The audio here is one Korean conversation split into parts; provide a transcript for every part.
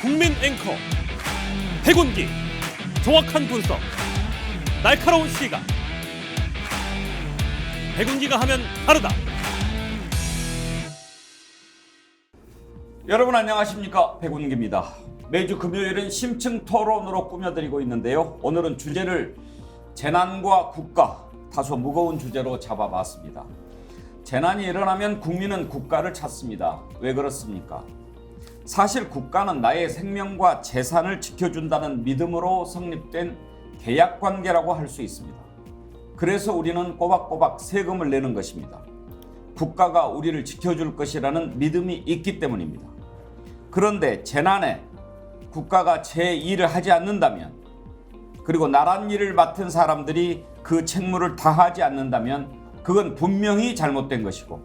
국민 앵커 백운기, 정확한 분석, 날카로운 시각. 백운기가 하면 다르다. 여러분 안녕하십니까, 백운기입니다. 매주 금요일은 심층 토론으로 꾸며드리고 있는데요. 오늘은 주제를 재난과 국가, 다소 무거운 주제로 잡아봤습니다. 재난이 일어나면 국민은 국가를 찾습니다. 왜 그렇습니까? 사실 국가는 나의 생명과 재산을 지켜준다는 믿음으로 성립된 계약관계라고 할 수 있습니다. 그래서 우리는 꼬박꼬박 세금을 내는 것입니다. 국가가 우리를 지켜줄 것이라는 믿음이 있기 때문입니다. 그런데 재난에 국가가 제 일을 하지 않는다면, 그리고 나란 일을 맡은 사람들이 그 책무를 다하지 않는다면 그건 분명히 잘못된 것이고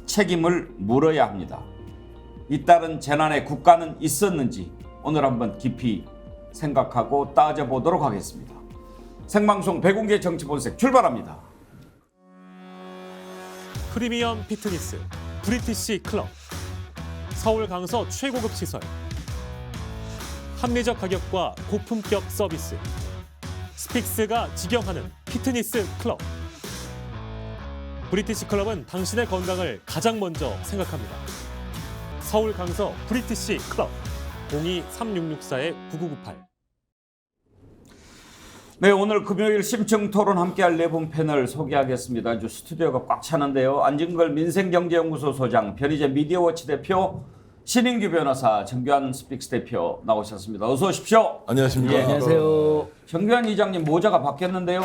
책임을 물어야 합니다. 잇따른 재난에 국가는 있었는지 오늘 한번 깊이 생각하고 따져보도록 하겠습니다. 생방송 백운기의 정치본색 출발합니다. 프리미엄 피트니스 브리티시 클럽, 서울 강서 최고급 시설, 합리적 가격과 고품격 서비스, 스픽스가 직영하는 피트니스 클럽. 브리티시 클럽은 당신의 건강을 가장 먼저 생각합니다. 서울 강서 브리티시 클럽 02-3664-9998. 네, 오늘 금요일 심층 토론 함께할 네 분 패널 소개하겠습니다. 아주 스튜디오가 꽉 차는데요. 안진걸 민생경제연구소 소장, 변희재 미디어워치 대표, 신인규 변호사, 정규환 스픽스 대표 나오셨습니다. 어서 오십시오. 안녕하십니까. 예. 안녕하세요. 정규환 이장님 모자가 바뀌었는데요.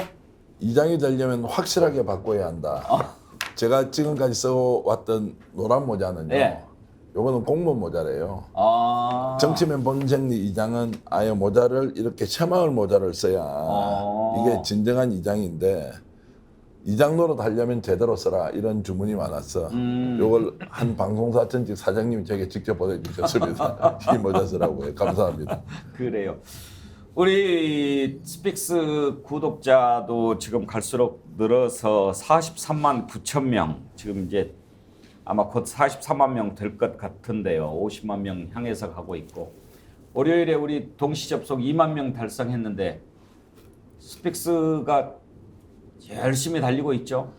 이장이 되려면 확실하게 바꿔야 한다. 제가 지금까지 써왔던 노란 모자는요. 예. 요거는 공무원 모자래요. 아, 정치맨 본생리 이장은 아예 모자를 이렇게 새마을 모자를 써야 이게 진정한 이장인데, 이장 노릇 하려면 제대로 써라 이런 주문이 많았어. 요걸 한 방송사 전직 사장님이 제게 직접 보내주셨습니다. 이 모자 쓰라고 요 감사합니다. 그래요. 우리 스픽스 구독자도 지금 갈수록 늘어서 43만 9천 명, 지금 이제 아마 곧 43만 명 될 것 같은데요. 50만 명 향해서 가고 있고, 월요일에 우리 동시 접속 2만 명 달성했는데 스픽스가 열심히 달리고 있죠.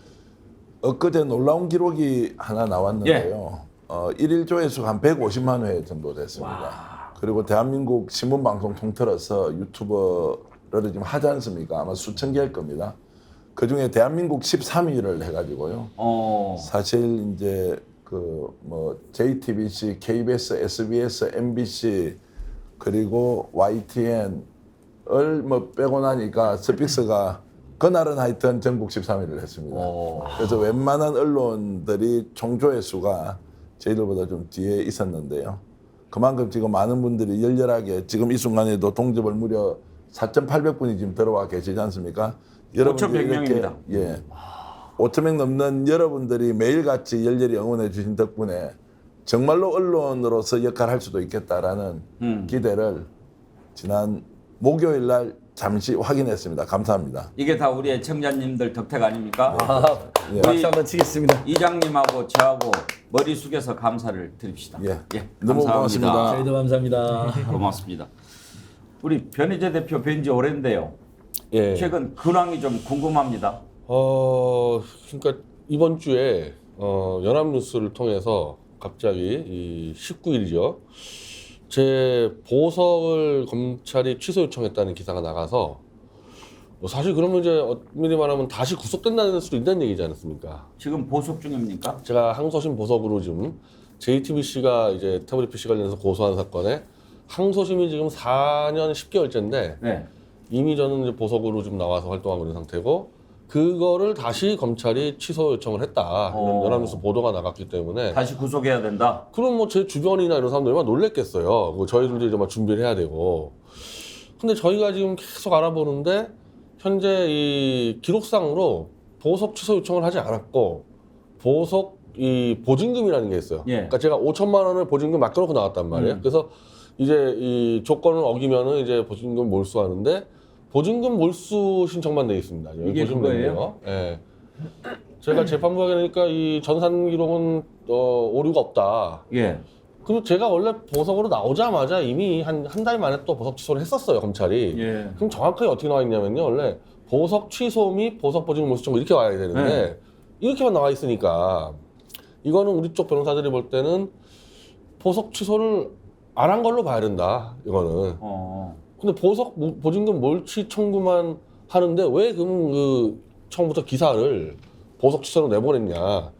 엊그제 놀라운 기록이 하나 나왔는데요. 1일 조회수가 한 150만 회 정도 됐습니다. 그리고 대한민국 신문방송 통틀어서 유튜버를 지금 하지 않습니까? 아마 수천 개일 겁니다. 그중에 대한민국 13위를 해가지고요. 사실 이제 그 뭐 JTBC, KBS, SBS, MBC 그리고 YTN을 뭐 빼고 나니까 스픽스가 그날은 하여튼 전국 13위를 했습니다. 그래서 웬만한 언론들이 총조회수가 저희들보다 좀 뒤에 있었는데요. 그만큼 지금 많은 분들이 열렬하게 지금 이 순간에도 동접을 무려 4,800분이 지금 들어와 계시지 않습니까? 5,100명입니다. 예, 5,000명 넘는 여러분들이 매일같이 열렬히 응원해 주신 덕분에 정말로 언론으로서 역할을 할 수도 있겠다라는 기대를 지난 목요일 날 잠시 확인했습니다. 감사합니다. 이게 다 우리 애청자님들 덕택 아닙니까? 예. 박수 한번 치겠습니다. 이장님하고 저하고 머리 숙여서 감사를 드립시다. 예. 감사합니다. 너무 고맙습니다. 저희도 감사합니다. 고맙습니다. 우리 변희재 대표 뵌지 오랜데요. 예. 최근 근황이 좀 궁금합니다. 그러니까 이번 주에 연합뉴스를 통해서 갑자기 이 19일이죠. 제 보석을 검찰이 취소 요청했다는 기사가 나가서 사실 그러면 이제 엄밀히 말하면 다시 구속된다는 수도 있다는 얘기지 않습니까? 지금 보석 중입니까? 제가 항소심 보석으로 지금 JTBC가 이제 태블릿 PC 관련해서 고소한 사건에 항소심이 지금 4년 10개월째인데 네. 이미 저는 이제 보석으로 좀 나와서 활동하고 있는 상태고, 그거를 다시 검찰이 취소 요청을 했다. 이런 연합뉴스 보도가 나갔기 때문에 다시 구속해야 된다. 그럼 뭐 제 주변이나 이런 사람들이 막 놀랬겠어요. 저희들도 이제 막 준비를 해야 되고. 근데 저희가 지금 계속 알아보는데 현재 이 기록상으로 보석 취소 요청을 하지 않았고 보석 이 보증금이라는 게 있어요. 예. 그러니까 제가 5천만 원을 보증금 맡겨놓고 나왔단 말이에요. 그래서 이제 이 조건을 어기면은 이제 보증금 몰수하는데 보증금 몰수 신청만 돼 있습니다. 이게 그거예요? 예. 제가 재판부 확인하니까 이 전산 기록은 오류가 없다. 예. 그리고 제가 원래 보석으로 나오자마자 이미 한 달 만에 또 보석 취소를 했었어요, 검찰이. 예. 그럼 정확하게 어떻게 나와 있냐면요. 원래 보석 취소 및 보석 보증 몰수 청구 이렇게 와야 되는데 네. 이렇게만 나와 있으니까 이거는 우리 쪽 변호사들이 볼 때는 보석 취소를 안 한 걸로 봐야 된다. 이거는. 근데 보석 보증금 몰취 청구만 하는데 왜 그럼 그 처음부터 기사를 보석 취소로 내보냈냐.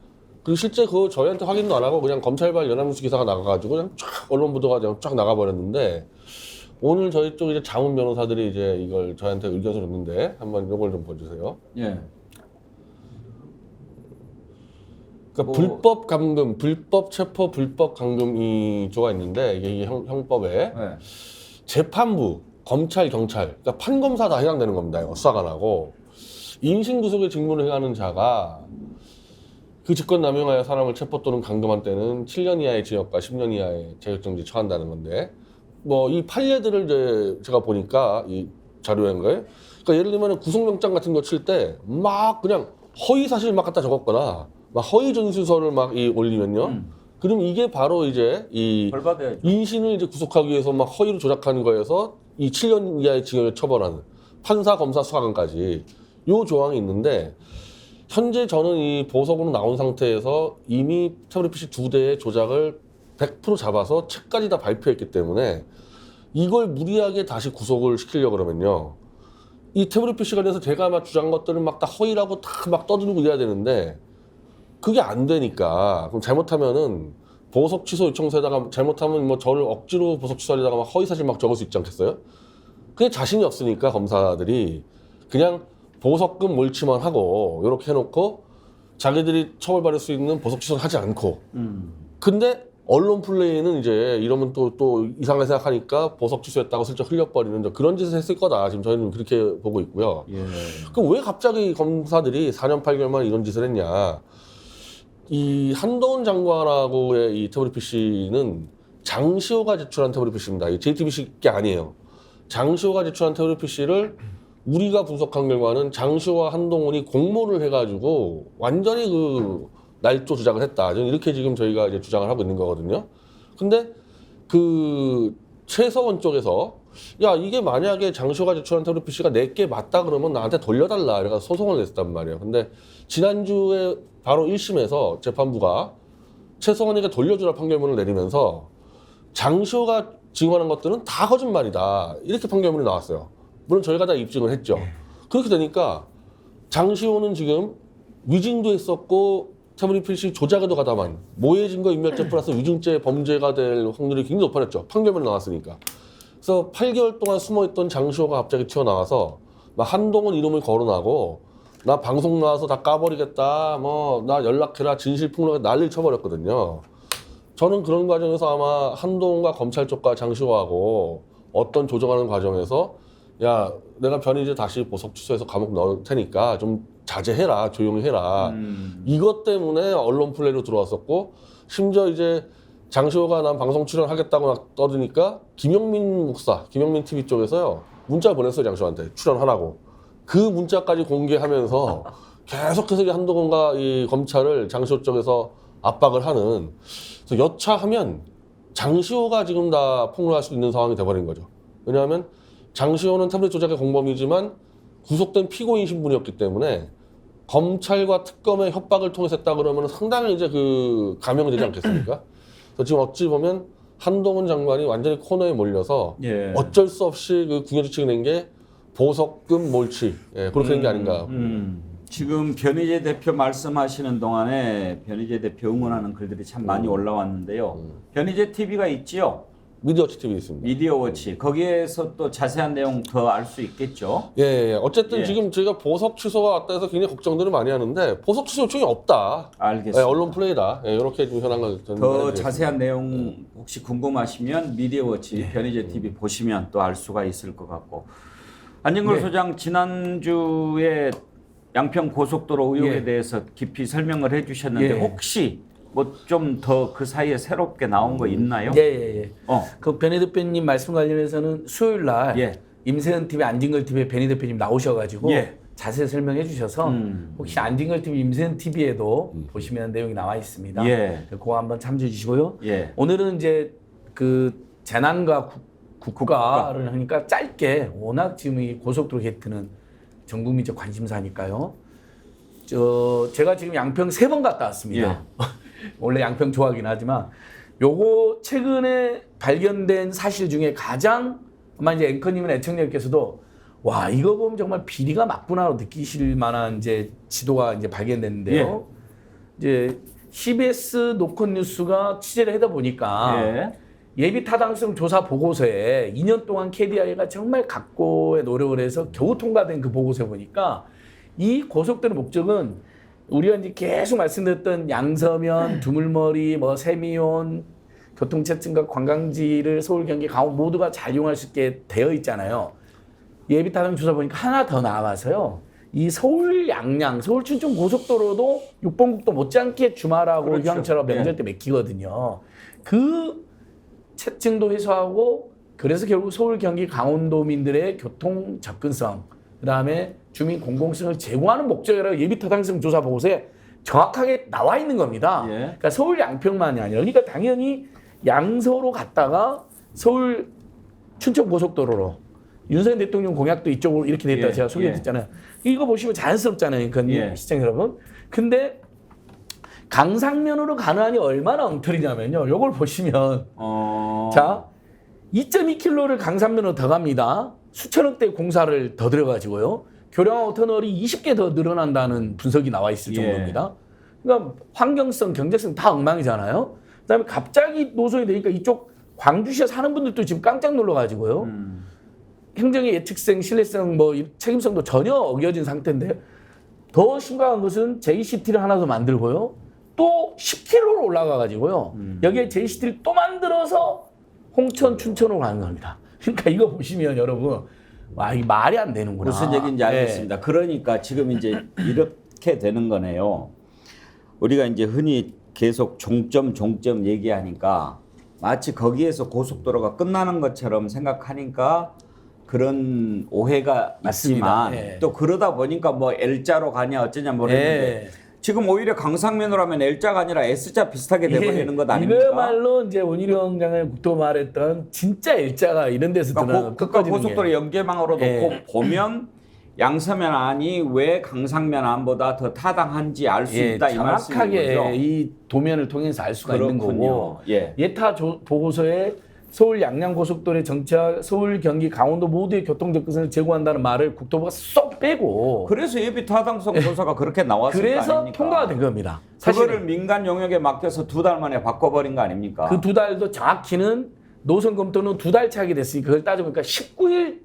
그리고 실제 그거 저희한테 확인도 안 하고 그냥 검찰발 연합뉴스 기사가 나가가지고 그냥 쫙 언론 보도가 그냥 쫙 나가버렸는데 오늘 저희 쪽 이제 자문 변호사들이 이제 이걸 저희한테 의견을 줬는데 한번 이걸 좀 보여주세요. 예. 그러니까 불법 감금, 불법 체포, 불법 감금 이조가 있는데 이게 형법에 예. 재판부, 검찰, 경찰, 그러니까 판검사 다 해당되는 겁니다. 이거 수사관하고 인신구속의 직무를 행하는 자가 그 직권 남용하여 사람을 체포 또는 감금한 때는 7년 이하의 징역과 10년 이하의 징역정지 처한다는 건데 뭐 이 판례들을 이제 제가 보니까 이 자료인 거예요. 그러니까 예를 들면 구속영장 같은 거 칠 때 막 그냥 허위 사실 막 갖다 적었거나 막 허위 전수서를 막 올리면요. 그럼 이게 바로 이제 이 벌 받아야죠. 인신을 이제 구속하기 위해서 막 허위로 조작하는 거에서 이 7년 이하의 징역을 처벌하는 판사, 검사, 수사관까지 요 조항이 있는데 현재 저는 이 보석으로 나온 상태에서 이미 태블릿 PC 2대의 조작을 100% 잡아서 책까지 다 발표했기 때문에 이걸 무리하게 다시 구속을 시키려고 그러면요. 이 태블릿 PC 관련해서 제가 막 주장한 것들을 막 다 허위라고 다 막 떠들고 이래야 되는데 그게 안 되니까 그럼 잘못하면은 보석 취소 요청서에다가 잘못하면 뭐 저를 억지로 보석 취소하려다가 막 허위 사실 막 적을 수 있지 않겠어요? 그게 자신이 없으니까 검사들이 그냥 보석금 몰취만 하고 이렇게 해놓고 자기들이 처벌받을 수 있는 보석 취소를 하지 않고 근데 언론 플레이는 이제 이러면 또 이상하게 생각하니까 보석 취소했다고 슬쩍 흘려버리는 그런 짓을 했을 거다. 지금 저희는 그렇게 보고 있고요. 예. 그럼 왜 갑자기 검사들이 4년 8개월 만에 이런 짓을 했냐. 이 한동훈 장관하고의 이 태블릿 PC는 장시호가 제출한 태블릿 PC입니다. 이 JTBC 게 아니에요. 장시호가 제출한 태블릿 PC를 우리가 분석한 결과는 장시호와 한동훈이 공모를 해가지고 완전히 그 날조 조작을 했다. 이렇게 지금 저희가 이제 주장을 하고 있는 거거든요. 근데 그 최서원 쪽에서 야 이게 만약에 장시호가 제출한 태블릿 PC가 내게 맞다 그러면 나한테 돌려달라. 이래서 소송을 냈단 말이에요. 근데 지난주에 바로 1심에서 재판부가 최서원에게 돌려주라 판결문을 내리면서 장시호가 증언한 것들은 다 거짓말이다. 이렇게 판결문이 나왔어요. 물론 저희가 다 입증을 했죠. 그렇게 되니까 장시호는 지금 위증도 했었고 태블릿 PC 조작에도 가담한 모해 증거 인멸죄 플러스 위증죄 범죄가 될 확률이 굉장히 높아졌죠. 판결문이 나왔으니까. 그래서 8개월 동안 숨어있던 장시호가 갑자기 튀어나와서 막 한동훈 이름을 거론하고 나 방송 나와서 다 까버리겠다. 뭐 나 연락해라. 진실폭로에 난리를 쳐버렸거든요. 저는 그런 과정에서 아마 한동훈과 검찰 쪽과 장시호하고 어떤 조정하는 과정에서 야 내가 변희재 다시 보석 취소해서 감옥 넣을 테니까 좀 자제해라. 조용히 해라. 이것 때문에 언론 플레이로 들어왔었고 심지어 이제 장시호가 난 방송 출연하겠다고 막 떠드니까 김영민 목사, 김영민 TV 쪽에서요 문자 보냈어요. 장시호한테 출연하라고. 그 문자까지 공개하면서 계속해서 한동훈과 이 검찰을 장시호 쪽에서 압박을 하는 그래서 여차하면 장시호가 지금 다 폭로할 수 있는 상황이 돼버린 거죠. 왜냐하면 장시호는 태블릿 조작의 공범이지만 구속된 피고인 신분이었기 때문에 검찰과 특검의 협박을 통해서 했다 그러면 상당히 이제 그 감형이 되지 않겠습니까? 그래서 지금 어찌 보면 한동훈 장관이 완전히 코너에 몰려서 예. 어쩔 수 없이 그 궁여지책을 낸 게 보석금 몰취 그렇게 된 게 아닌가. 지금 변희재 대표 말씀하시는 동안에 변희재 대표 응원하는 글들이 참 많이 올라왔는데요. 변희재 TV가 있지요. 미디어워치 TV 있습니다. 미디어워치. 거기에서 또 자세한 내용 더 알 수 있겠죠. 예. 어쨌든 예. 지금 저희가 보석 취소가 왔다 해서 굉장히 걱정들을 많이 하는데 보석 취소 요청이 없다. 알겠습니다. 예, 언론 플레이다. 예, 이렇게 좀 현황을 더 전달해드리겠습니다. 자세한 내용 혹시 궁금하시면 미디어워치 변희재 TV 보시면 또 알 수가 있을 것 같고. 안진걸 소장 지난주에 양평 고속도로 의혹에 대해서 깊이 설명을 해주셨는데 혹시 뭐 좀 더 그 사이에 새롭게 나온 거 있나요? 예. 그 변희 대표님 말씀 관련해서는 수요일 날 예. 임세은 TV, 안진걸 TV에 변희 대표님 나오셔가지고 자세히 설명해 주셔서 혹시 안진걸 TV, 임세현 TV에도 보시면 내용이 나와 있습니다. 예. 그거 한번 참조해 주시고요. 예. 오늘은 이제 그 재난과 국가를 하니까 짧게 워낙 지금 이 고속도로 게이트는 전 국민적 관심사니까요. 제가 지금 양평 3번 갔다 왔습니다. 원래 양평 좋아하긴 하지만 요거 최근에 발견된 사실 중에 가장 아마 이제 앵커님이나 애청자님께서도 와 이거 보면 정말 비리가 맞구나로 느끼실 만한 이제 지도가 이제 발견됐는데요. 이제 CBS 노컷 뉴스가 취재를 하다 보니까 예비 타당성 조사 보고서에 2년 동안 KDI가 정말 각고의 노력을 해서 겨우 통과된 그 보고서에 보니까 이 고속도로 목적은 우리가 이제 계속 말씀드렸던 양서면, 두물머리, 뭐 세미온, 교통체증과 관광지를 서울, 경기, 강원 모두가 잘 이용할 수 있게 되어 있잖아요. 예비 타당 조사 보니까 하나 더 나와서요. 이 서울 양양, 서울 춘천 고속도로도 6번 국도 못지않게 주말하고 그렇죠. 휴양철하고 명절 때 막히거든요. 그 체증도 해소하고 그래서 결국 서울, 경기, 강원도민들의 교통 접근성, 그다음에 주민 공공성을 제고하는 목적이라고 예비 타당성 조사 보고서에 정확하게 나와 있는 겁니다. 그러니까 서울 양평만이 아니라 그러니까 당연히 양서로 갔다가 서울 춘천 고속도로로 윤석열 대통령 공약도 이쪽으로 이렇게 돼 있다고 제가 소개했잖아요. 이거 보시면 자연스럽잖아요. 그러니까 시청자 여러분. 근데 강상면으로 가능하니 얼마나 엉터리냐면요. 요걸 보시면 자 2.2km를 강상면으로 더 갑니다. 수천억대 공사를 더 들어가지고요. 교량하고 터널이 20개 더 늘어난다는 분석이 나와 있을 정도입니다. 그러니까 환경성, 경제성 다 엉망이잖아요. 그다음에 갑자기 노선이 되니까 이쪽 광주시에 사는 분들도 지금 깜짝 놀라가지고요. 행정의 예측성, 신뢰성, 뭐 책임성도 전혀 어겨진 상태인데 더 심각한 것은 JCT를 하나 더 만들고요. 또 10km로 올라가가지고요. 여기에 JCT를 또 만들어서 홍천, 춘천으로 가는 겁니다. 그러니까 이거 보시면 여러분, 와, 이 말이 안 되는구나. 무슨 얘기인지 알겠습니다. 그러니까 지금 이제 이렇게 되는 거네요. 우리가 이제 흔히 계속 종점 얘기하니까 마치 거기에서 고속도로가 끝나는 것처럼 생각하니까 그런 오해가 맞습니다. 있지만 또 그러다 보니까 뭐 L자로 가냐 어쩌냐 모르겠는데 지금 오히려 강상면으로 하면 L자가 아니라 S자 비슷하게 돼버리는 것 아닙니까? 이거야말로 이제 원희룡 장관 국토 말했던 진짜 L자가 이런 데서 그러니까 국가 고속도로 연계망으로 놓고 보면 양서면 안이 왜 강상면 안보다 더 타당한지 알 수 있다 이 말씀인 거죠. 정확하게 이 도면을 통해서 알 수가 있는 거고 예타 보고서에 서울 양양 고속도로의 정차, 서울, 경기, 강원도 모두의 교통 접근성을 제고한다는 말을 국토부가 쏙 빼고 그래서 예비 타당성 조사가 그렇게 나왔을 거 그래서 아닙니까? 통과가 된 겁니다. 그거를 민간 영역에 맡겨서 2달 만에 바꿔버린 거 아닙니까? 그 2달도 정확히는 노선 검토는 2달 차게 됐으니까 그걸 따져보니까 19일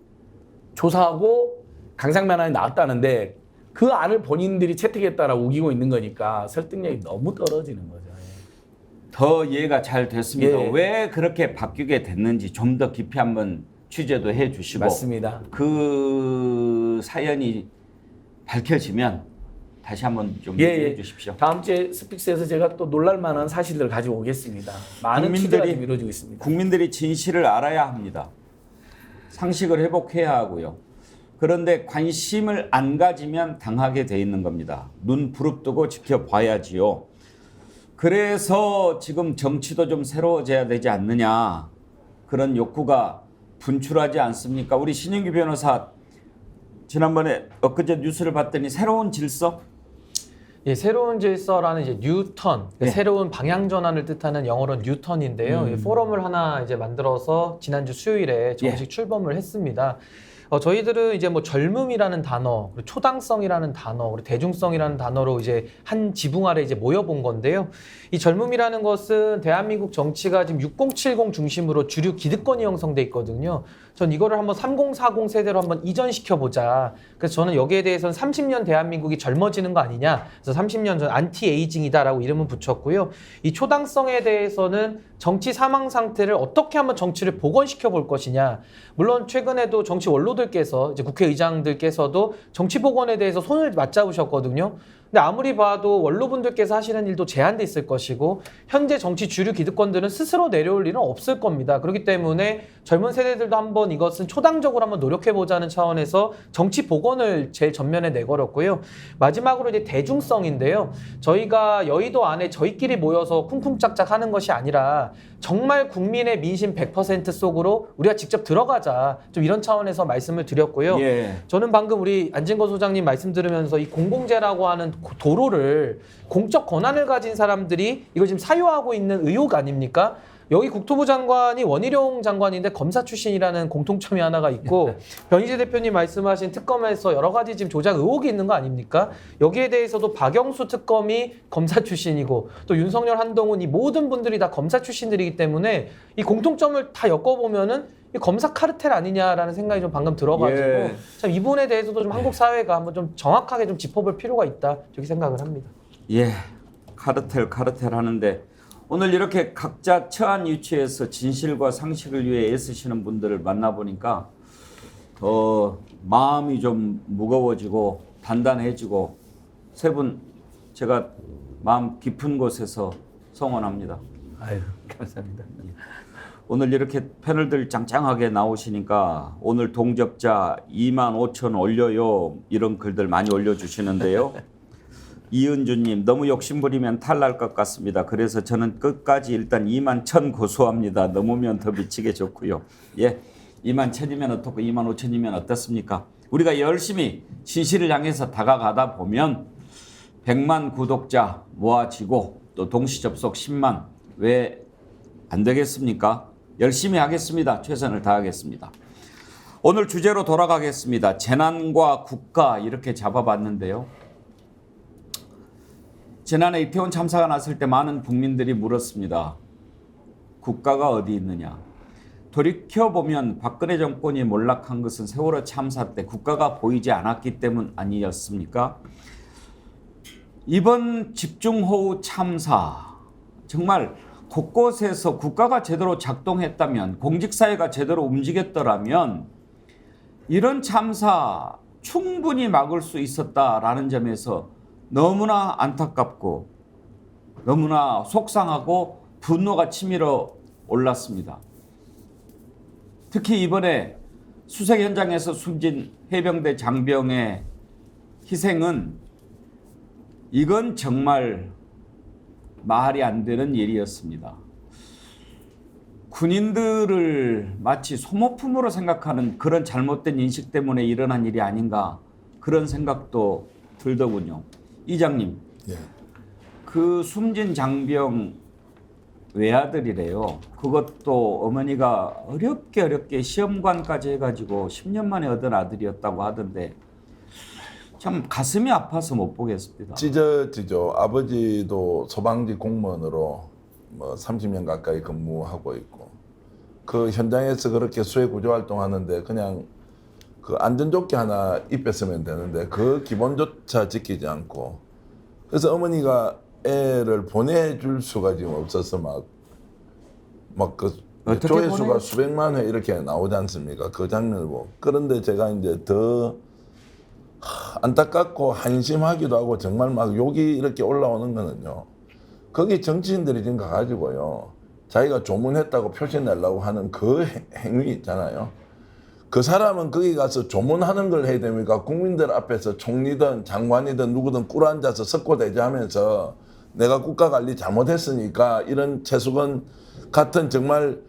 조사하고 강상면 안이 나왔다는데 그 안을 본인들이 채택했다라고 우기고 있는 거니까 설득력이 너무 떨어지는 거죠. 더 이해가 잘 됐습니다. 예. 왜 그렇게 바뀌게 됐는지 좀 더 깊이 한번 취재도 해주시고 맞습니다. 그 사연이 밝혀지면 다시 한번 좀 얘기해 주십시오. 다음 주에 스픽스에서 제가 또 놀랄만한 사실들을 가지고 오겠습니다. 많은 취재가 지금 이루어지고 있습니다. 국민들이 진실을 알아야 합니다. 상식을 회복해야 하고요. 그런데 관심을 안 가지면 당하게 돼 있는 겁니다. 눈 부릅뜨고 지켜봐야지요. 그래서 지금 정치도 좀 새로워져야 되지 않느냐 그런 욕구가 분출하지 않습니까? 우리 신인규 변호사 지난번에 엊그제 뉴스를 봤더니 새로운 질서? 예, 새로운 질서라는 이제 뉴턴, 그러니까 새로운 방향 전환을 뜻하는 영어로 뉴턴인데요. 이 포럼을 하나 이제 만들어서 지난주 수요일에 정식 출범을 했습니다. 저희들은 이제 뭐 젊음이라는 단어, 그리고 초당성이라는 단어, 그리고 대중성이라는 단어로 이제 한 지붕 아래 이제 모여본 건데요. 이 젊음이라는 것은 대한민국 정치가 지금 6070 중심으로 주류 기득권이 형성돼 있거든요. 전 이거를 한번 3040 세대로 한번 이전시켜 보자. 그래서 저는 여기에 대해서는 30년 대한민국이 젊어지는 거 아니냐. 그래서 30년 전 안티에이징이다라고 이름을 붙였고요. 이 초당성에 대해서는 정치 사망 상태를 어떻게 한번 정치를 복원시켜 볼 것이냐. 물론 최근에도 정치 원로들께서 이제 국회의장들께서도 정치 복원에 대해서 손을 맞잡으셨거든요. 근데 아무리 봐도 원로분들께서 하시는 일도 제한돼 있을 것이고 현재 정치 주류 기득권들은 스스로 내려올 일은 없을 겁니다. 그렇기 때문에 젊은 세대들도 한번 이것은 초당적으로 한번 노력해보자는 차원에서 정치 복원을 제일 전면에 내걸었고요. 마지막으로 이제 대중성인데요. 저희가 여의도 안에 저희끼리 모여서 쿵쿵짝짝 하는 것이 아니라 정말 국민의 민심 100% 속으로 우리가 직접 들어가자. 좀 이런 차원에서 말씀을 드렸고요. 예. 저는 방금 우리 안진거 소장님 말씀 들으면서 이 공공재라고 하는 도로를 공적 권한을 가진 사람들이 이걸 지금 사유하고 있는 의혹 아닙니까? 여기 국토부 장관이 원희룡 장관인데 검사 출신이라는 공통점이 하나가 있고 변희재 대표님 말씀하신 특검에서 여러 가지 지금 조작 의혹이 있는 거 아닙니까? 여기에 대해서도 박영수 특검이 검사 출신이고 또 윤석열, 한동훈 이 모든 분들이 다 검사 출신들이기 때문에 이 공통점을 다 엮어보면은 이 검사 카르텔 아니냐라는 생각이 좀 방금 들어가지고 예. 참 이 부분에 대해서도 좀 한국 사회가 한번 좀 정확하게 좀 짚어볼 필요가 있다 이렇게 생각을 합니다. 예, 카르텔 하는데 오늘 이렇게 각자 처한 위치에서 진실과 상식을 위해 애쓰시는 분들을 만나보니까 더 마음이 좀 무거워지고 단단해지고 세 분 제가 마음 깊은 곳에서 성원합니다. 아유, 감사합니다. 오늘 이렇게 패널들 짱짱하게 나오시니까 오늘 동접자 25,000 올려요 이런 글들 많이 올려주시는데요. 이은주님 너무 욕심부리면 탈날 것 같습니다. 그래서 저는 끝까지 일단 21,000 고수합니다. 넘으면 더 미치게 좋고요. 예, 21,000이면 어떻고 25,000이면 어떻습니까? 우리가 열심히 진실을 향해서 다가가다 보면 100만 구독자 모아지고 또 동시 접속 10만 왜 안 되겠습니까? 열심히 하겠습니다. 최선을 다하겠습니다. 오늘 주제로 돌아가겠습니다. 재난과 국가 이렇게 잡아봤는데요. 지난해 이태원 참사가 났을 때 많은 국민들이 물었습니다. 국가가 어디 있느냐? 돌이켜보면 박근혜 정권이 몰락한 것은 세월호 참사 때 국가가 보이지 않았기 때문 아니었습니까? 이번 집중호우 참사 정말 곳곳에서 국가가 제대로 작동했다면 공직사회가 제대로 움직였더라면 이런 참사 충분히 막을 수 있었다라는 점에서 너무나 안타깝고 너무나 속상하고 분노가 치밀어 올랐습니다. 특히 이번에 수색 현장에서 숨진 해병대 장병의 희생은 이건 정말 말이 안 되는 일이었습니다. 군인들을 마치 소모품으로 생각하는 그런 잘못된 인식 때문에 일어난 일이 아닌가 그런 생각도 들더군요. 이장님, 예. 그 숨진 장병 외아들이래요. 그것도 어머니가 어렵게 시험관까지 해가지고 10년 만에 얻은 아들이었다고 하던데 참 가슴이 아파서 못 보겠습니다. 찢어지죠. 아버지도 소방지 공무원으로 뭐 30년 가까이 근무하고 있고 그 현장에서 그렇게 수해 구조 활동하는데 그냥 그 안전조끼 하나 입혔으면 되는데 그 기본조차 지키지 않고 그래서 어머니가 애를 보내줄 수가 지금 없어서 막 그 조회수가 수백만 회 이렇게 나오지 않습니까? 그 장면을 보고. 그런데 제가 이제 더 안타깝고 한심하기도 하고 정말 막 욕이 이렇게 올라오는 거는요. 거기 정치인들이 지금 가가지고요. 자기가 조문했다고 표시 내려고 하는 그 행위 있잖아요. 그 사람은 거기 가서 조문하는 걸 해야 됩니까? 국민들 앞에서 총리든 장관이든 누구든 꿇어앉아서 석고대죄하면서 내가 국가관리 잘못했으니까 이런 최수건 같은 정말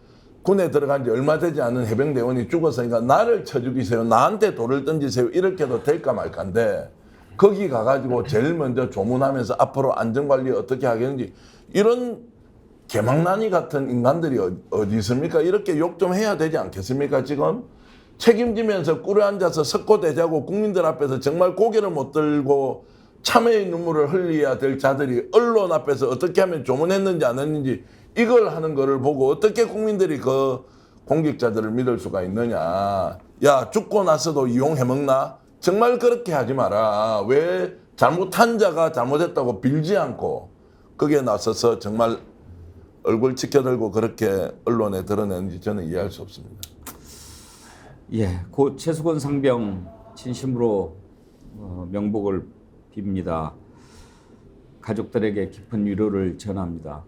군에 들어간 지 얼마 되지 않은 해병대원이 죽었으니까 나를 쳐 죽이세요. 나한테 돌을 던지세요. 이렇게도 될까 말까인데 거기 가가지고 제일 먼저 조문하면서 앞으로 안전관리 어떻게 하겠는지 이런 개망나니 같은 인간들이 어디 있습니까? 이렇게 욕 좀 해야 되지 않겠습니까? 지금 책임지면서 꿇어 앉아서 석고대자고 국민들 앞에서 정말 고개를 못 들고 참회의 눈물을 흘려야 될 자들이 언론 앞에서 어떻게 하면 조문했는지 안 했는지 이걸 하는 거를 보고 어떻게 국민들이 그 공직자들을 믿을 수가 있느냐. 야, 죽고 나서도 이용해먹나? 정말 그렇게 하지 마라. 왜 잘못한 자가 잘못했다고 빌지 않고 거기에 나서서 정말 얼굴 치켜들고 그렇게 언론에 드러내는지 저는 이해할 수 없습니다. 예, 고 최수건 상병 진심으로 명복을 빕니다. 가족들에게 깊은 위로를 전합니다.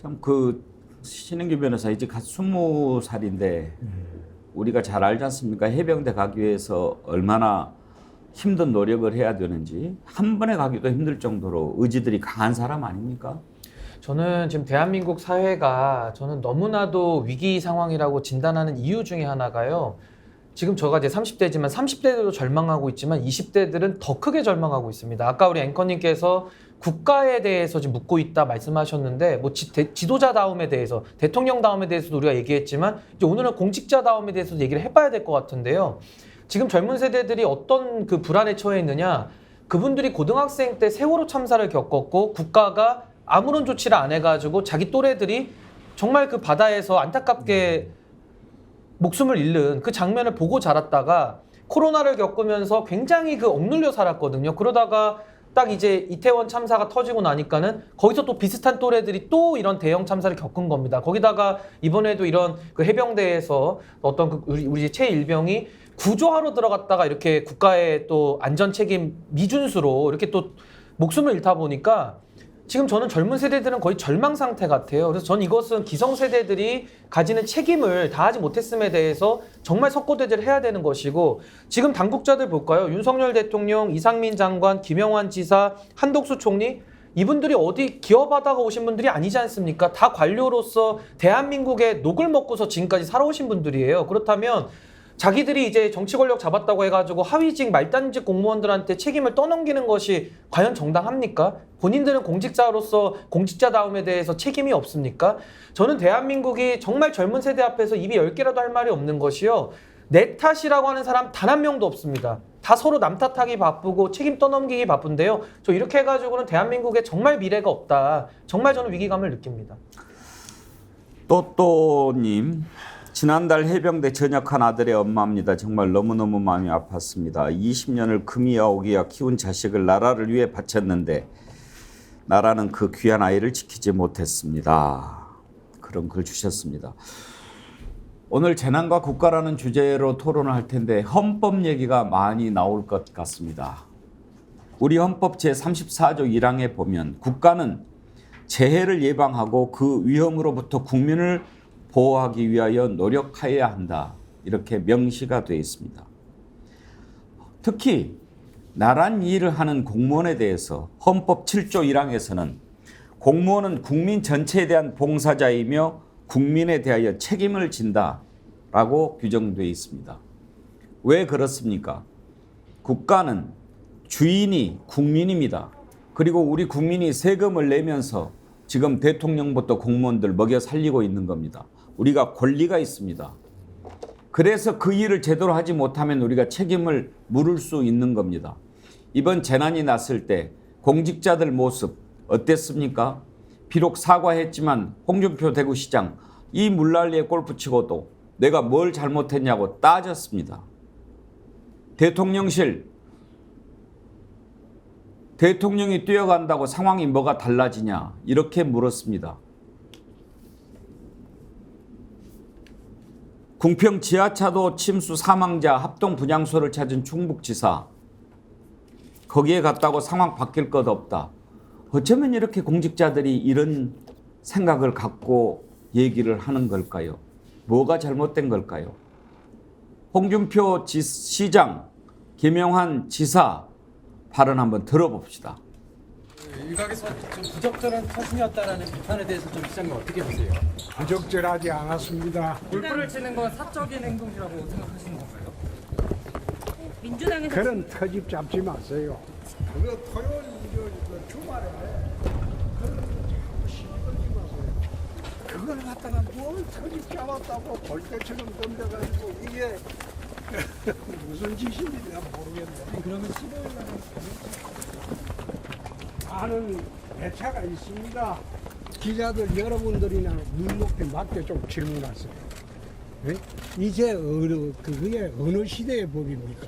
참 그 신은규 변호사 이제 갓 20살인데 우리가 잘 알지 않습니까? 해병대 가기 위해서 얼마나 힘든 노력을 해야 되는지 한 번에 가기도 힘들 정도로 의지들이 강한 사람 아닙니까? 저는 지금 대한민국 사회가 저는 너무나도 위기 상황이라고 진단하는 이유 중에 하나가요. 지금 저가 이제 30대지만 30대들도 절망하고 있지만 20대들은 더 크게 절망하고 있습니다. 아까 우리 앵커님께서 국가에 대해서 지금 묻고 있다 말씀하셨는데 뭐 지도자다움에 대해서 대통령다움에 대해서도 우리가 얘기했지만 이제 오늘은 공직자다움에 대해서도 얘기를 해봐야 될 것 같은데요. 지금 젊은 세대들이 어떤 그 불안에 처해 있느냐. 그분들이 고등학생 때 세월호 참사를 겪었고 국가가 아무런 조치를 안 해가지고 자기 또래들이 정말 그 바다에서 안타깝게 목숨을 잃는 그 장면을 보고 자랐다가 코로나를 겪으면서 굉장히 그 억눌려 살았거든요. 그러다가 딱 이제 이태원 참사가 터지고 나니까는 거기서 또 비슷한 또래들이 또 이런 대형 참사를 겪은 겁니다. 거기다가 이번에도 이런 그 해병대에서 어떤 그 우리 최일병이 구조하러 들어갔다가 이렇게 국가의 또 안전 책임 미준수로 이렇게 또 목숨을 잃다 보니까 지금 저는 젊은 세대들은 거의 절망 상태 같아요. 그래서 저는 이것은 기성세대들이 가지는 책임을 다하지 못했음에 대해서 정말 석고대죄를 해야 되는 것이고 지금 당국자들 볼까요? 윤석열 대통령, 이상민 장관, 김영환 지사, 한덕수 총리 이분들이 어디 기업하다가 오신 분들이 아니지 않습니까? 다 관료로서 대한민국의 녹을 먹고서 지금까지 살아오신 분들이에요. 그렇다면 자기들이 이제 정치 권력 잡았다고 해가지고 하위직 말단직 공무원들한테 책임을 떠넘기는 것이 과연 정당합니까? 본인들은 공직자로서 공직자다움에 대해서 책임이 없습니까? 저는 대한민국이 정말 젊은 세대 앞에서 입이 10개라도 할 말이 없는 것이요. 내 탓이라고 하는 사람 단 한 명도 없습니다. 다 서로 남 탓하기 바쁘고 책임 떠넘기기 바쁜데요. 저 이렇게 해가지고는 대한민국에 정말 미래가 없다. 정말 저는 위기감을 느낍니다. 또또님. 지난달 해병대 전역한 아들의 엄마입니다. 정말 너무너무 마음이 아팠습니다. 20년을 금이야 오기야 키운 자식을 나라를 위해 바쳤는데 나라는 그 귀한 아이를 지키지 못했습니다. 그런 글 주셨습니다. 오늘 재난과 국가라는 주제로 토론을 할 텐데 헌법 얘기가 많이 나올 것 같습니다. 우리 헌법 제34조 1항에 보면 국가는 재해를 예방하고 그 위험으로부터 국민을 보호하기 위하여 노력하여야 한다. 이렇게 명시가 되어 있습니다. 특히 나란 일을 하는 공무원에 대해서 헌법 7조 1항에서는 공무원은 국민 전체에 대한 봉사자이며 국민에 대하여 책임을 진다라고 규정되어 있습니다. 왜 그렇습니까? 국가는 주인이 국민입니다. 그리고 우리 국민이 세금을 내면서 지금 대통령부터 공무원들 먹여 살리고 있는 겁니다. 우리가 권리가 있습니다. 그래서 그 일을 제대로 하지 못하면 우리가 책임을 물을 수 있는 겁니다. 이번 재난이 났을 때 공직자들 모습 어땠습니까? 비록 사과했지만 홍준표 대구시장 이 물난리에 골프 치고도 내가 뭘 잘못했냐고 따졌습니다. 대통령실 대통령이 뛰어간다고 상황이 뭐가 달라지냐 이렇게 물었습니다. 궁평 지하차도 침수 사망자 합동 분향소를 찾은 충북지사 거기에 갔다고 상황 바뀔 것 없다. 어쩌면 이렇게 공직자들이 이런 생각을 갖고 얘기를 하는 걸까요? 뭐가 잘못된 걸까요? 홍준표 시장, 김영환 지사 발언 한번 들어봅시다. 일각에서 좀 부적절한 타순이었다라는 비판에 대해서 좀 시장님 어떻게 보세요? 부적절하지 않았습니다. 골프를 치는 건 사적인 행동이라고 생각하시는 건가요? 민주당에서 그런 터집 잡지 마세요. 그거 토요일 주말에 그런 거 자꾸 시끄럽지 마세요. 그걸 갖다가 뭘 터집 잡았다고 볼 때처럼 덤벼가지고 이게 무슨 짓인지 내가 모르겠네. 그러면 15일 날은 많은 배차가 있습니다. 기자들 여러분들이나 눈높이 맞게 좀 질문하세요. 네? 이제 그게 어느 시대의 법입니까?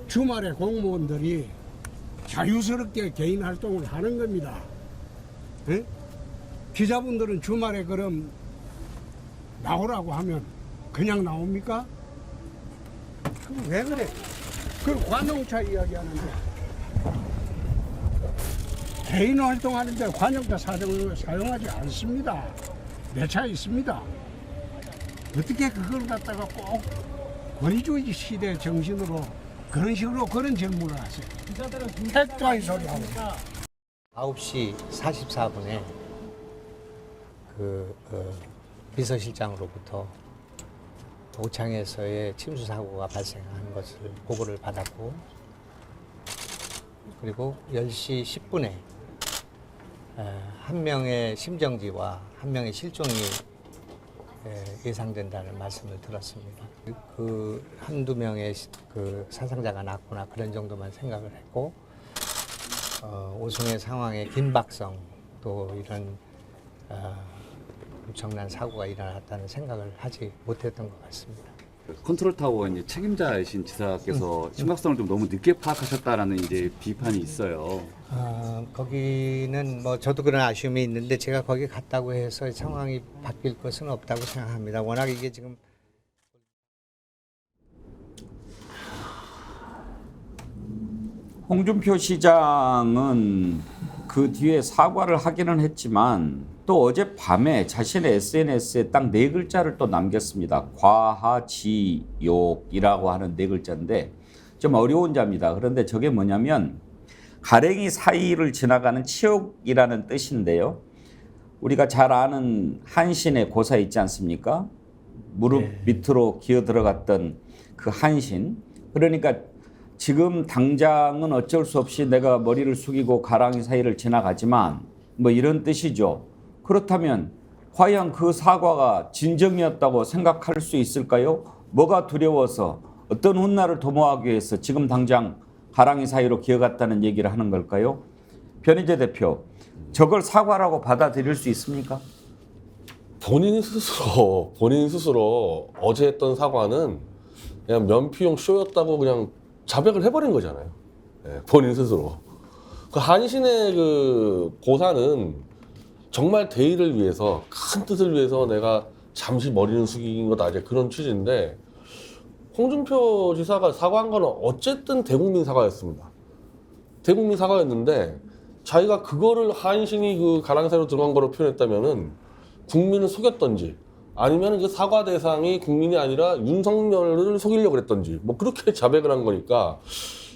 주말에 공무원들이 자유스럽게 개인 활동을 하는 겁니다. 네? 기자분들은 주말에 그럼 나오라고 하면 그냥 나옵니까? 그럼 왜 그래? 그걸 관용차 이야기하는데 개인 활동하는데 관용차 사용하지 않습니다. 내 차에 있습니다. 어떻게 그걸 갖다가 꼭 권위주의 시대 정신으로 그런 식으로 그런 질문을 하세요. 택도의 소리하고. 9시 44분에 비서실장으로부터 오창에서의 침수 사고가 발생한 것을 보고를 받았고, 그리고 10시 10분에 한 명의 심정지와 한 명의 실종이 예상된다는 말씀을 들었습니다. 그 한두 명의 그 사상자가 났구나 그런 정도만 생각을 했고, 오송의 상황의 긴박성 또 이런 엄청난 사고가 일어났다는 생각을 하지 못했던 것 같습니다. 컨트롤 타워 이제 책임자이신 지사께서 심각성을 좀 너무 늦게 파악하셨다라는 이제 비판이 있어요. 거기는 뭐 저도 그런 아쉬움이 있는데 제가 거기 갔다고 해서 상황이 바뀔 것은 없다고 생각합니다. 워낙 이게 지금 홍준표 시장은 그 뒤에 사과를 하기는 했지만 또 어젯밤에 자신의 SNS에 딱 4글자를 또 남겼습니다. 과하지욕이라고 하는 4글자인데 좀 어려운 자입니다. 그런데 저게 뭐냐면 가랭이 사이를 지나가는 치욕이라는 뜻인데요. 우리가 잘 아는 한신의 고사 있지 않습니까? 무릎 밑으로 기어 들어갔던 그 한신. 그러니까 지금 당장은 어쩔 수 없이 내가 머리를 숙이고 가랑이 사이를 지나가지만 뭐 이런 뜻이죠. 그렇다면 과연 그 사과가 진정이었다고 생각할 수 있을까요? 뭐가 두려워서 어떤 훗날을 도모하기 위해서 지금 당장 가랑이 사이로 기어갔다는 얘기를 하는 걸까요? 변희재 대표, 저걸 사과라고 받아들일 수 있습니까? 본인 스스로 어제 했던 사과는 그냥 면피용 쇼였다고 그냥 자백을 해버린 거잖아요. 네, 본인 스스로. 그 한신의 그 고사는 정말 대의를 위해서, 큰 뜻을 위해서 내가 잠시 머리는 숙인 거다, 이제 그런 취지인데, 홍준표 지사가 사과한 거는 어쨌든 대국민 사과였습니다. 대국민 사과였는데, 자기가 그거를 한신이 그 가랑이 사이로 들어간 거로 표현했다면은 국민을 속였던지, 아니면 그 사과 대상이 국민이 아니라 윤석열을 속이려고 그랬던지, 뭐 그렇게 자백을 한 거니까,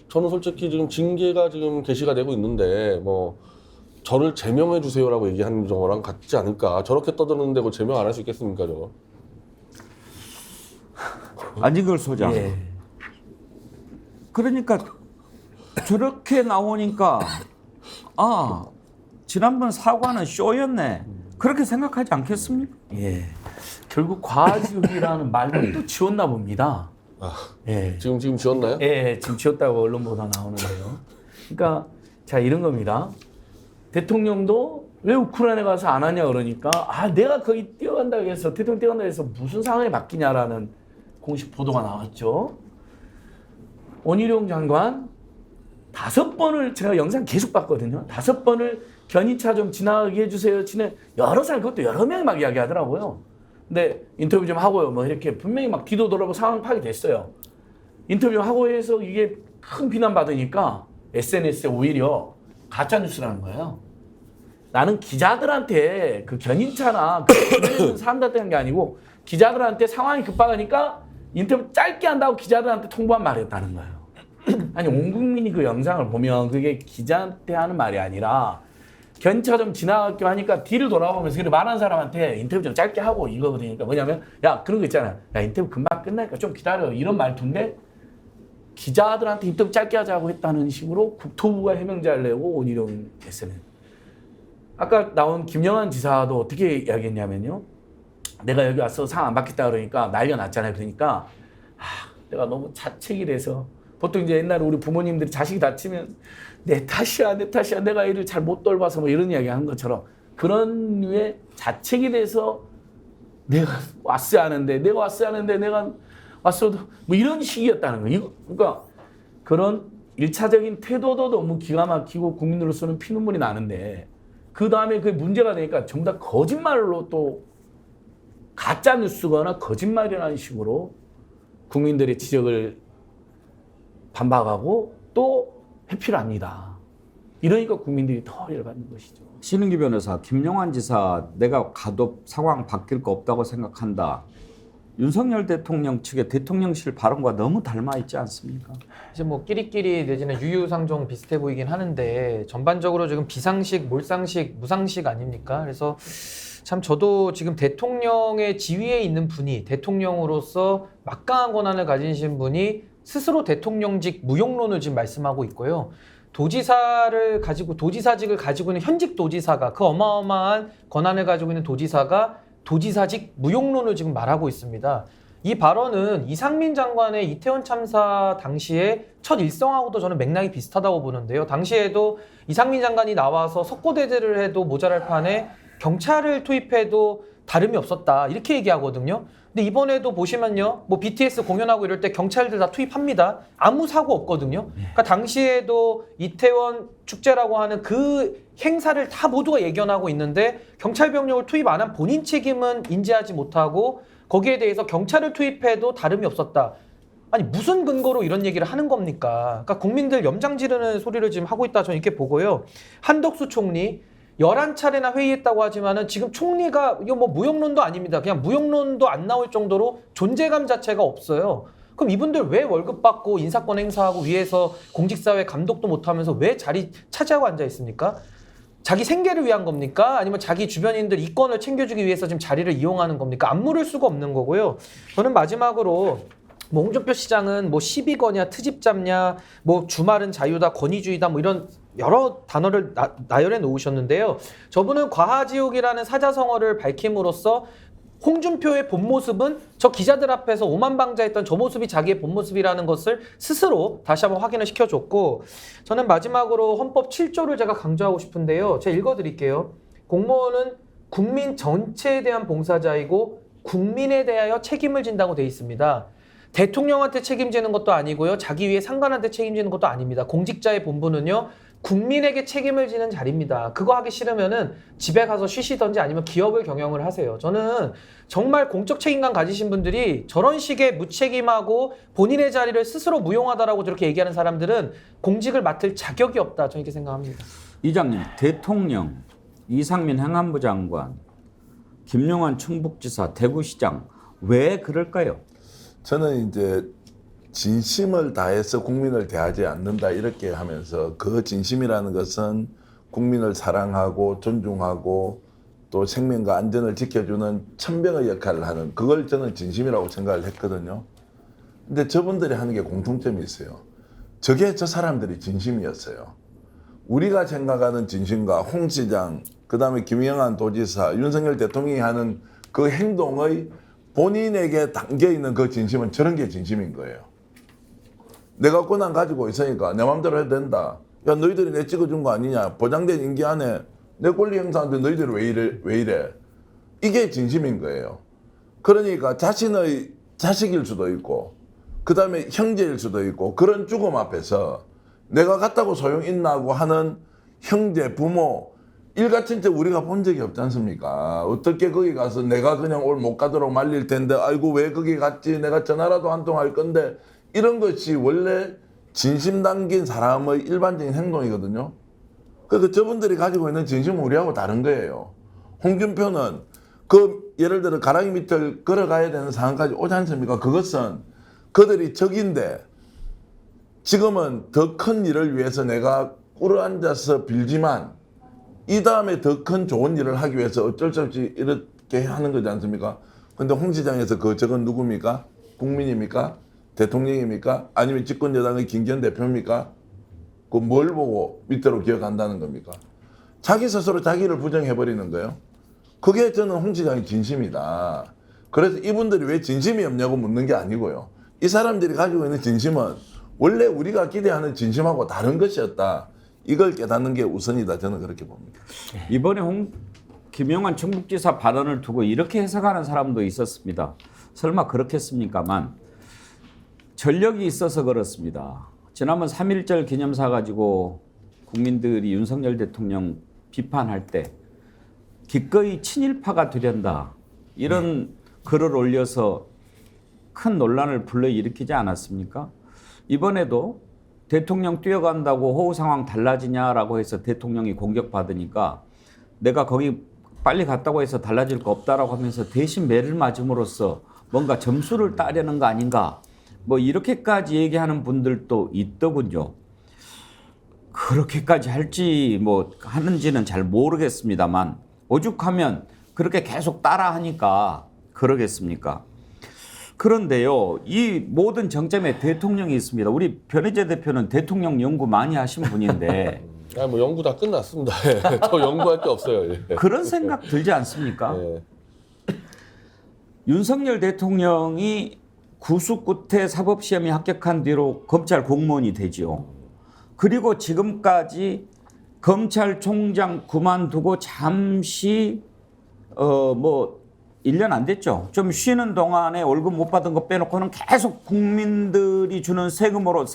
저는 솔직히 지금 징계가 지금 게시가 되고 있는데, 뭐, 저를 제명해 주세요라고 얘기하는 거랑 같지 않을까. 저렇게 떠드는 데고 제명 안 할 수 있겠습니까, 저거? 안진걸 소장. 그러니까 저렇게 나오니까 지난번 사과는 쇼였네. 그렇게 생각하지 않겠습니까? 예. 결국 과지욕이라는 말도 또 지웠나 봅니다. 예. 지금 지웠나요? 예, 지금 지웠다고 언론 보도 나오는데요. 그러니까 자 이런 겁니다. 대통령도 왜 우크라이나 가서 안 하냐 그러니까 내가 거기 뛰어간다고 해서 대통령 뛰어간다고 해서 무슨 상황이 바뀌냐라는 공식 보도가 나왔죠. 원희룡 장관 5번을 제가 영상 계속 봤거든요. 5번을 견인차 좀 지나가게 해주세요. 여러 사람 그것도 여러 명이 막 이야기하더라고요. 근데 인터뷰 좀 하고요. 뭐 이렇게 분명히 막 뒤도 돌아보고 상황 파악이 됐어요. 인터뷰 하고 해서 이게 큰 비난 받으니까 SNS에 오히려 가짜 뉴스라는 거예요. 나는 기자들한테 그 견인차나 그 사람들한테 한 게 아니고 기자들한테 상황이 급박하니까 인터뷰 짧게 한다고 기자들한테 통보한 말이었다는 거예요. 아니 온 국민이 그 영상을 보면 그게 기자한테 하는 말이 아니라 견차 좀 지나갈게 하니까 뒤를 돌아보면서 그래 말하는 사람한테 인터뷰 좀 짧게 하고 이거거든요. 그러니까 뭐냐면 야 그런 거 있잖아요. 야 인터뷰 금방 끝나니까 좀 기다려 이런 말투인데 기자들한테 인터뷰 짧게 하자고 했다는 식으로 국토부가 해명자를 내고 원희룡 했어요. 아까 나온 김영환 지사도 어떻게 이야기했냐면요. 내가 여기 와서 상 안 받겠다 그러니까 난리가 났잖아요. 그러니까 내가 너무 자책이 돼서 보통 이제 옛날에 우리 부모님들이 자식이 다치면 내 탓이야 내가 애를 잘 못 돌봐서 뭐 이런 이야기 하는 것처럼 그런 류의 자책이 돼서 내가 왔어야 하는데 내가 왔어도 뭐 이런 식이었다는 거예요. 그러니까 그런 1차적인 태도도 너무 기가 막히고 국민으로서는 피눈물이 나는데 그 다음에 그게 문제가 되니까 전부 다 거짓말로 또 가짜 뉴스거나 거짓말이라는 식으로 국민들의 지적을 반박하고 또 회피를 합니다. 이러니까 국민들이 더 열받는 것이죠. 신은기 변호사, 김용환 지사 내가 가도 상황 바뀔 거 없다고 생각한다. 윤석열 대통령 측의 대통령실 발언과 너무 닮아 있지 않습니까? 이제 뭐 끼리끼리 내지는 유유상종 비슷해 보이긴 하는데 전반적으로 지금 비상식, 몰상식, 무상식 아닙니까? 그래서 참 저도 지금 대통령의 지위에 있는 분이 대통령으로서 막강한 권한을 가지신 분이 스스로 대통령직 무용론을 지금 말씀하고 있고요. 도지사직을 가지고 있는 현직 도지사가 그 어마어마한 권한을 가지고 있는 도지사가 도지사직 무용론을 지금 말하고 있습니다. 이 발언은 이상민 장관의 이태원 참사 당시에 첫 일성하고도 저는 맥락이 비슷하다고 보는데요. 당시에도 이상민 장관이 나와서 석고대죄를 해도 모자랄 판에 경찰을 투입해도 다름이 없었다 이렇게 얘기하거든요. 근데 이번에도 보시면요, 뭐 BTS 공연하고 이럴 때 경찰들 다 투입합니다. 아무 사고 없거든요. 그러니까 당시에도 이태원 축제라고 하는 그 행사를 다 모두가 예견하고 있는데 경찰 병력을 투입 안 한 본인 책임은 인지하지 못하고 거기에 대해서 경찰을 투입해도 다름이 없었다. 아니 무슨 근거로 이런 얘기를 하는 겁니까? 그러니까 국민들 염장 지르는 소리를 지금 하고 있다 저는 이렇게 보고요. 한덕수 총리 11차례나 회의했다고 하지만은 지금 총리가 이거 뭐 무용론도 아닙니다. 그냥 무용론도 안 나올 정도로 존재감 자체가 없어요. 그럼 이분들 왜 월급 받고 인사권 행사하고 위에서 공직사회 감독도 못하면서 왜 자리 차지하고 앉아 있습니까? 자기 생계를 위한 겁니까? 아니면 자기 주변인들 이권을 챙겨주기 위해서 지금 자리를 이용하는 겁니까? 안 물을 수가 없는 거고요. 저는 마지막으로 뭐 홍준표 시장은 뭐 시비거냐 트집 잡냐 뭐 주말은 자유다 권위주의다 뭐 이런 여러 단어를 나열해 놓으셨는데요. 저분은 과하지옥이라는 사자성어를 밝힘으로써 홍준표의 본 모습은 저 기자들 앞에서 오만방자했던 저 모습이 자기의 본 모습이라는 것을 스스로 다시 한번 확인을 시켜줬고, 저는 마지막으로 헌법 7조를 제가 강조하고 싶은데요. 제가 읽어드릴게요. 공무원은 국민 전체에 대한 봉사자이고 국민에 대하여 책임을 진다고 돼 있습니다. 대통령한테 책임지는 것도 아니고요. 자기 위에 상관한테 책임지는 것도 아닙니다. 공직자의 본분은요. 국민에게 책임을 지는 자리입니다. 그거 하기 싫으면은 집에 가서 쉬시던지 아니면 기업을 경영을 하세요. 저는 정말 공적 책임감 가지신 분들이 저런 식의 무책임하고 본인의 자리를 스스로 무용하다라고 저렇게 얘기하는 사람들은 공직을 맡을 자격이 없다. 저는 이렇게 생각합니다. 이장님, 대통령, 이상민 행안부 장관, 김용환 충북지사, 대구시장 왜 그럴까요? 저는 이제 진심을 다해서 국민을 대하지 않는다 이렇게 하면서 그 진심이라는 것은 국민을 사랑하고 존중하고 또 생명과 안전을 지켜주는 천병의 역할을 하는 그걸 저는 진심이라고 생각을 했거든요. 근데 저분들이 하는 게 공통점이 있어요. 저게 저 사람들이 진심이었어요. 우리가 생각하는 진심과 홍 시장, 그 다음에 김영환 도지사, 윤석열 대통령이 하는 그 행동의 본인에게 담겨있는 그 진심은 저런 게 진심인 거예요. 내가 권한 가지고 있으니까 내 마음대로 해도 된다. 야, 너희들이 내 찍어준 거 아니냐. 보장된 임기 안에 내 권리 행사하는데 너희들이 왜 이래. 이게 진심인 거예요. 그러니까 자신의 자식일 수도 있고 그 다음에 형제일 수도 있고 그런 죽음 앞에서 내가 갔다고 소용 있나 하고 하는 형제, 부모 일가친째 우리가 본 적이 없지 않습니까? 어떻게 거기 가서 내가 그냥 올 못 가도록 말릴 텐데 아이고 왜 거기 갔지 내가 전화라도 한 통 할 건데 이런 것이 원래 진심 담긴 사람의 일반적인 행동이거든요. 그래서 저분들이 가지고 있는 진심은 우리하고 다른 거예요. 홍준표는 그 예를 들어 가랑이 밑을 걸어가야 되는 상황까지 오지 않습니까? 그것은 그들이 적인데 지금은 더 큰 일을 위해서 내가 꿇어앉아서 빌지만 이 다음에 더 큰 좋은 일을 하기 위해서 어쩔 수 없이 이렇게 하는 거지 않습니까? 근데 홍 시장에서 그 저건 누굽니까? 국민입니까? 대통령입니까? 아니면 집권여당의 김기현 대표입니까? 그 뭘 보고 밑으로 기어간다는 겁니까? 자기 스스로 자기를 부정해버리는 거예요. 그게 저는 홍 시장의 진심이다. 그래서 이분들이 왜 진심이 없냐고 묻는 게 아니고요. 이 사람들이 가지고 있는 진심은 원래 우리가 기대하는 진심하고 다른 것이었다. 이걸 깨닫는 게 우선이다. 저는 그렇게 봅니다. 이번에 김용환 충북지사 발언을 두고 이렇게 해석하는 사람도 있었습니다. 설마 그렇겠습니까만 전력이 있어서 그렇습니다. 지난번 3.1절 기념사 가지고 국민들이 윤석열 대통령 비판할 때 기꺼이 친일파가 되련다 이런 글을 올려서 큰 논란을 불러일으키지 않았습니까? 이번에도 대통령 뛰어간다고 호우 상황 달라지냐라고 해서 대통령이 공격받으니까 내가 거기 빨리 갔다고 해서 달라질 거 없다라고 하면서 대신 매를 맞음으로써 뭔가 점수를 따려는 거 아닌가 뭐 이렇게까지 얘기하는 분들도 있더군요. 그렇게까지 할지 뭐 하는지는 잘 모르겠습니다만 오죽하면 그렇게 계속 따라하니까 그러겠습니까? 그런데요, 이 모든 정점에 대통령이 있습니다. 우리 변희재 대표는 대통령 연구 많이 하신 분인데 뭐 연구 다 끝났습니다. 더 연구할 게 없어요. 예. 그런 생각 들지 않습니까? 예. 윤석열 대통령이 구수 끝에 사법시험에 합격한 뒤로 검찰 공무원이 되지요. 그리고 지금까지 검찰총장 그만두고 잠시 1년 안 됐죠. 좀 쉬는 동안에 월급 못 받은 거 빼놓고는 계속 국민들이 주는 세금으로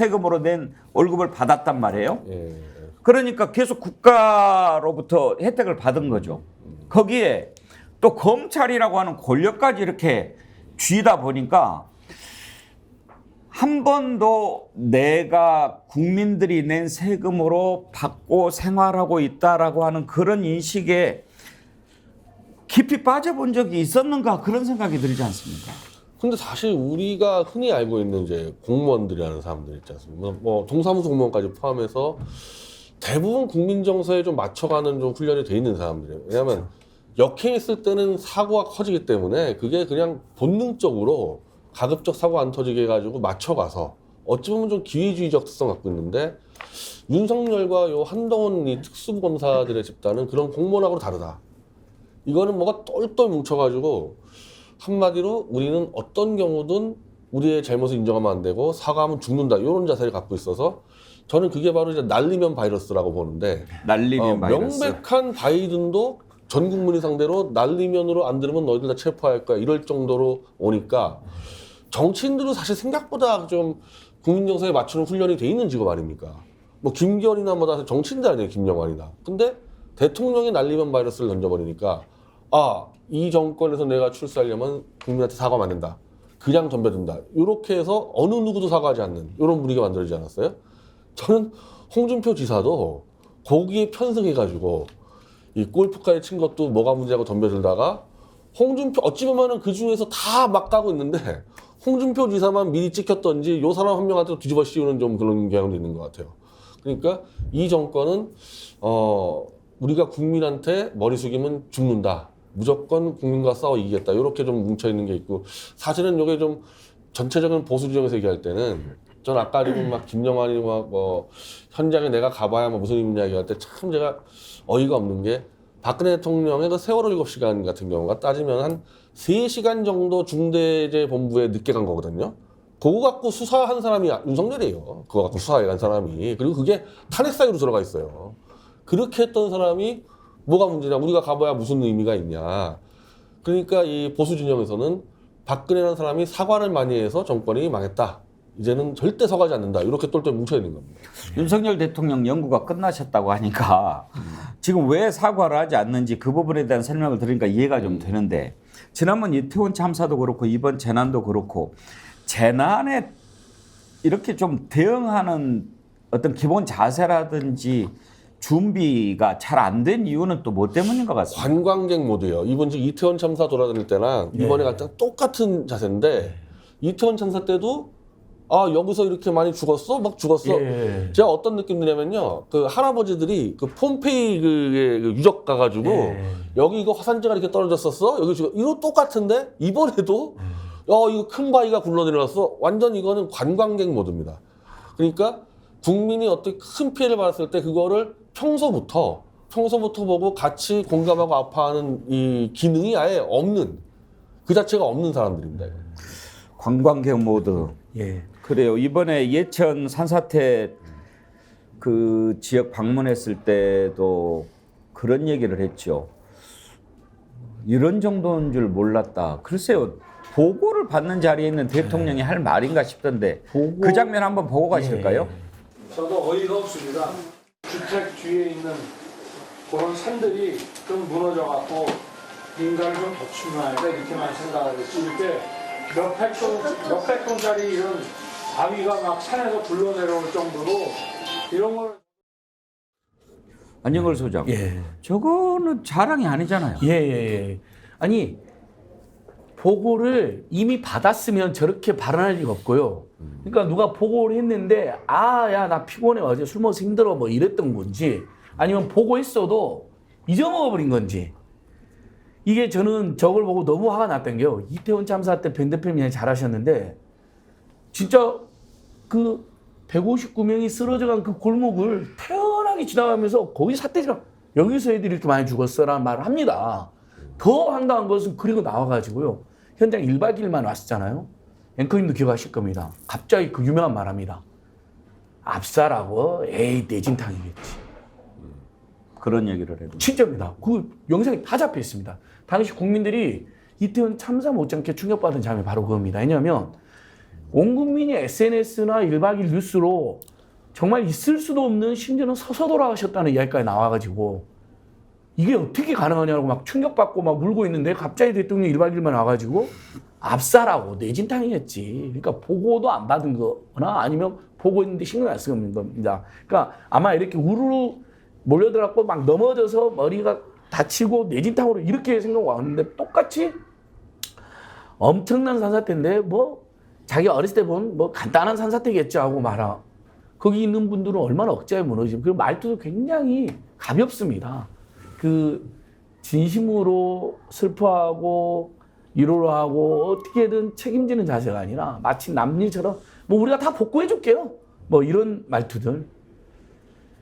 낸 월급을 받았단 말이에요. 예. 그러니까 계속 국가로부터 혜택을 받은 거죠. 거기에 또 검찰이라고 하는 권력까지 이렇게 쥐다 보니까 한 번도 내가 국민들이 낸 세금으로 받고 생활하고 있다라고 하는 그런 인식에 깊이 빠져본 적이 있었는가 그런 생각이 들지 않습니까? 근데 사실 우리가 흔히 알고 있는 이제 공무원들이라는 사람들 있지 않습니까? 뭐 동사무소 공무원까지 포함해서 대부분 국민 정서에 좀 맞춰가는 좀 훈련이 돼 있는 사람들이에요. 왜냐하면 역행했을 때는 사고가 커지기 때문에 그게 그냥 본능적으로 가급적 사고 안 터지게 해가지고 맞춰가서 어찌 보면 좀 기회주의적 특성 갖고 있는데 윤석열과 요 한동훈 이 특수검사들의 집단은 그런 공무원하고 다르다. 이거는 뭐가 똘똘 뭉쳐가지고 한마디로 우리는 어떤 경우든 우리의 잘못을 인정하면 안 되고 사과하면 죽는다 이런 자세를 갖고 있어서 저는 그게 바로 이제 날리면 바이러스라고 보는데 날리면 바이러스. 명백한 바이든도 전 국민이 상대로 날리면으로 안 들으면 너희들 다 체포할 거야 이럴 정도로 오니까 정치인들도 사실 생각보다 좀 국민 정서에 맞추는 훈련이 돼 있는 직업 아닙니까? 뭐 김기현이나 뭐다 정치인들 아니에요, 김영환이나. 근데 대통령이 날리면 바이러스를 던져버리니까 이 정권에서 내가 출세하려면 국민한테 사과하면 안 된다. 그냥 덤벼든다. 이렇게 해서 어느 누구도 사과하지 않는 이런 분위기가 만들어지지 않았어요? 저는 홍준표 지사도 거기에 편승해가지고 이 골프까지 친 것도 뭐가 문제라고 덤벼들다가 홍준표 어찌 보면은 그 중에서 다 막 가고 있는데 홍준표 지사만 미리 찍혔던지 요 사람 한 명한테 뒤집어 씌우는 좀 그런 경향도 있는 것 같아요. 그러니까 이 정권은 우리가 국민한테 머리 숙이면 죽는다. 무조건 국민과 싸워 이기겠다. 이렇게 좀 뭉쳐있는 게 있고 사실은 이게 좀 전체적인 보수 지형에서 얘기할 때는 전 아까 지금 막 김영환이 막 현장에 내가 가봐야 뭐 무슨 의미냐 얘기할 때 참 제가 어이가 없는 게 박근혜 대통령의 그 세월호 7시간 같은 경우가 따지면 한 3시간 정도 중대재해본부에 늦게 간 거거든요. 그거 갖고 수사한 사람이 윤석열이에요. 그거 갖고 수사해 간 사람이. 그리고 그게 탄핵 사유로 들어가 있어요. 그렇게 했던 사람이 뭐가 문제냐. 우리가 가봐야 무슨 의미가 있냐. 그러니까 이 보수 진영에서는 박근혜라는 사람이 사과를 많이 해서 정권이 망했다. 이제는 절대 서가지 않는다. 이렇게 똘똘 뭉쳐있는 겁니다. 윤석열 대통령 연구가 끝나셨다고 하니까 지금 왜 사과를 하지 않는지 그 부분에 대한 설명을 들으니까 이해가 좀 되는데 지난번 이태원 참사도 그렇고 이번 재난도 그렇고 재난에 이렇게 좀 대응하는 어떤 기본 자세라든지 준비가 잘 안 된 이유는 또 뭐 때문인 것 같습니다. 관광객 모드예요. 이번 이태원 참사 돌아다닐 때나 이번에 갈 때랑 똑같은 자세인데 이태원 참사 때도 여기서 이렇게 많이 죽었어? 막 죽었어? 제가 어떤 느낌 드냐면요. 그 할아버지들이 그 폼페이 그 유적 가가지고 여기 이거 화산재가 이렇게 떨어졌었어? 여기 지금 이거 똑같은데 이번에도 이거 큰 바위가 굴러내려왔어? 완전 이거는 관광객 모드입니다. 그러니까 국민이 어떻게 큰 피해를 받았을 때 그거를 평소부터 보고 같이 공감하고 아파하는 이 기능이 아예 없는 그 자체가 없는 사람들입니다. 관광객 모드. 예. 그래요. 이번에 예천 산사태 그 지역 방문했을 때도 그런 얘기를 했죠. 이런 정도인 줄 몰랐다. 글쎄요. 보고를 받는 자리에 있는 대통령이 할 말인가 싶던데 그 장면 한번 보고 가실까요? 저도 어이가 없습니다. 주택 뒤에 있는 그런 산들이 좀 무너져갖고 인간을 좀 도충해야 돼 이렇게만 생각을 했지. 이렇게 몇백 톤짜리 이런 바위가 막 산에서 굴러내려올 정도로 이런 걸 안영걸 소장. 예. 저거는 자랑이 아니잖아요. 예. 아니, 보고를 이미 받았으면 저렇게 발언할 리가 없고요. 그러니까 누가 보고를 했는데, 야, 나 피곤해. 어제 술 먹어서 힘들어. 뭐 이랬던 건지, 아니면 보고했어도 잊어먹어버린 건지. 이게 저는 저걸 보고 너무 화가 났던 게요. 이태원 참사 때 변 대표님이 잘하셨는데, 진짜 그 159명이 쓰러져간 그 골목을 태연하게 지나가면서 거기 사태지가 여기서 애들이 이렇게 많이 죽었어라는 말을 합니다. 더 황당한 것은 그리고 나와가지고요. 현장 1박 2일만 왔었잖아요. 앵커님도 기억하실 겁니다. 갑자기 그 유명한 말 합니다. 압사라고? 에이, 내진탕이겠지. 그런 얘기를 해도. 진짜입니다. 그 영상이 다 잡혀 있습니다. 당시 국민들이 이태원 참사 못지않게 충격받은 장면이 바로 그겁니다. 왜냐하면 온 국민이 SNS나 1박 2일 뉴스로 정말 있을 수도 없는 심지어는 서서 돌아가셨다는 이야기까지 나와가지고 이게 어떻게 가능하냐고 막 충격받고 막 울고 있는데 갑자기 대통령이 1박 2일만 와가지고 압사라고 내진탕이겠지. 그러니까 보고도 안 받은 거나 아니면 보고했는데 신경 안 쓰는 겁니다. 그러니까 아마 이렇게 우르르 몰려들었고 막 넘어져서 머리가 다치고 내진탕으로 이렇게 생각하고 왔는데 똑같이 엄청난 산사태인데 뭐 자기 어렸을 때 본 뭐 간단한 산사태겠죠 하고 말아. 거기 있는 분들은 얼마나 억자에 무너지고 그 말투도 굉장히 가볍습니다. 그 진심으로 슬퍼하고 위로를 하고 어떻게든 책임지는 자세가 아니라 마치 남일처럼 뭐 우리가 다 복구해 줄게요. 뭐 이런 말투들.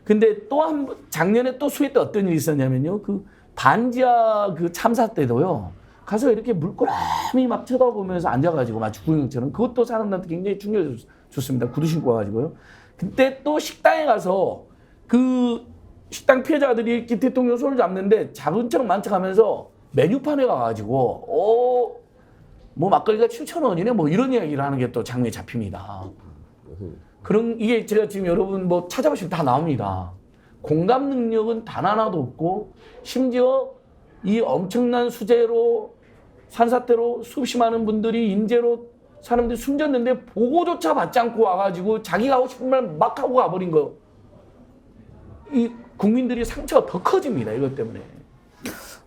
근데 또 한 번 작년에 또 수해 때 어떤 일이 있었냐면요. 그 반지하 그 참사 때도요. 가서 이렇게 물끄러미 막 쳐다보면서 앉아가지고 마치 구경처럼 그것도 사람들한테 굉장히 충격을 줬습니다. 구두 신고 와가지고요. 그때 또 식당에 가서 그 식당 피해자들이 이렇게 대통령 손을 잡는데 작은 척 만척 하면서 메뉴판에 가가지고 뭐 막걸리가 7,000원이네 뭐 이런 이야기를 하는 게 또 장면에 잡힙니다. 그런 이게 제가 지금 여러분 뭐 찾아보시면 다 나옵니다. 공감 능력은 단 하나도 없고 심지어 이 엄청난 수재로 산사태로 수없이 많은 분들이 인재로 사람들이 숨졌는데 보고조차 받지 않고 와가지고 자기가 하고 싶은 말 막 하고 가버린 거. 이 국민들이 상처가 더 커집니다. 이것 때문에.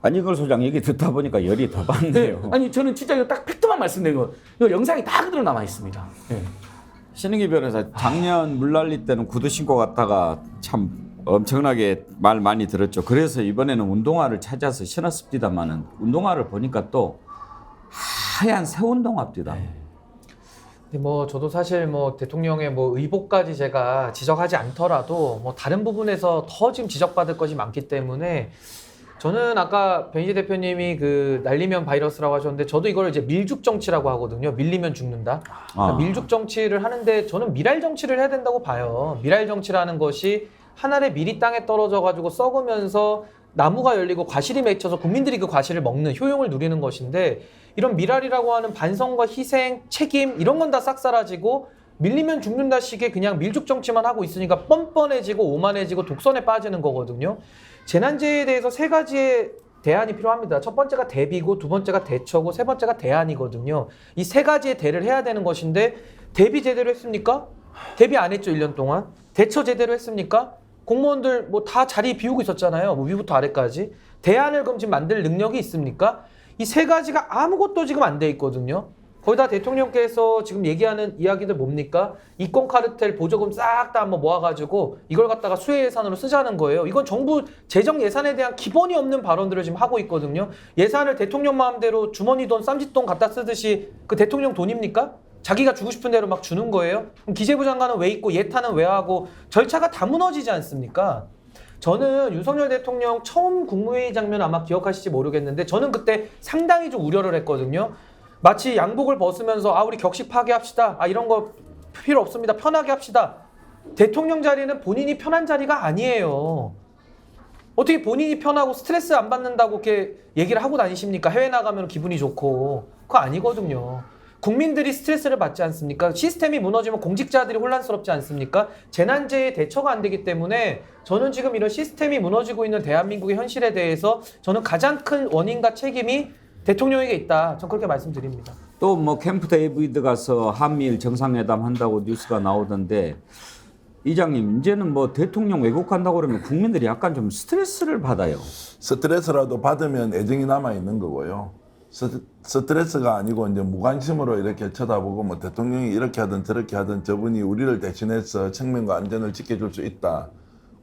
안영걸 소장 얘기 듣다 보니까 열이 더 받네요. 네. 아니 저는 진짜 이거 딱 팩트만 말씀드린 거. 이거 영상이 다 그대로 남아 있습니다. 네. 신은기 변호사, 작년 물난리 때는 구두 신고 갔다가 참 엄청나게 말 많이 들었죠. 그래서 이번에는 운동화를 찾아서 신었습니다만은 운동화를 보니까 또 하얀 새 운동화입니다. 뭐 저도 사실 뭐 대통령의 뭐 의복까지 제가 지적하지 않더라도 뭐 다른 부분에서 더 지금 지적받을 것이 많기 때문에 저는 아까 변희재 대표님이 그 날리면 바이러스라고 하셨는데 저도 이걸 이제 밀죽 정치라고 하거든요. 밀리면 죽는다. 그러니까 밀죽 정치를 하는데 저는 미랄 정치를 해야 된다고 봐요. 미랄 정치라는 것이 한 알의 밀이 땅에 떨어져 가지고 썩으면서 나무가 열리고 과실이 맺혀서 국민들이 그 과실을 먹는 효용을 누리는 것인데 이런 미랄이라고 하는 반성과 희생, 책임 이런 건 다 싹 사라지고 밀리면 죽는다 식의 그냥 밀죽 정치만 하고 있으니까 뻔뻔해지고 오만해지고 독선에 빠지는 거거든요. 재난재해에 대해서 세 가지의 대안이 필요합니다. 첫 번째가 대비고 두 번째가 대처고 세 번째가 대안이거든요. 이 세 가지의 대를 해야 되는 것인데 대비 제대로 했습니까? 대비 안 했죠. 1년 동안. 대처 제대로 했습니까? 공무원들 뭐 다 자리 비우고 있었잖아요. 뭐 위부터 아래까지. 대안을 그럼 지금 만들 능력이 있습니까? 이 세 가지가 아무것도 지금 안 돼 있거든요. 거기다 대통령께서 지금 얘기하는 이야기들 뭡니까? 이권 카르텔 보조금 싹 다 한번 모아가지고 이걸 갖다가 수혜 예산으로 쓰자는 거예요. 이건 정부 재정 예산에 대한 기본이 없는 발언들을 지금 하고 있거든요. 예산을 대통령 마음대로 주머니 돈, 쌈짓돈 갖다 쓰듯이 그 대통령 돈입니까? 자기가 주고 싶은 대로 막 주는 거예요? 그럼 기재부 장관은 왜 있고 예탄은 왜 하고 절차가 다 무너지지 않습니까? 저는 윤석열 대통령 처음 국무회의 장면 아마 기억하실지 모르겠는데 저는 그때 상당히 좀 우려를 했거든요. 마치 양복을 벗으면서 우리 격식 파괴합시다. 이런 거 필요 없습니다. 편하게 합시다. 대통령 자리는 본인이 편한 자리가 아니에요. 어떻게 본인이 편하고 스트레스 안 받는다고 이렇게 얘기를 하고 다니십니까? 해외 나가면 기분이 좋고. 그거 아니거든요. 국민들이 스트레스를 받지 않습니까? 시스템이 무너지면 공직자들이 혼란스럽지 않습니까? 재난재해 대처가 안 되기 때문에 저는 지금 이런 시스템이 무너지고 있는 대한민국의 현실에 대해서 저는 가장 큰 원인과 책임이 대통령에게 있다. 전 그렇게 말씀드립니다. 또 뭐 캠프 데이비드 가서 한미일 정상회담 한다고 뉴스가 나오던데 이장님 이제는 뭐 대통령 외국 간다고 그러면 국민들이 약간 좀 스트레스를 받아요. 스트레스라도 받으면 애정이 남아 있는 거고요. 스트레스가 아니고 이제 무관심으로 이렇게 쳐다보고 뭐 대통령이 이렇게 하든 저렇게 하든 저분이 우리를 대신해서 생명과 안전을 지켜줄 수 있다.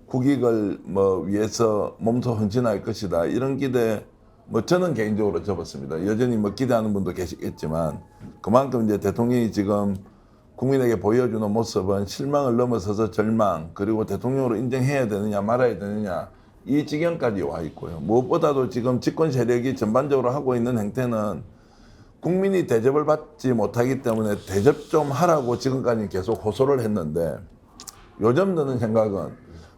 국익을 뭐 위해서 몸소 헌신할 것이다. 이런 기대 뭐 저는 개인적으로 접었습니다. 여전히 뭐 기대하는 분도 계시겠지만 그만큼 이제 대통령이 지금 국민에게 보여주는 모습은 실망을 넘어서서 절망 그리고 대통령으로 인정해야 되느냐 말아야 되느냐 이 지경까지 와 있고요. 무엇보다도 지금 집권 세력이 전반적으로 하고 있는 행태는 국민이 대접을 받지 못하기 때문에 대접 좀 하라고 지금까지 계속 호소를 했는데 요즘 드는 생각은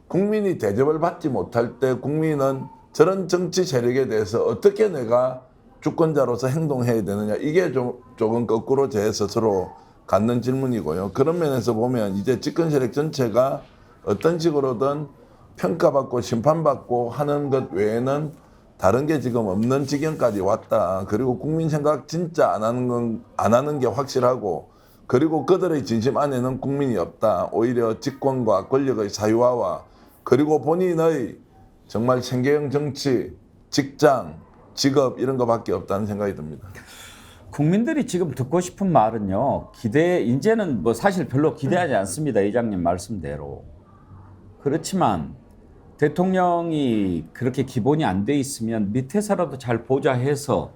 국민이 대접을 받지 못할 때 국민은 저런 정치 세력에 대해서 어떻게 내가 주권자로서 행동해야 되느냐 이게 조금 거꾸로 제 스스로 갖는 질문이고요. 그런 면에서 보면 이제 집권 세력 전체가 어떤 식으로든 평가받고 심판받고 하는 것 외에는 다른 게 지금 없는 지경까지 왔다. 그리고 국민 생각 진짜 안 하는 게 확실하고 그리고 그들의 진심 안에는 국민이 없다. 오히려 직권과 권력의 사유화와 그리고 본인의 정말 생계형 정치, 직장, 직업 이런 거밖에 없다는 생각이 듭니다. 국민들이 지금 듣고 싶은 말은요. 이제는 뭐 사실 별로 기대하지 않습니다. 이장님 말씀대로. 그렇지만 대통령이 그렇게 기본이 안 돼 있으면 밑에서라도 잘 보좌해서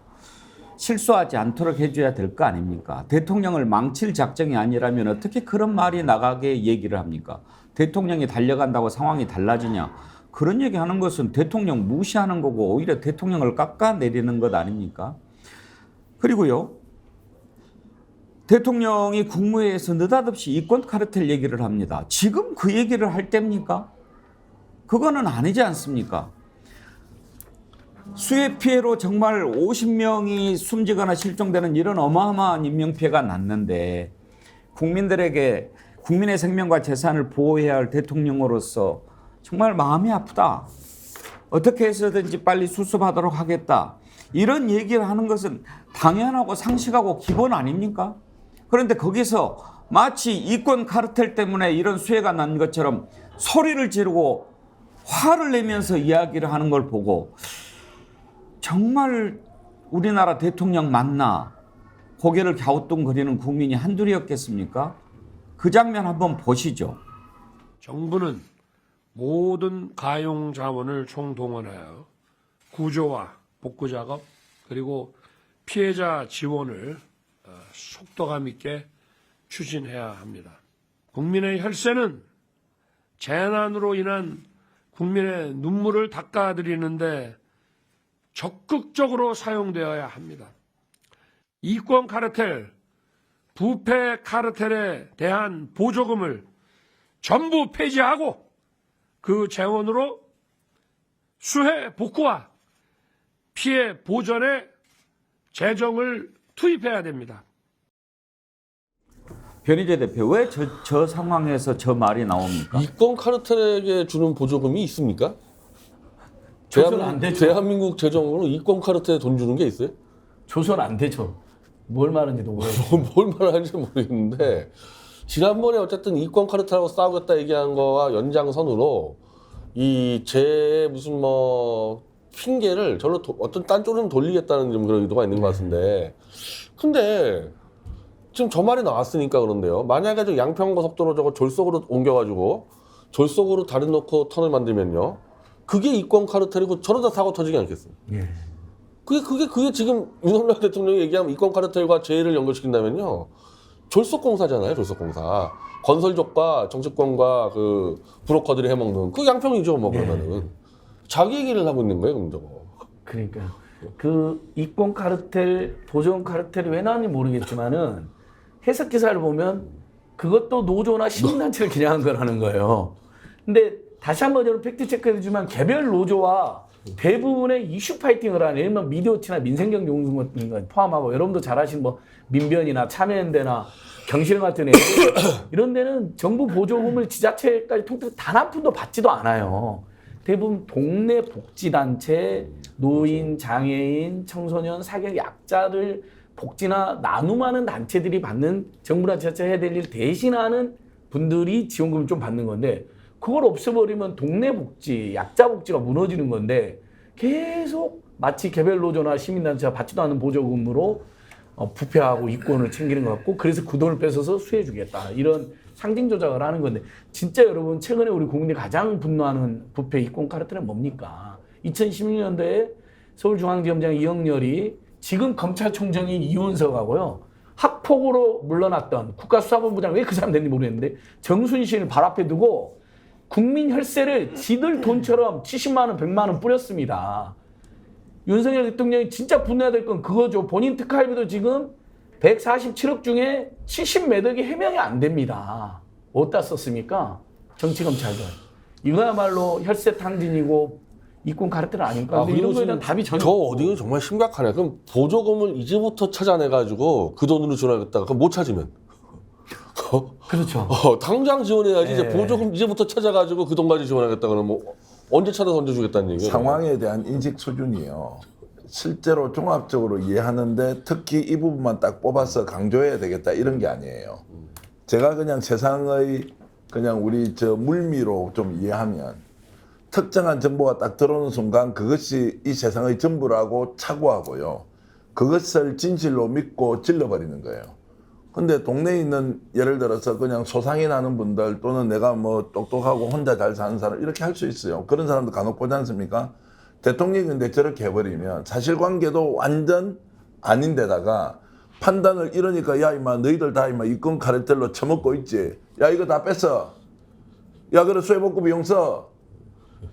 실수하지 않도록 해줘야 될 거 아닙니까? 대통령을 망칠 작정이 아니라면 어떻게 그런 말이 나가게 얘기를 합니까? 대통령이 달려간다고 상황이 달라지냐? 그런 얘기하는 것은 대통령 무시하는 거고 오히려 대통령을 깎아내리는 것 아닙니까? 그리고요. 대통령이 국무회의에서 느닷없이 이권 카르텔 얘기를 합니다. 지금 그 얘기를 할 때입니까? 그거는 아니지 않습니까? 수해 피해로 정말 50명이 숨지거나 실종되는 이런 어마어마한 인명피해가 났는데 국민들에게 국민의 생명과 재산을 보호해야 할 대통령으로서 정말 마음이 아프다. 어떻게 해서든지 빨리 수습하도록 하겠다. 이런 얘기를 하는 것은 당연하고 상식하고 기본 아닙니까? 그런데 거기서 마치 이권 카르텔 때문에 이런 수해가 난 것처럼 소리를 지르고 화를 내면서 이야기를 하는 걸 보고 정말 우리나라 대통령 맞나 고개를 갸우뚱거리는 국민이 한둘이었겠습니까? 그 장면 한번 보시죠. 정부는 모든 가용 자원을 총동원하여 구조와 복구 작업 그리고 피해자 지원을 속도감 있게 추진해야 합니다. 국민의 혈세는 재난으로 인한 국민의 눈물을 닦아드리는데 적극적으로 사용되어야 합니다. 이권 카르텔, 부패 카르텔에 대한 보조금을 전부 폐지하고 그 재원으로 수해 복구와 피해 보전에 재정을 투입해야 됩니다. 변희재 대표, 왜 저 상황에서 저 말이 나옵니까? 이권 카르텔에게 주는 보조금이 있습니까? 조선 안 되죠. 대한민국 재정으로 이권 카르텔에 돈 주는 게 있어요? 조선 안 되죠. 뭘 말하는지도 모르겠어요. 뭘 말하는지 모르겠는데 지난번에 어쨌든 이권 카르텔하고 싸우겠다 얘기한 거와 연장선으로 제 무슨 뭐 핑계를 절로 어떤 딴 쪽으로 돌리겠다는 좀 그런 의도가 있는 것 같은데 근데 지금 저 말이 나왔으니까 그런데요. 만약에 저 양평고속도로 저거 졸속으로 옮겨가지고 졸속으로 다리 놓고 터널 만들면요. 그게 이권 카르텔이고 저러다 사고 터지지 않겠어요? 예. 그게 지금 윤석열 대통령이 얘기하면 이권 카르텔과 재해를 연결시킨다면요. 졸속공사잖아요, 졸속공사. 건설족과 정치권과 그 브로커들이 해먹는 그 양평이죠, 뭐 그러면은. 자기 얘기를 하고 있는 거예요, 그럼 저거. 그러니까 그 이권 카르텔, 보조금 카르텔이 왜 나왔는지 모르겠지만은 해석 기사를 보면 그것도 노조나 시민단체를 겨냥한 거라는 거예요. 근데 다시 한번 저는 팩트 체크해주지만 개별 노조와 대부분의 이슈 파이팅을 하는 예를 들면 미디어치나 민생경제운동 같은 거 포함하고 여러분도 잘 아시는 뭐 민변이나 참여연대나 경실 같은 애들 이런 데는 정부 보조금을 지자체까지 통틀어 단 한 푼도 받지도 않아요. 대부분 동네 복지단체, 노인, 장애인, 청소년, 사격 약자를 복지나 나눔하는 단체들이 받는 정부나 지자체가 해야 될 일 대신하는 분들이 지원금을 좀 받는 건데 그걸 없애버리면 동네 복지, 약자 복지가 무너지는 건데 계속 마치 개별 노조나 시민단체가 받지도 않는 보조금으로 부패하고 이권을 챙기는 것 같고 그래서 그 돈을 뺏어서 수혜주겠다 이런 상징 조작을 하는 건데 진짜 여러분 최근에 우리 국민들이 가장 분노하는 부패 이권 카르텔은 뭡니까? 2016년도에 서울중앙지검장 이영렬이 지금 검찰총장인 이원석하고요 학폭으로 물러났던 국가수사본부장 왜 그 사람 됐는지 모르겠는데 정순신을 발 앞에 두고 국민 혈세를 지들 돈처럼 70만 원, 100만 원 뿌렸습니다. 윤석열 대통령이 진짜 분노해야 될 건 그거죠. 본인 특활비도 지금 147억 중에 70몇 억이 해명이 안 됩니다. 어디다 썼습니까? 정치검찰들. 이거야말로 혈세 탕진이고 이권 카르텔 아닙니까? 근데 이런 거에 대한 답이 전혀 저 어디는 정말 심각하네. 그럼 보조금을 이제부터 찾아내가지고 그 돈으로 지원하겠다. 그럼 못 찾으면? 그렇죠. 당장 지원해야지. 이제 보조금 이제부터 찾아가지고 그 돈까지 지원하겠다. 그러면 뭐 언제 찾아서 언제 주겠다는 얘기예요? 상황에 대한 인식 수준이요. 실제로 종합적으로 이해하는데 특히 이 부분만 딱 뽑아서 강조해야 되겠다 이런 게 아니에요. 제가 그냥 세상의 그냥 우리 저 물미로 좀 이해하면 특정한 정보가 딱 들어오는 순간 그것이 이 세상의 전부라고 착오하고요. 그것을 진실로 믿고 질러버리는 거예요. 근데 동네에 있는 예를 들어서 그냥 소상이 나는 분들 또는 내가 뭐 똑똑하고 혼자 잘 사는 사람 이렇게 할 수 있어요. 그런 사람도 간혹 보지 않습니까? 대통령이 근데 저렇게 해버리면 사실관계도 완전 아닌데다가 판단을 이러니까 야 임마 너희들 다 임마 이권 카르텔로 처먹고 있지. 야 이거 다 뺐어. 야 그래 수해복구 비용 써.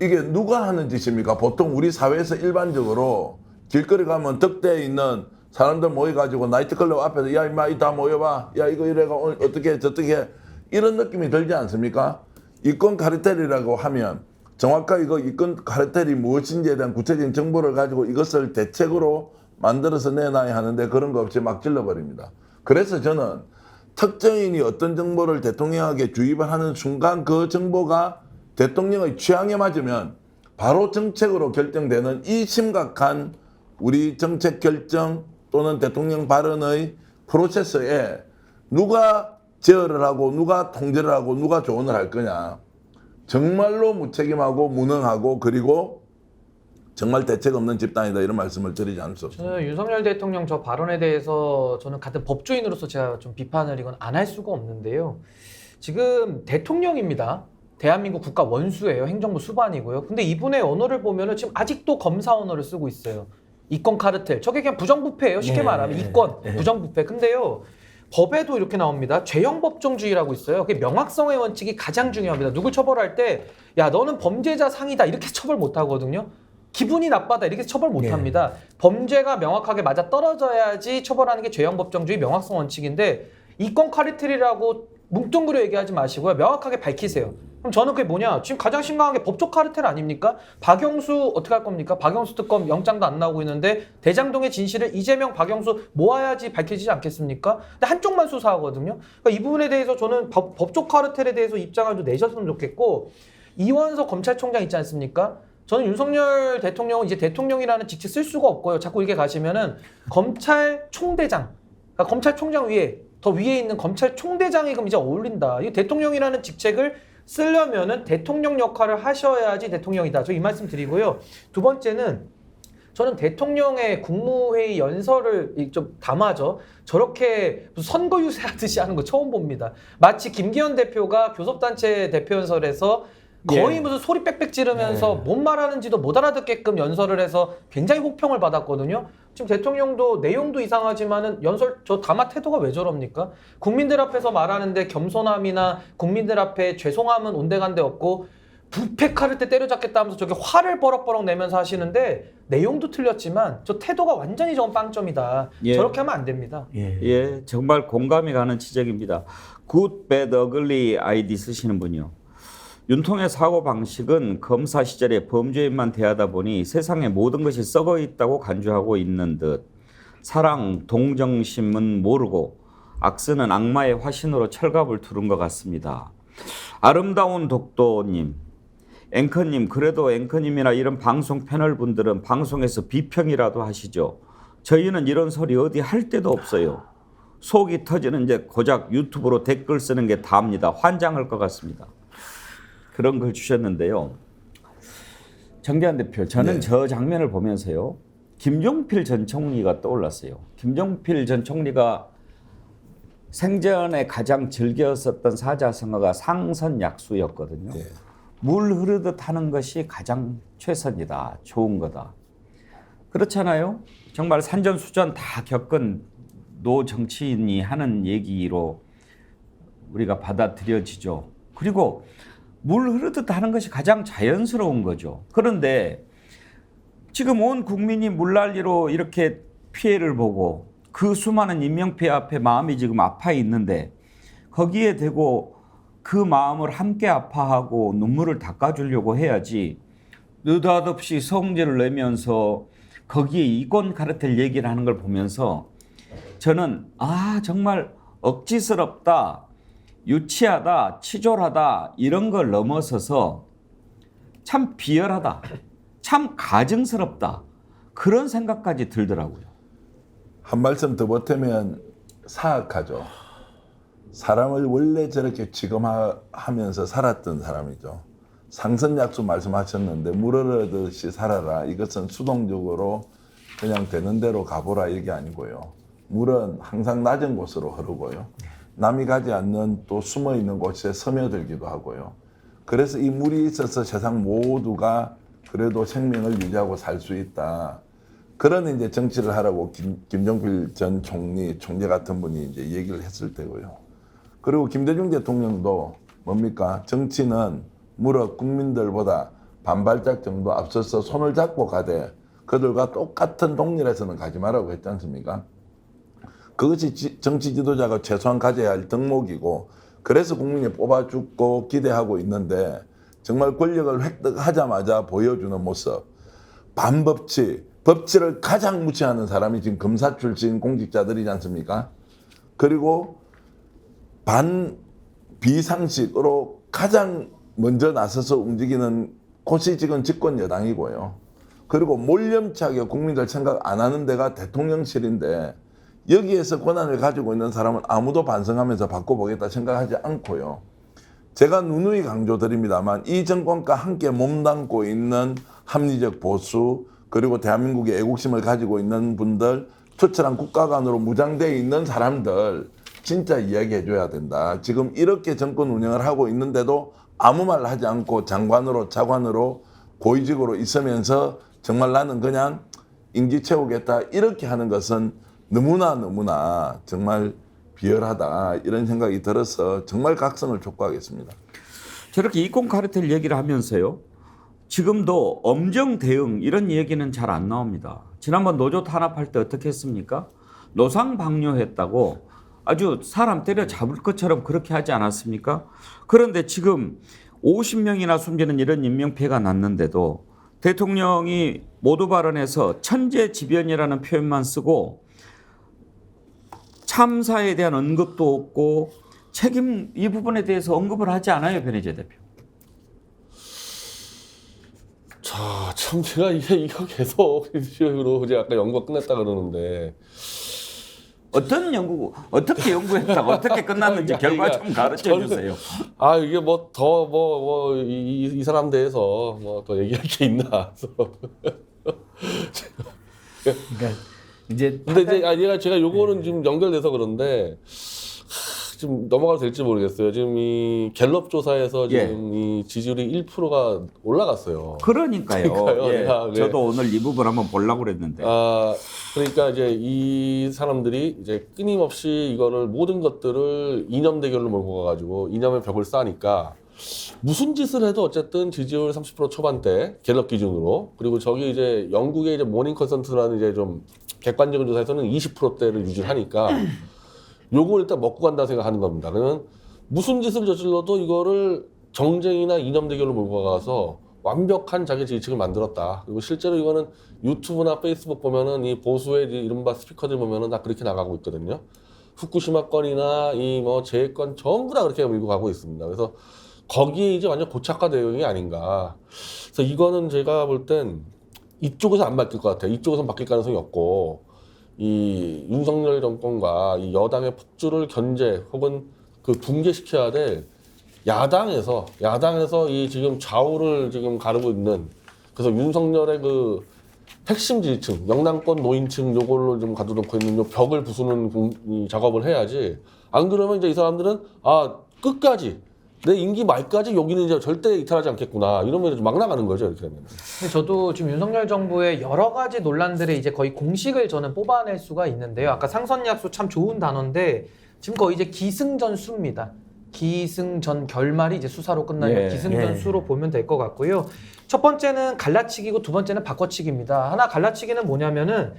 이게 누가 하는 짓입니까? 보통 우리 사회에서 일반적으로 길거리 가면 덕대에 있는 사람들 모여가지고 나이트클럽 앞에서 야 임마 이 다 모여봐. 야 이거 이래가 오늘 어떻게 해 저떻게 해. 이런 느낌이 들지 않습니까? 이권 카르텔이라고 하면 정확하게 이거 이권 카르텔이 무엇인지에 대한 구체적인 정보를 가지고 이것을 대책으로 만들어서 내놔야 하는데 그런 거 없이 막 질러버립니다. 그래서 저는 특정인이 어떤 정보를 대통령에게 주입을 하는 순간 그 정보가 대통령의 취향에 맞으면 바로 정책으로 결정되는 이 심각한 우리 정책 결정 또는 대통령 발언의 프로세스에 누가 제어를 하고 누가 통제를 하고 누가 조언을 할 거냐. 정말로 무책임하고 무능하고 그리고 정말 대책 없는 집단이다 이런 말씀을 드리지 않을 수 없습니다. 저는 윤석열 대통령 저 발언에 대해서 저는 같은 법조인으로서 제가 좀 비판을 이건 안 할 수가 없는데요. 지금 대통령입니다. 대한민국 국가 원수예요. 행정부 수반이고요. 근데 이분의 언어를 보면은 지금 아직도 검사 언어를 쓰고 있어요. 이권 카르텔. 저게 그냥 부정부패예요. 쉽게 말하면 이권 부정부패. 근데요. 법에도 이렇게 나옵니다. 죄형법정주의라고 있어요. 그게 명확성의 원칙이 가장 중요합니다. 누굴 처벌할 때 야 너는 범죄자 상이다 이렇게 처벌 못 하거든요. 기분이 나빠다 이렇게 처벌 못 합니다. 범죄가 명확하게 맞아 떨어져야지 처벌하는 게 죄형법정주의 명확성 원칙인데 이권 카르텔이라고 뭉뚱그려 얘기하지 마시고요. 명확하게 밝히세요. 그럼 저는 그게 뭐냐? 지금 가장 심각한 게 법조 카르텔 아닙니까? 박영수 어떻게 할 겁니까? 박영수 특검 영장도 안 나오고 있는데 대장동의 진실을 이재명, 박영수 모아야지 밝혀지지 않겠습니까? 근데 한쪽만 수사하거든요. 그러니까 이 부분에 대해서 저는 법조 카르텔에 대해서 입장을 좀 내셨으면 좋겠고 이원석 검찰총장 있지 않습니까? 저는 윤석열 대통령은 이제 대통령이라는 직책 쓸 수가 없고요. 자꾸 이렇게 가시면은 검찰총대장, 그러니까 검찰총장 위에 더 위에 있는 검찰총대장이 그럼 이제 어울린다. 이 대통령이라는 직책을 쓰려면은 대통령 역할을 하셔야지 대통령이다. 저 이 말씀 드리고요. 두 번째는 저는 대통령의 국무회의 연설을 좀 담아져 저렇게 선거 유세하듯이 하는 거 처음 봅니다. 마치 김기현 대표가 교섭단체 대표 연설에서 거의 무슨 소리 빽빽 지르면서 뭔 말하는지도 못 알아듣게끔 연설을 해서 굉장히 혹평을 받았거든요. 지금 대통령도 내용도 이상하지만은 연설 저 담화 태도가 왜 저럽니까? 국민들 앞에서 말하는데 겸손함이나 국민들 앞에 죄송함은 온데간데 없고 부패 카르텔 때려잡겠다 하면서 저게 화를 버럭버럭 내면서 하시는데 내용도 틀렸지만 저 태도가 완전히 저건 빵점이다. 저렇게 하면 안 됩니다. 예, 정말 공감이 가는 지적입니다. Good, bad, ugly 아이디 쓰시는 분이요. 윤통의 사고방식은 검사 시절에 범죄인만 대하다 보니 세상의 모든 것이 썩어 있다고 간주하고 있는 듯 사랑, 동정심은 모르고 악쓰는 악마의 화신으로 철갑을 두른 것 같습니다. 아름다운 독도님, 앵커님, 그래도 앵커님이나 이런 방송 패널 분들은 방송에서 비평이라도 하시죠. 저희는 이런 소리 어디 할 데도 없어요. 속이 터지는 이제 고작 유튜브로 댓글 쓰는 게 다입니다. 환장할 것 같습니다. 그런 걸 주셨는데요. 정대한 대표, 저는 저 장면을 보면서요. 김종필 전 총리가 떠올랐어요. 김종필 전 총리가 생전에 가장 즐겨 썼던 사자성어가 상선약수였거든요. 물 흐르듯 하는 것이 가장 최선이다. 좋은 거다. 그렇잖아요. 정말 산전수전 다 겪은 노 정치인이 하는 얘기로 우리가 받아들여지죠. 그리고 물 흐르듯 하는 것이 가장 자연스러운 거죠. 그런데 지금 온 국민이 물난리로 이렇게 피해를 보고 그 수많은 인명피해 앞에 마음이 지금 아파 있는데 거기에 대고 그 마음을 함께 아파하고 눈물을 닦아주려고 해야지 느닷없이 성질을 내면서 거기에 이권 카르텔 얘기를 하는 걸 보면서 저는 정말 억지스럽다, 유치하다, 치졸하다 이런 걸 넘어서서 참 비열하다, 참 가증스럽다 그런 생각까지 들더라고요. 한 말씀 더 보태면 사악하죠. 사람을 원래 저렇게 취급하면서 살았던 사람이죠. 상선약수 말씀하셨는데 물 흐르듯이 살아라. 이것은 수동적으로 그냥 되는 대로 가보라 이게 아니고요. 물은 항상 낮은 곳으로 흐르고요. 남이 가지 않는 또 숨어있는 곳에 스며들기도 하고요. 그래서 이 물이 있어서 세상 모두가 그래도 생명을 유지하고 살 수 있다. 그런 이제 정치를 하라고 김종필 전 총리 같은 분이 이제 얘기를 했을 때고요. 그리고 김대중 대통령도 뭡니까? 정치는 무릇 국민들보다 반발짝 정도 앞서서 손을 잡고 가되 그들과 똑같은 동렬에서는 가지 말라고 했지 않습니까? 그것이 정치 지도자가 최소한 가져야 할 덕목이고 그래서 국민이 뽑아주고 기대하고 있는데 정말 권력을 획득하자마자 보여주는 모습 반법치, 법치를 가장 무시하는 사람이 지금 검사 출신 공직자들이지 않습니까? 그리고 반비상식으로 가장 먼저 나서서 움직이는 곳이 지금 집권 여당이고요. 그리고 몰염차게 국민들 생각 안 하는 데가 대통령실인데 여기에서 권한을 가지고 있는 사람은 아무도 반성하면서 바꿔보겠다 생각하지 않고요. 제가 누누이 강조드립니다만 이 정권과 함께 몸담고 있는 합리적 보수 그리고 대한민국의 애국심을 가지고 있는 분들 투철한 국가관으로 무장되어 있는 사람들 진짜 이야기해줘야 된다. 지금 이렇게 정권 운영을 하고 있는데도 아무 말 하지 않고 장관으로 차관으로 고위직으로 있으면서 정말 나는 그냥 임기 채우겠다 이렇게 하는 것은 너무나 정말 비열하다 이런 생각이 들어서 정말 각성을 촉구하겠습니다. 저렇게 이권 카르텔 얘기를 하면서요. 지금도 엄정 대응 이런 얘기는 잘 안 나옵니다. 지난번 노조 탄압할 때 어떻게 했습니까? 노상 방뇨했다고 아주 사람 때려 잡을 것처럼 그렇게 하지 않았습니까? 그런데 지금 50명이나 숨지는 이런 인명피해가 났는데도 대통령이 모두 발언에서 천재지변이라는 표현만 쓰고 참사에 대한 언급도 없고 책임 이 부분에 대해서 언급을 하지 않아요, 변희재 대표. 자, 참 제가 이거 계속 이슈로 이제 아까 연구가 끝났다 그러는데 어떤 연구, 어떻게 연구했다고 어떻게 끝났는지 결과 좀 가르쳐 주세요. 이게 이 사람 대해서 뭐 더 얘기할 게 있나. 그러니까 근데 제가 요거는 지금 연결돼서 그런데 지금 넘어가도 될지 모르겠어요. 지금 이 갤럽 조사에서 지금 이 지지율이 1%가 올라갔어요. 그러니까요. 저도 오늘 이 부분 한번 보려고 그랬는데. 그러니까 이제 이 사람들이 이제 끊임없이 이거를 모든 것들을 이념 대결로 몰고 가가지고 이념의 벽을 쌓으니까 무슨 짓을 해도 어쨌든 지지율 30% 초반대 갤럽 기준으로 그리고 저기 이제 영국의 이제 모닝 컨센트라는 이제 좀 객관적인 조사에서는 20%대를 유지하니까 요걸 일단 먹고 간다 생각하는 겁니다. 그러면 무슨 짓을 저질러도 이거를 정쟁이나 이념 대결로 몰고 가서 완벽한 자기 지지층을 만들었다. 그리고 실제로 이거는 유튜브나 페이스북 보면은 이 보수의 이른바 스피커들 보면은 다 그렇게 나가고 있거든요. 후쿠시마 건이나 이 뭐 재해 건 전부 다 그렇게 밀고 가고 있습니다. 그래서 거기에 이제 완전 고착화 대응이 아닌가. 그래서 이거는 제가 볼 땐 이쪽에서 안 바뀔 것 같아요. 이쪽에서는 바뀔 가능성이 없고 이 윤석열 정권과 이 여당의 폭주를 견제 혹은 그 붕괴시켜야 될 야당에서 이 지금 좌우를 지금 가르고 있는, 그래서 윤석열의 그 핵심 지지층, 영남권 노인층 요걸로 좀 가둬놓고 있는 요 벽을 부수는 이 작업을 해야지. 안 그러면 이제 이 사람들은 끝까지 내 임기 말까지 여기는 이제 절대 이탈하지 않겠구나 이러면 막 나가는 거죠, 이렇게 되면. 근데 저도 지금 윤석열 정부의 여러 가지 논란들의 이제 거의 공식을 저는 뽑아낼 수가 있는데요. 아까 상선약수 참 좋은 단어인데 지금 거의 이제 기승전수입니다. 기승전 결말이 이제 수사로 끝나는 기승전수로 보면 될 것 같고요. 첫 번째는 갈라치기고 두 번째는 바꿔치기입니다. 하나 갈라치기는 뭐냐면은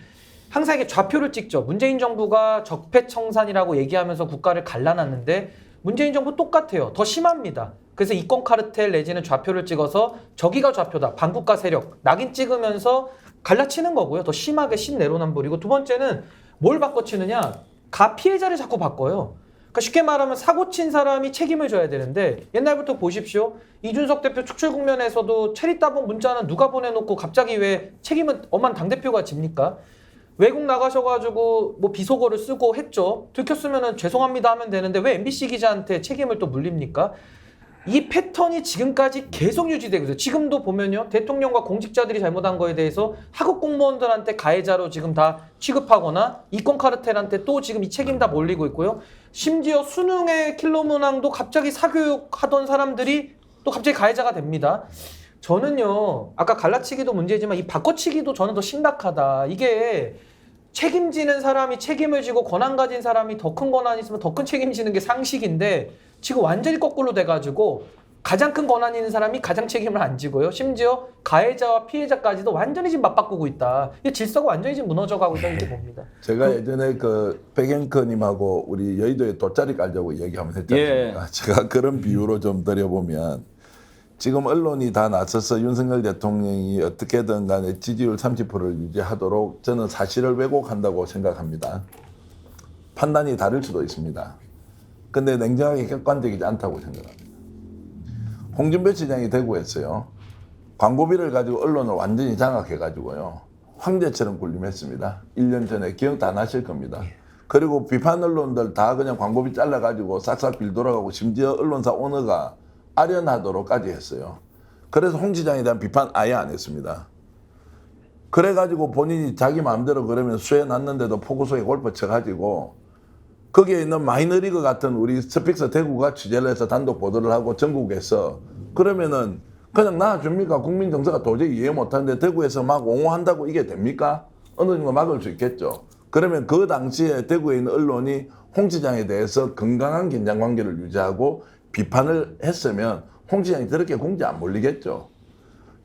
항상 이게 좌표를 찍죠. 문재인 정부가 적폐청산이라고 얘기하면서 국가를 갈라놨는데 문재인 정부 똑같아요. 더 심합니다. 그래서 이권 카르텔 내지는 좌표를 찍어서 저기가 좌표다. 반국가 세력 낙인 찍으면서 갈라치는 거고요. 더 심하게 신내로남불이고, 두 번째는 뭘 바꿔치느냐? 가피해자를 자꾸 바꿔요. 그러니까 쉽게 말하면 사고 친 사람이 책임을 져야 되는데 옛날부터 보십시오. 이준석 대표 축출 국면에서도 체리 따봉 문자는 누가 보내놓고 갑자기 왜 책임은 엄한 당대표가 집니까? 외국 나가셔가지고 뭐 비속어를 쓰고 했죠. 들켰으면은 죄송합니다 하면 되는데 왜 MBC 기자한테 책임을 또 물립니까? 이 패턴이 지금까지 계속 유지되고 있어요. 지금도 보면요. 대통령과 공직자들이 잘못한 거에 대해서 하급 공무원들한테 가해자로 지금 다 취급하거나 이권 카르텔한테 또 지금 이 책임 다 몰리고 있고요. 심지어 수능의 킬러 문항도 갑자기 사교육하던 사람들이 또 갑자기 가해자가 됩니다. 저는요. 아까 갈라치기도 문제지만 이 바꿔치기도 저는 더 심각하다. 이게 책임지는 사람이 책임을 지고 권한 가진 사람이 더 큰 권한이 있으면 더 큰 책임지는 게 상식인데 지금 완전히 거꾸로 돼가지고 가장 큰 권한이 있는 사람이 가장 책임을 안 지고요. 심지어 가해자와 피해자까지도 완전히 지금 맞바꾸고 있다. 이 질서가 완전히 지금 무너져가고 있다는 게 봅니다. 제가 예전에 그 백앵커님하고 우리 여의도에 돗자리 깔자고 얘기하면 했지 않습니까? 제가 그런 비유로 좀 드려보면 지금 언론이 다 나서서 윤석열 대통령이 어떻게든 간에 지지율 30%를 유지하도록 저는 사실을 왜곡한다고 생각합니다. 판단이 다를 수도 있습니다. 근데 냉정하게 객관적이지 않다고 생각합니다. 홍준표 시장이 대구했어요. 광고비를 가지고 언론을 완전히 장악해가지고요. 황제처럼 군림했습니다. 1년 전에 기억 다 나실 겁니다. 그리고 비판 언론들 다 그냥 광고비 잘라가지고 싹싹 빌 돌아가고 심지어 언론사 오너가 아련하도록까지 했어요. 그래서 홍 시장에 대한 비판 아예 안 했습니다. 그래가지고 본인이 자기 마음대로 그러면 수해 났는데도 포구소에 골프 쳐가지고 거기에 있는 마이너리그 같은 우리 스픽스 대구가 취재를 해서 단독 보도를 하고 전국에서 그러면은 그냥 놔줍니까? 국민 정서가 도저히 이해 못하는데 대구에서 막 옹호한다고 이게 됩니까? 어느 정도 막을 수 있겠죠. 그러면 그 당시에 대구에 있는 언론이 홍 시장에 대해서 건강한 긴장 관계를 유지하고 비판을 했으면 홍 시장이 그렇게 공지 안 몰리겠죠.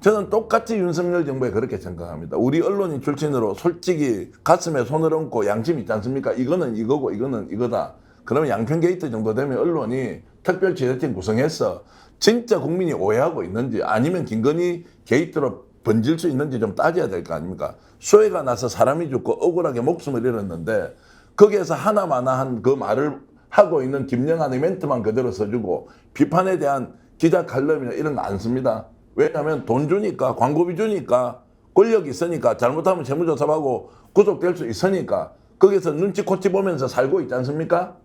저는 똑같이 윤석열 정부에 그렇게 생각합니다. 우리 언론인 출신으로 솔직히 가슴에 손을 얹고 양심 있지 않습니까? 이거는 이거고 이거는 이거다. 그러면 양평 게이트 정도 되면 언론이 특별지휘팀 구성해서 진짜 국민이 오해하고 있는지 아니면 김건희 게이트로 번질 수 있는지 좀 따져야 될 거 아닙니까? 수해가 나서 사람이 죽고 억울하게 목숨을 잃었는데 거기에서 하나마나한 그 말을 하고 있는 김영한의 멘트만 그대로 써주고 비판에 대한 기자 칼럼이나 이런 거 안 씁니다. 왜냐하면 돈 주니까 광고비 주니까 권력이 있으니까 잘못하면 세무조사하고 구속될 수 있으니까 거기서 눈치 코치 보면서 살고 있지 않습니까?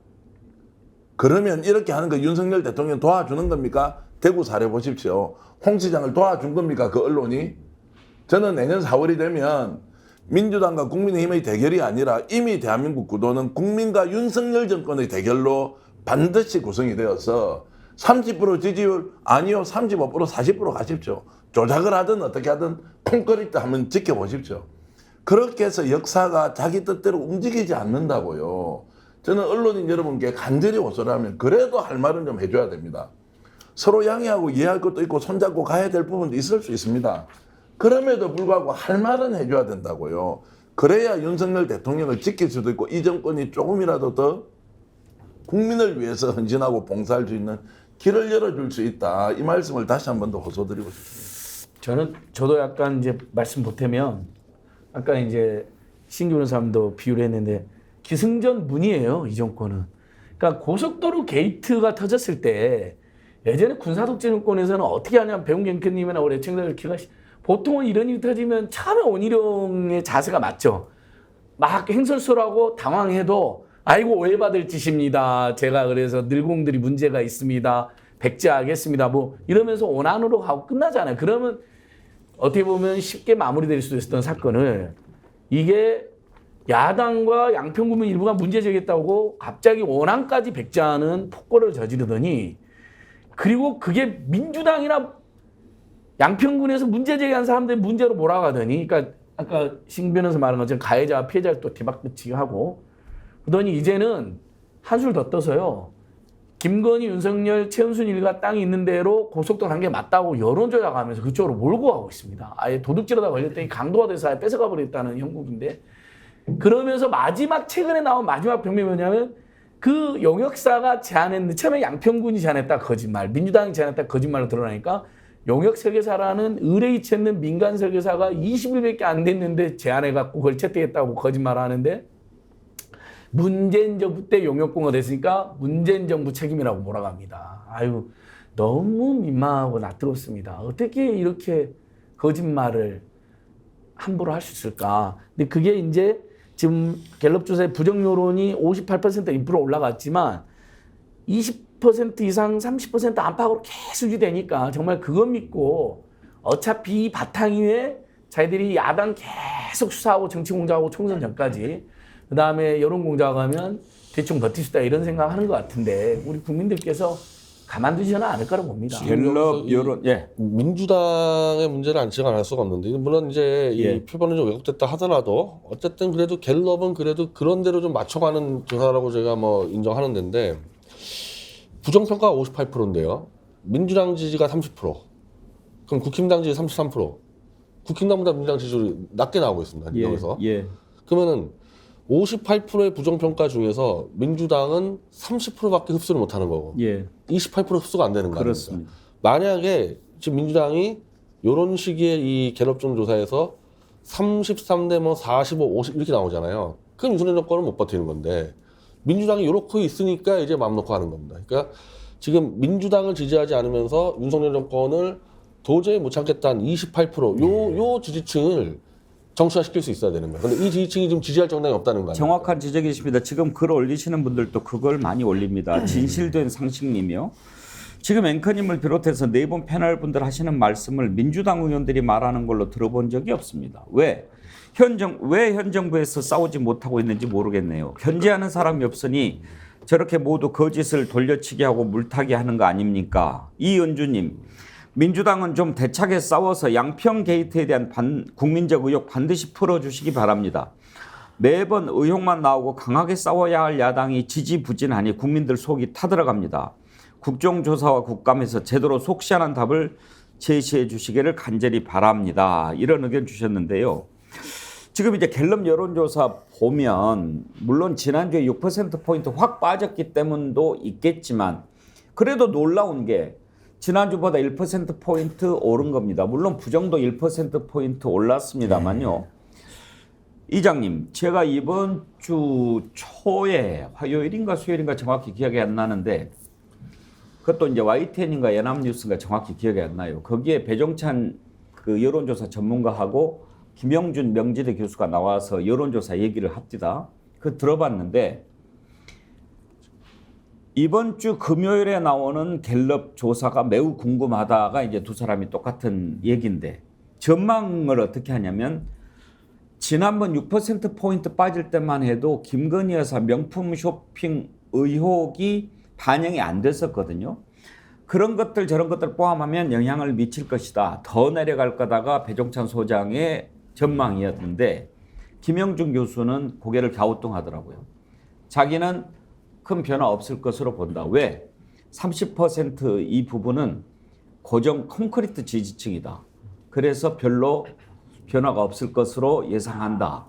그러면 이렇게 하는 거 윤석열 대통령 도와주는 겁니까? 대구 사례 보십시오. 홍 시장을 도와준 겁니까? 그 언론이? 저는 내년 4월이 되면 민주당과 국민의힘의 대결이 아니라 이미 대한민국 구도는 국민과 윤석열 정권의 대결로 반드시 구성이 되어서 30% 지지율 아니요 35% 40% 가십시오. 조작을 하든 어떻게 하든 콩거리다 한번 지켜보십시오. 그렇게 해서 역사가 자기 뜻대로 움직이지 않는다고요. 저는 언론인 여러분께 간절히 호소를 하면 그래도 할 말은 좀 해줘야 됩니다. 서로 양해하고 이해할 것도 있고 손잡고 가야 될 부분도 있을 수 있습니다. 그럼에도 불구하고 할 말은 해줘야 된다고요. 그래야 윤석열 대통령을 지킬 수도 있고 이 정권이 조금이라도 더 국민을 위해서 헌신하고 봉사할 수 있는 길을 열어줄 수 있다. 이 말씀을 다시 한 번 더 호소드리고 싶습니다. 저도 약간 이제 말씀 보태면 아까 이제 신규 변호사님도 비유를 했는데 기승전문이에요. 이 정권은. 그러니까 고속도로 게이트가 터졌을 때 예전에 군사독재정권에서는 어떻게 하냐면 배웅경크님이나 우리 애청자들 기억하시 보통은 이런 일이 터지면 처음에 원희룡의 자세가 맞죠. 막 행설설하고 당황해도 아이고 오해받을 짓입니다. 제가 그래서 늘공들이 문제가 있습니다. 백지하겠습니다. 뭐 이러면서 원안으로 가고 끝나잖아요. 그러면 어떻게 보면 쉽게 마무리될 수도 있었던 사건을 이게 야당과 양평구민 일부가 문제 제기했다고 갑자기 원안까지 백지하는 폭거를 저지르더니 그리고 그게 민주당이나 양평군에서 문제 제기한 사람들이 문제로 몰아가더니 그러니까 아까 신 변호사 말한 것처럼 가해자와 피해자를 또 뒤바꾸치기 하고 그러더니 이제는 한술 더 떠서요. 김건희, 윤석열, 최은순 일가 땅이 있는 대로 고속도로 간 게 맞다고 여론조작하면서 그쪽으로 몰고 가고 있습니다. 아예 도둑질하다 걸렸더니 강도가 돼서 아예 뺏어가 버렸다는 형국인데 그러면서 마지막 최근에 나온 마지막 병명이 뭐냐면 그 용역사가 제안했는데 처음에 양평군이 제안했다 거짓말, 민주당이 제안했다 거짓말로 드러나니까 용역 설계사라는 의뢰 이체는 민간 설계사가 20일밖에 안 됐는데 제안해갖고 그걸 채택했다고 거짓말하는데 문재인 정부 때 용역공가 됐으니까 문재인 정부 책임이라고 몰아갑니다. 아유 너무 민망하고 낯뜨겁습니다. 어떻게 이렇게 거짓말을 함부로 할 수 있을까? 근데 그게 이제 지금 갤럽 조사의 부정 여론이 58% 1% 올라갔지만 20% 이상 30% 안팎으로 계속 유지되니까 정말 그거 믿고 어차피 이 바탕 위에 자기들이 야당 계속 수사하고 정치 공작하고 총선 전까지 그 다음에 여론 공작하면 대충 버틸 수 있다 이런 생각하는 것 같은데 우리 국민들께서 가만두지는 않을 거라고 봅니다. 갤럽 여론 민주당의 문제를 안치가 안 할 수가 없는데 물론 이제 이 표본이 좀 왜곡됐다 하더라도 어쨌든 그래도 갤럽은 그래도 그런 대로 좀 맞춰가는 조사라고 제가 뭐 인정하는 데인데 부정평가가 58%인데요. 민주당 지지가 30%. 그럼 국힘당 지지 33%. 국힘당보다 민주당 지지율이 낮게 나오고 있습니다. 여기서. 그러면은 58%의 부정평가 중에서 민주당은 30%밖에 흡수를 못하는 거고 28% 흡수가 안 되는 거 아닙니까? 만약에 지금 민주당이 이런 시기에 이 갤럽전 조사에서 33대 뭐 45, 50 이렇게 나오잖아요. 그럼 윤석열 정권은 못 버티는 건데 민주당이 이렇게 있으니까 이제 마음 놓고 하는 겁니다. 그러니까 지금 민주당을 지지하지 않으면서 윤석열 정권을 도저히 못 참겠다는 28% 요 지지층을 정치화시킬 수 있어야 되는 거예요. 그런데 이 지지층이 지금 지지할 정당이 없다는 거예요. 정확한 지적이십니다. 지금 글 올리시는 분들도 그걸 많이 올립니다. 진실된 상식님이요. 지금 앵커님을 비롯해서 네 분 패널 분들 하시는 말씀을 민주당 의원들이 말하는 걸로 들어본 적이 없습니다. 왜 현 정부에서 싸우지 못하고 있는지 모르겠네요. 견제하는 사람이 없으니 저렇게 모두 거짓을 돌려치기 하고 물타기 하는 거 아닙니까? 이은주님. 민주당은 좀 대차게 싸워서 양평 게이트에 대한 국민적 의혹 반드시 풀어주시기 바랍니다. 매번 의혹만 나오고 강하게 싸워야 할 야당이 지지부진하니 국민들 속이 타들어갑니다. 국정조사와 국감에서 제대로 속시하는 답을 제시해 주시기를 간절히 바랍니다. 이런 의견 주셨는데요. 지금 이제 갤럽 여론조사 보면 물론 지난주에 6%포인트 확 빠졌기 때문도 있겠지만 그래도 놀라운 게 지난주보다 1%포인트 오른 겁니다. 물론 부정도 1%포인트 올랐습니다만요. 이장님, 제가 이번 주 초에 화요일인가 수요일인가 정확히 기억이 안 나는데 그것도 이제 YTN인가 연합뉴스인가 정확히 기억이 안 나요. 거기에 배종찬 그 여론조사 전문가하고 김영준 명지대 교수가 나와서 여론조사 얘기를 합니다. 그거 들어봤는데 이번 주 금요일에 나오는 갤럽 조사가 매우 궁금하다가 이제 두 사람이 똑같은 얘기인데 전망을 어떻게 하냐면 지난번 6%포인트 빠질 때만 해도 김건희 여사 명품 쇼핑 의혹이 반영이 안 됐었거든요. 그런 것들 저런 것들 포함하면 영향을 미칠 것이다. 더 내려갈 거다가 배종찬 소장의 전망이었는데 김영준 교수는 고개를 갸우뚱하더라고요. 자기는 큰 변화 없을 것으로 본다. 왜? 30% 이 부분은 고정 콘크리트 지지층이다. 그래서 별로 변화가 없을 것으로 예상한다.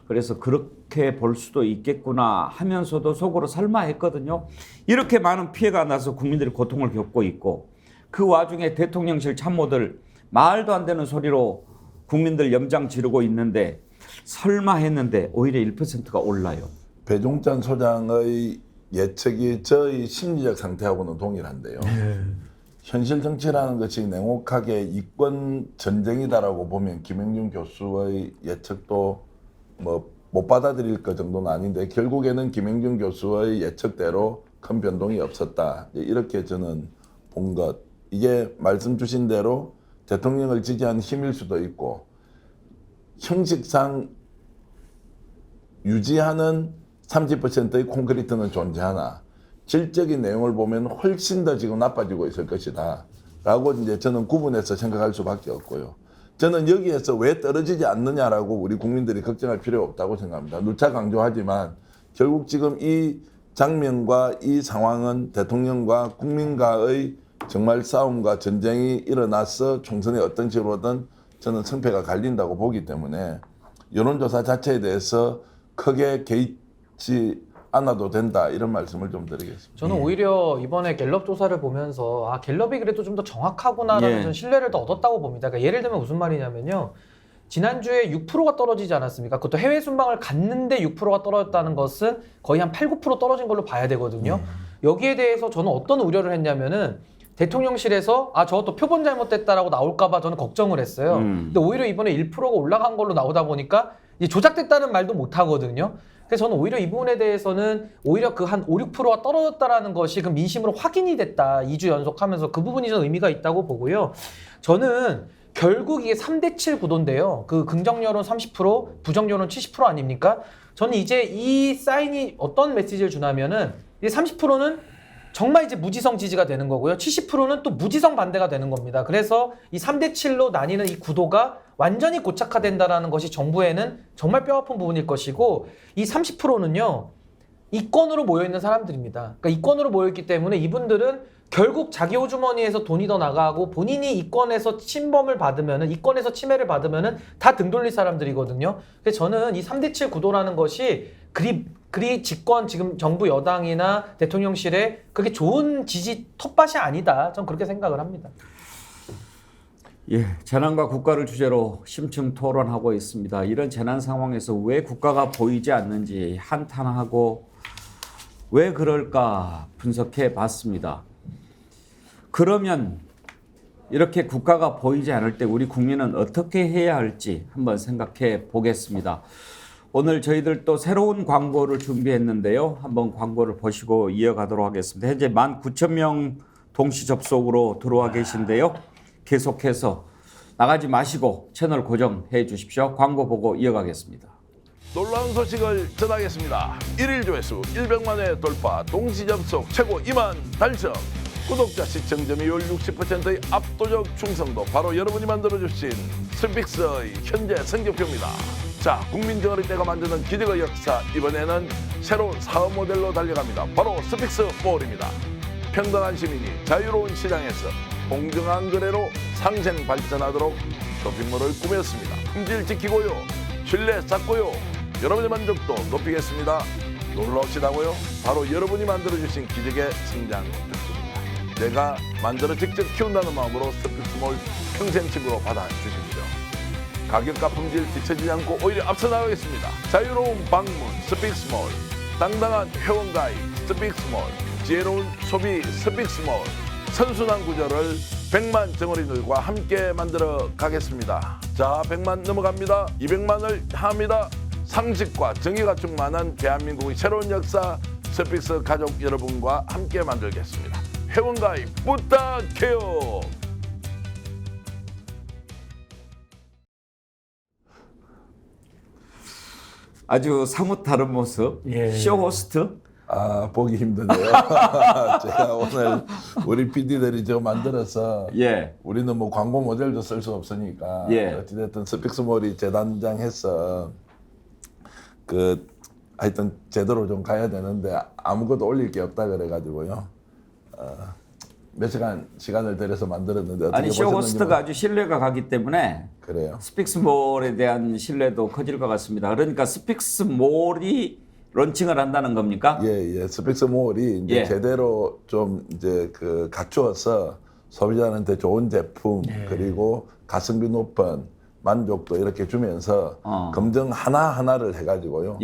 그래서 그렇게 볼 수도 있겠구나 하면서도 속으로 설마 했거든요. 이렇게 많은 피해가 나서 국민들이 고통을 겪고 있고 그 와중에 대통령실 참모들 말도 안 되는 소리로 국민들 염장 지르고 있는데 설마 했는데 오히려 1%가 올라요. 배종찬 소장의 예측이 저희 심리적 상태하고는 동일한데요. 현실 정치라는 것이 냉혹하게 이권 전쟁이다라고 보면 김영준 교수의 예측도 뭐 못 받아들일 것 정도는 아닌데 결국에는 김행준 교수의 예측대로 큰 변동이 없었다. 이렇게 저는 본 것. 이게 말씀 주신 대로 대통령을 지지한 힘일 수도 있고 형식상 유지하는 30%의 콘크리트는 존재하나 질적인 내용을 보면 훨씬 더 지금 나빠지고 있을 것이다. 라고 이제 저는 구분해서 생각할 수밖에 없고요. 저는 여기에서 왜 떨어지지 않느냐라고 우리 국민들이 걱정할 필요가 없다고 생각합니다. 누차 강조하지만 결국 지금 이 장면과 이 상황은 대통령과 국민과의 정말 싸움과 전쟁이 일어나서 총선에 어떤 식으로든 저는 승패가 갈린다고 보기 때문에 여론조사 자체에 대해서 크게 개의치 않아도 된다 이런 말씀을 좀 드리겠습니다. 저는 오히려 이번에 갤럽 조사를 보면서 갤럽이 그래도 좀 더 정확하구나라는 좀 신뢰를 더 얻었다고 봅니다. 그러니까 예를 들면 무슨 말이냐면요. 지난주에 6%가 떨어지지 않았습니까? 그것도 해외 순방을 갔는데 6%가 떨어졌다는 것은 거의 한 8, 9% 떨어진 걸로 봐야 되거든요. 여기에 대해서 저는 어떤 우려를 했냐면은 대통령실에서 저것도 표본 잘못됐다라고 나올까봐 저는 걱정을 했어요. 근데 오히려 이번에 1%가 올라간 걸로 나오다 보니까 이제 조작됐다는 말도 못 하거든요. 그래서 저는 오히려 이 부분에 대해서는 오히려 그 한 5, 6%가 떨어졌다라는 것이 그 민심으로 확인이 됐다. 2주 연속하면서 그 부분이 좀 의미가 있다고 보고요. 저는 결국 이게 3대7 구도인데요. 그 긍정 여론 30%, 부정 여론 70% 아닙니까? 저는 이제 이 사인이 어떤 메시지를 주냐면은 이제 30%는 정말 이제 무지성 지지가 되는 거고요. 70%는 또 무지성 반대가 되는 겁니다. 그래서 이 3대7로 나뉘는 이 구도가 완전히 고착화된다는 것이 정부에는 정말 뼈아픈 부분일 것이고 이 30%는요. 이권으로 모여있는 사람들입니다. 그러니까 이권으로 모여있기 때문에 이분들은 결국 자기 호주머니에서 돈이 더 나가고 본인이 이권에서 침범을 받으면은 이권에서 침해를 받으면은 다 등 돌릴 사람들이거든요. 그래서 저는 이 3대7 구도라는 것이 그리 집권 지금 정부 여당이나 대통령실에 그렇게 좋은 지지 텃밭이 아니다. 전 그렇게 생각을 합니다. 예, 재난과 국가를 주제로 심층 토론하고 있습니다. 이런 재난 상황에서 왜 국가가 보이지 않는지 한탄하고 왜 그럴까 분석해 봤습니다. 그러면 이렇게 국가가 보이지 않을 때 우리 국민은 어떻게 해야 할지 한번 생각해 보겠습니다. 오늘 저희들 또 새로운 광고를 준비했는데요. 한번 광고를 보시고 이어가도록 하겠습니다. 현재 19,000명 동시 접속으로 들어와 계신데요. 계속해서 나가지 마시고 채널 고정해 주십시오. 광고 보고 이어가겠습니다. 놀라운 소식을 전하겠습니다. 1일 조회수 100만 회 돌파, 동시 접속 최고 2만 달성. 구독자 시청점유율 60%의 압도적 충성도, 바로 여러분이 만들어주신 스픽스의 현재 성적표입니다. 자, 국민정어리 때가 만드는 기적의 역사, 이번에는 새로운 사업 모델로 달려갑니다. 바로 스픽스몰입니다. 평등한 시민이 자유로운 시장에서 공정한 거래로 상생 발전하도록 쇼핑몰을 꾸몄습니다. 품질 지키고요, 신뢰 쌓고요, 여러분의 만족도 높이겠습니다. 놀라우시다고요? 바로 여러분이 만들어주신 기적의 성장작품입니다. 내가 만들어 직접 키운다는 마음으로 스픽스몰 평생 친구로 받아주십시오. 가격과 품질 뒤처지지 않고 오히려 앞서 나가겠습니다. 자유로운 방문 스픽스몰, 당당한 회원가입 스픽스몰, 지혜로운 소비 스픽스몰, 선순환 구조를 100만 정어리들과 함께 만들어 가겠습니다. 자, 100만 넘어갑니다. 200만을 향합니다. 상식과 정의가 충만한 대한민국의 새로운 역사, 스픽스 가족 여러분과 함께 만들겠습니다. 회원가입 부탁해요. 아주 사뭇 다른 모습. 쇼호스트. 보기 힘드네요. 제가 오늘 우리 PD들이 저 만들어서 우리는 뭐 광고 모델도 쓸 수 없으니까 어찌됐든 스픽스몰이 재단장해서 하여튼 제대로 좀 가야 되는데 아무것도 올릴 게 없다 그래가지고요. 몇 시간을 들여서 만들었는데 어떻게 보셨는지. 쇼호스트가 아주 신뢰가 가기 때문에 그래요. 스픽스몰에 대한 신뢰도 커질 것 같습니다. 그러니까 스픽스몰이 론칭을 한다는 겁니까? 예. 스픽스몰이 이제 제대로 좀 이제 갖추어서 소비자한테 좋은 제품 그리고 가성비 높은 만족도 이렇게 주면서 검증 하나하나를 해가지고요.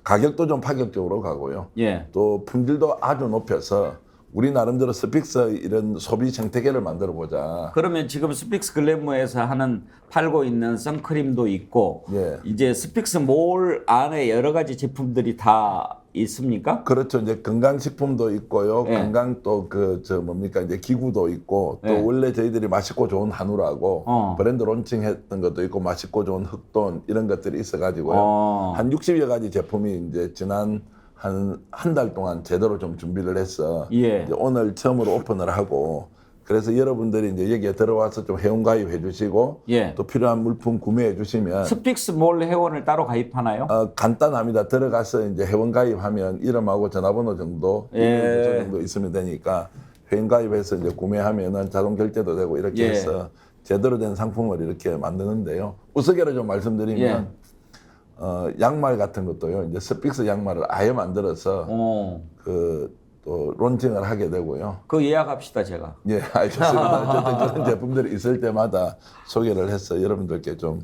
가격도 좀 파격적으로 가고요. 또 품질도 아주 높여서 우리 나름대로 스픽스 이런 소비 생태계를 만들어 보자. 그러면 지금 스픽스 글래머에서 팔고 있는 선크림도 있고 예. 이제 스픽스 몰 안에 여러 가지 제품들이 다 있습니까? 그렇죠. 이제 건강식품도 있고요. 예. 건강 또 이제 기구도 있고 또 예. 원래 저희들이 맛있고 좋은 한우라고 브랜드 론칭했던 것도 있고 맛있고 좋은 흑돈 이런 것들이 있어가지고요. 한 60여 가지 제품이 이제 지난 한 달 동안 제대로 좀 준비를 해서 예. 이제 오늘 처음으로 오픈을 하고 그래서 여러분들이 이제 여기에 들어와서 좀 회원 가입해 주시고 예. 또 필요한 물품 구매해 주시면 스픽스 몰 회원을 따로 가입하나요? 간단합니다. 들어가서 이제 회원 가입하면 이름하고 전화번호 정도, 주소 정도 있으면 되니까 회원 가입해서 이제 구매하면은 자동 결제도 되고 이렇게 예. 해서 제대로 된 상품을 이렇게 만드는데요. 우스개로 좀 말씀드리면 양말 같은 것도요. 이제 스픽스 양말을 아예 만들어서 또 론칭을 하게 되고요. 그 예약합시다 제가. 예, 알겠습니다. 어쨌든 그런 제품들이 있을 때마다 소개를 해서 여러분들께 좀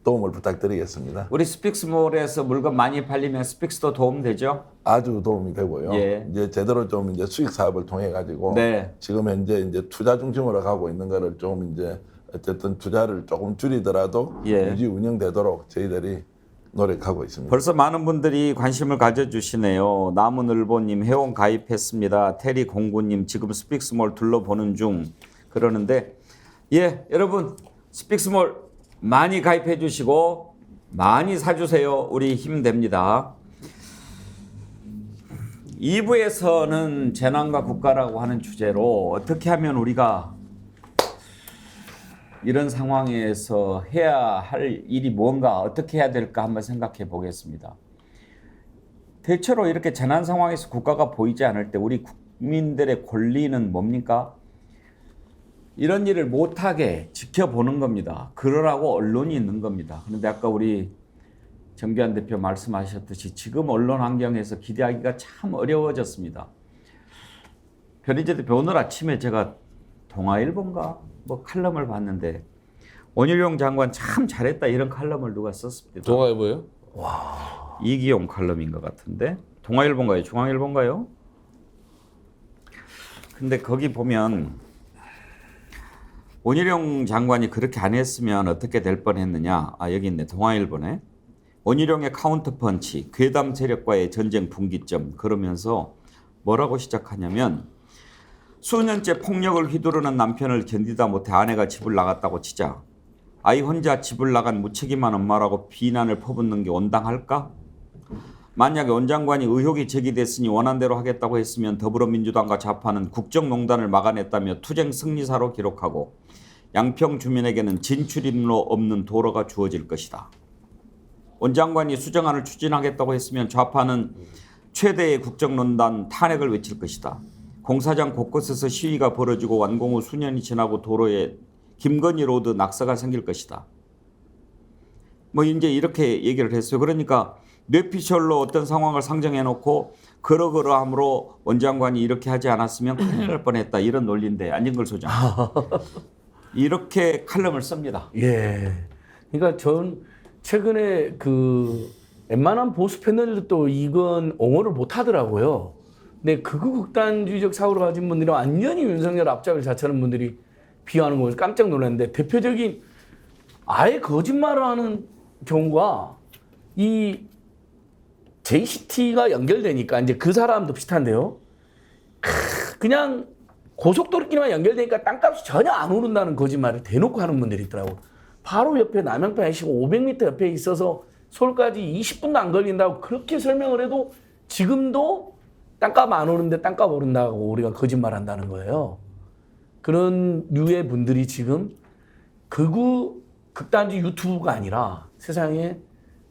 도움을 부탁드리겠습니다. 우리 스픽스몰에서 물건 많이 팔리면 스픽스도 도움 되죠? 아주 도움이 되고요. 예. 이제 제대로 좀 이제 수익 사업을 통해 가지고 네. 지금 현재 이제 투자 중심으로 가고 있는 거를 좀 이제 어쨌든 투자를 조금 줄이더라도 유지 운영되도록 저희들이 노력하고 있습니다. 벌써 많은 분들이 관심을 가져주시네요. 나무늘보님 회원 가입했습니다. 테리공구님 지금 스픽스몰 둘러보는 중 그러는데 여러분 스픽스몰 많이 가입해 주시고 많이 사주세요. 우리 힘됩니다. 2부에서는 재난과 국가라고 하는 주제로 어떻게 하면 우리가 이런 상황에서 해야 할 일이 뭔가 어떻게 해야 될까 한번 생각해 보겠습니다. 대체로 이렇게 재난 상황에서 국가가 보이지 않을 때 우리 국민들의 권리는 뭡니까? 이런 일을 못하게 지켜보는 겁니다. 그러라고 언론이 있는 겁니다. 그런데 아까 우리 정규환 대표 말씀하셨듯이 지금 언론 환경에서 기대하기가 참 어려워졌습니다. 변희재 대표 오늘 아침에 제가 동아일보인가 칼럼을 봤는데 원희룡 장관 참 잘했다 이런 칼럼을 누가 썼습니다. 동아일보요? 와, 이기용 칼럼인 것 같은데 동아일보인가요? 중앙일보인가요? 근데 거기 보면 원희룡 장관이 그렇게 안 했으면 어떻게 될 뻔했느냐. 여기 있네. 동아일보네. 원희룡의 카운터 펀치, 괴담 세력과의 전쟁 분기점 그러면서 뭐라고 시작하냐면 수년째 폭력을 휘두르는 남편을 견디다 못해 아내가 집을 나갔다고 치자 아이 혼자 집을 나간 무책임한 엄마라고 비난을 퍼붓는 게 온당할까? 만약에 원 장관이 의혹이 제기됐으니 원한대로 하겠다고 했으면 더불어민주당과 좌파는 국정농단을 막아냈다며 투쟁 승리사로 기록하고 양평 주민에게는 진출입로 없는 도로가 주어질 것이다. 원 장관이 수정안을 추진하겠다고 했으면 좌파는 최대의 국정농단 탄핵을 외칠 것이다. 공사장 곳곳에서 시위가 벌어지고 완공 후 수년이 지나고 도로에 김건희 로드 낙서가 생길 것이다. 이제 이렇게 얘기를 했어요. 그러니까 뇌피셜로 어떤 상황을 상정해놓고 그러그러함으로 원 장관이 이렇게 하지 않았으면 큰일 날 뻔했다. 이런 논리인데 안진걸 소장. 이렇게 칼럼을 씁니다. 예. 그러니까 전 최근에 웬만한 보수 패널들도 이건 옹호를 못 하더라고요. 근데 극우 극단주의적 사고를 가진 분들이 완전히 윤석열 앞잡이를 자처하는 분들이 비하하는 거 깜짝 놀랐는데 대표적인 아예 거짓말을 하는 경우가 이 JCT가 연결되니까 이제 그 사람도 비슷한데요. 그냥 고속도로끼리만 연결되니까 땅값이 전혀 안 오른다는 거짓말을 대놓고 하는 분들이 있더라고. 바로 옆에 남양파 해시고 500m 옆에 있어서 서울까지 20분도 안 걸린다고 그렇게 설명을 해도 지금도 땅값 안 오르는데 땅값 오른다고 우리가 거짓말한다는 거예요. 그런 류의 분들이 지금 극우 극단주의 유튜브가 아니라 세상에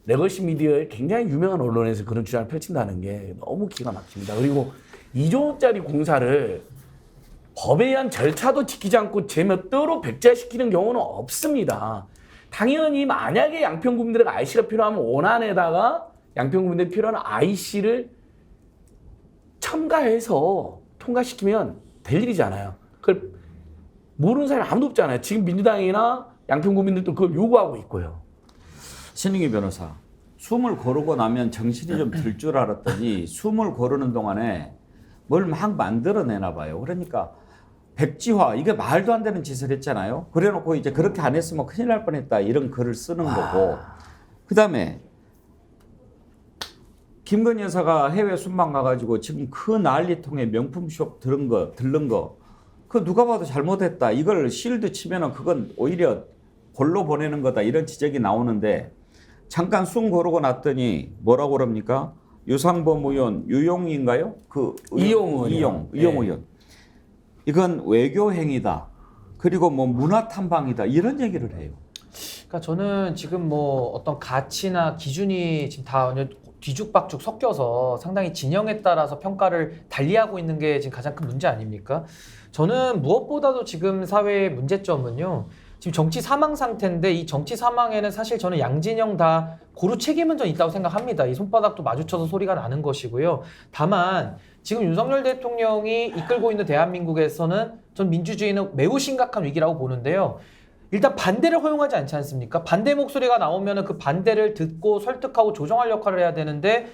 레거시 미디어의 굉장히 유명한 언론에서 그런 주장을 펼친다는 게 너무 기가 막힙니다. 그리고 2조 원짜리 공사를 법에 의한 절차도 지키지 않고 제 멋대로 백지화시키는 경우는 없습니다. 당연히 만약에 양평구민들에게 IC가 필요하면 원안에다가 양평구민들이 필요한 IC를 첨가해서 통과시키면 될 일이잖아요. 그걸 모르는 사람이 아무도 없잖아요. 지금 민주당이나 양평구민들도 그걸 요구하고 있고요. 신익희 변호사, 숨을 고르고 나면 정신이 좀 들 줄 알았더니 숨을 고르는 동안에 뭘 막 만들어내나 봐요. 그러니까 백지화 이게 말도 안 되는 짓을 했잖아요. 그래놓고 이제 그렇게 안 했으면 큰일 날 뻔했다 이런 글을 쓰는 거고. 그다음에 김건희 여사가 해외 순방 가가지고 지금 그 난리통에 명품숍 들른 거 그 누가 봐도 잘못했다. 이걸 실드 치면은 그건 오히려 골로 보내는 거다 이런 지적이 나오는데 잠깐 숨 고르고 났더니 뭐라고 그럽니까? 유상범 의원 유용인가요? 그 이용 의원. 이건 외교 행위다. 그리고 뭐 문화 탐방이다. 이런 얘기를 해요. 그러니까 저는 지금 뭐 어떤 가치나 기준이 지금 다 뒤죽박죽 섞여서 상당히 진영에 따라서 평가를 달리하고 있는 게 지금 가장 큰 문제 아닙니까? 저는 무엇보다도 지금 사회의 문제점은요. 지금 정치 사망 상태인데 이 정치 사망에는 사실 저는 양진영 다 고루 책임은 전 있다고 생각합니다. 이 손바닥도 마주쳐서 소리가 나는 것이고요. 다만 지금 윤석열 대통령이 이끌고 있는 대한민국에서는 전 민주주의는 매우 심각한 위기라고 보는데요. 일단 반대를 허용하지 않지 않습니까? 반대 목소리가 나오면 그 반대를 듣고 설득하고 조정할 역할을 해야 되는데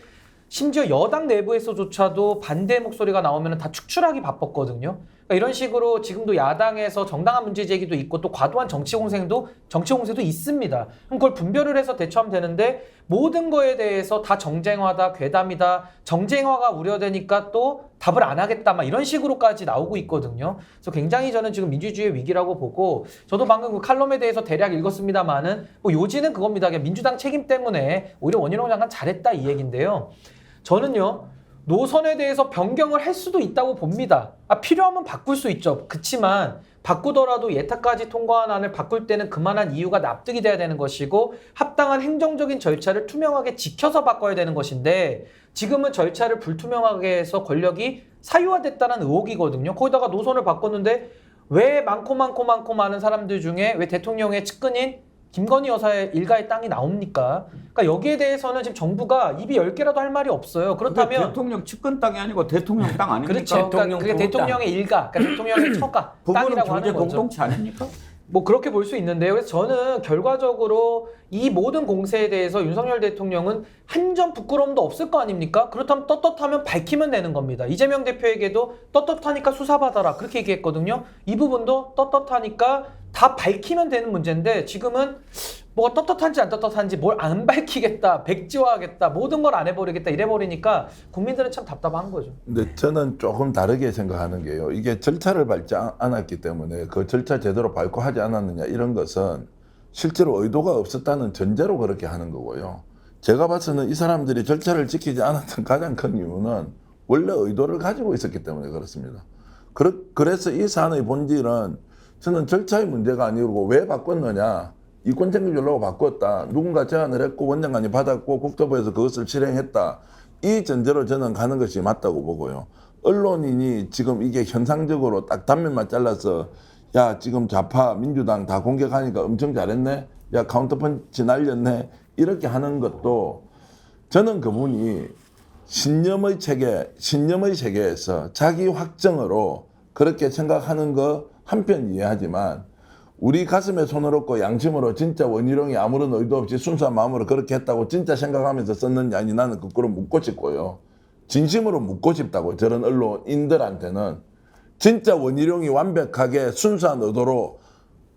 심지어 여당 내부에서조차도 반대 목소리가 나오면 다 축출하기 바빴거든요. 그러니까 이런 식으로 지금도 야당에서 정당한 문제 제기도 있고 또 과도한 정치 공세도 있습니다. 그럼 그걸 분별을 해서 대처하면 되는데 모든 거에 대해서 다 정쟁화다, 괴담이다, 정쟁화가 우려되니까 또 답을 안 하겠다 막 이런 식으로까지 나오고 있거든요. 그래서 굉장히 저는 지금 민주주의의 위기라고 보고 저도 방금 그 칼럼에 대해서 대략 읽었습니다만은 뭐 요지는 그겁니다. 그냥 민주당 책임 때문에 오히려 원희룡 장관 잘했다 이 얘기인데요. 저는요. 노선에 대해서 변경을 할 수도 있다고 봅니다. 필요하면 바꿀 수 있죠. 그치만 바꾸더라도 예타까지 통과한 안을 바꿀 때는 그만한 이유가 납득이 돼야 되는 것이고 합당한 행정적인 절차를 투명하게 지켜서 바꿔야 되는 것인데 지금은 절차를 불투명하게 해서 권력이 사유화됐다는 의혹이거든요. 거기다가 노선을 바꿨는데 왜 많고 많은 사람들 중에 왜 대통령의 측근인 김건희 여사의 일가의 땅이 나옵니까? 그러니까 여기에 대해서는 지금 정부가 입이 10개라도 할 말이 없어요. 그렇다면 대통령 측근 땅이 아니고 대통령 땅 아닙니까? 그렇죠. 그러니까 그게 대통령의 일가, 그러니까 대통령의 처가 땅이라고 하는 거죠. 공동체 아닙니까? 뭐 그렇게 볼 수 있는데요. 그래서 저는 결과적으로 이 모든 공세에 대해서 윤석열 대통령은 한 점 부끄러움도 없을 거 아닙니까? 그렇다면 떳떳하면 밝히면 되는 겁니다. 이재명 대표에게도 떳떳하니까 수사받아라 그렇게 얘기했거든요. 이 부분도 떳떳하니까 다 밝히면 되는 문제인데 지금은 뭐가 떳떳한지 안 떳떳한지 뭘 안 밝히겠다, 백지화하겠다, 모든 걸 안 해버리겠다 이래버리니까 국민들은 참 답답한 거죠. 근데 저는 조금 다르게 생각하는 게요. 이게 절차를 밟지 않았기 때문에 그 절차 제대로 밟고 하지 않았느냐 이런 것은 실제로 의도가 없었다는 전제로 그렇게 하는 거고요. 제가 봐서는 이 사람들이 절차를 지키지 않았던 가장 큰 이유는 원래 의도를 가지고 있었기 때문에 그렇습니다. 그래서 이 사안의 본질은 저는 절차의 문제가 아니고 왜 바꿨느냐. 이권 챙겨주려고 바꿨다. 누군가 제안을 했고 원장관이 받았고 국토부에서 그것을 실행했다. 이 전제로 저는 가는 것이 맞다고 보고요. 언론인이 지금 이게 현상적으로 딱 단면만 잘라서 야 지금 좌파 민주당 다 공격하니까 엄청 잘했네. 야 카운터펀치 날렸네. 이렇게 하는 것도 저는 그분이 신념의 세계에서 자기 확정으로 그렇게 생각하는 거 한편 이해하지만 우리 가슴에 손을 얹고 양심으로 진짜 원희룡이 아무런 의도 없이 순수한 마음으로 그렇게 했다고 진짜 생각하면서 썼는지 아니 나는 그거를 묻고 싶고요. 진심으로 묻고 싶다고 저런 언론인들한테는 진짜 원희룡이 완벽하게 순수한 의도로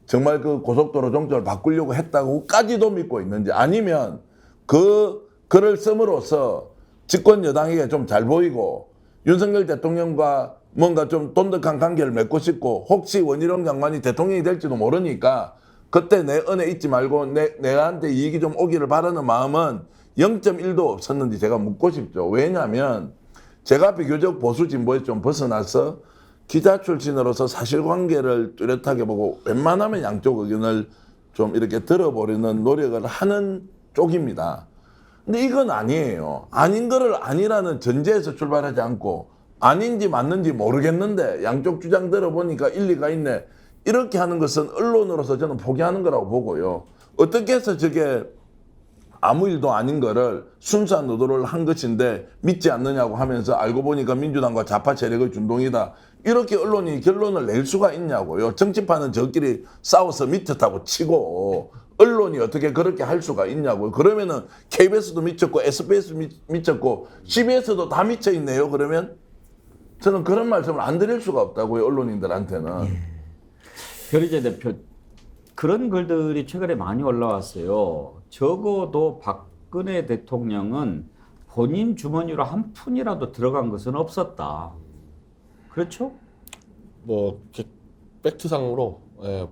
정말 그 고속도로 종점을 바꾸려고 했다고까지도 믿고 있는지 아니면 그 글을 씀으로써 집권 여당에게 좀 잘 보이고 윤석열 대통령과 뭔가 좀 돈독한 관계를 맺고 싶고 혹시 원희룡 장관이 대통령이 될지도 모르니까 그때 내 은혜 잊지 말고 내한테 이익이 좀 오기를 바라는 마음은 0.1도 없었는지 제가 묻고 싶죠. 왜냐하면 제가 비교적 보수 진보에 좀 벗어나서 기자 출신으로서 사실관계를 뚜렷하게 보고 웬만하면 양쪽 의견을 좀 이렇게 들어보려는 노력을 하는 쪽입니다. 근데 이건 아니에요. 아닌 거를 아니라는 전제에서 출발하지 않고 아닌지 맞는지 모르겠는데 양쪽 주장 들어보니까 일리가 있네. 이렇게 하는 것은 언론으로서 저는 포기하는 거라고 보고요. 어떻게 해서 저게 아무 일도 아닌 거를 순수한 의도를 한 것인데 믿지 않느냐고 하면서 알고 보니까 민주당과 좌파 세력의 준동이다. 이렇게 언론이 결론을 낼 수가 있냐고요. 정치판은 저끼리 싸워서 미쳤다고 치고 언론이 어떻게 그렇게 할 수가 있냐고요. 그러면은 KBS도 미쳤고 SBS 미쳤고 CBS도 다 미쳐 있네요. 그러면 저는 그런 말씀을 안 드릴 수가 없다고요, 언론인들한테는. 별이제 대표, 그런 글들이 최근에 많이 올라왔어요. 적어도 박근혜 대통령은 본인 주머니로 한 푼이라도 들어간 것은 없었다. 그렇죠? 뭐 팩트상으로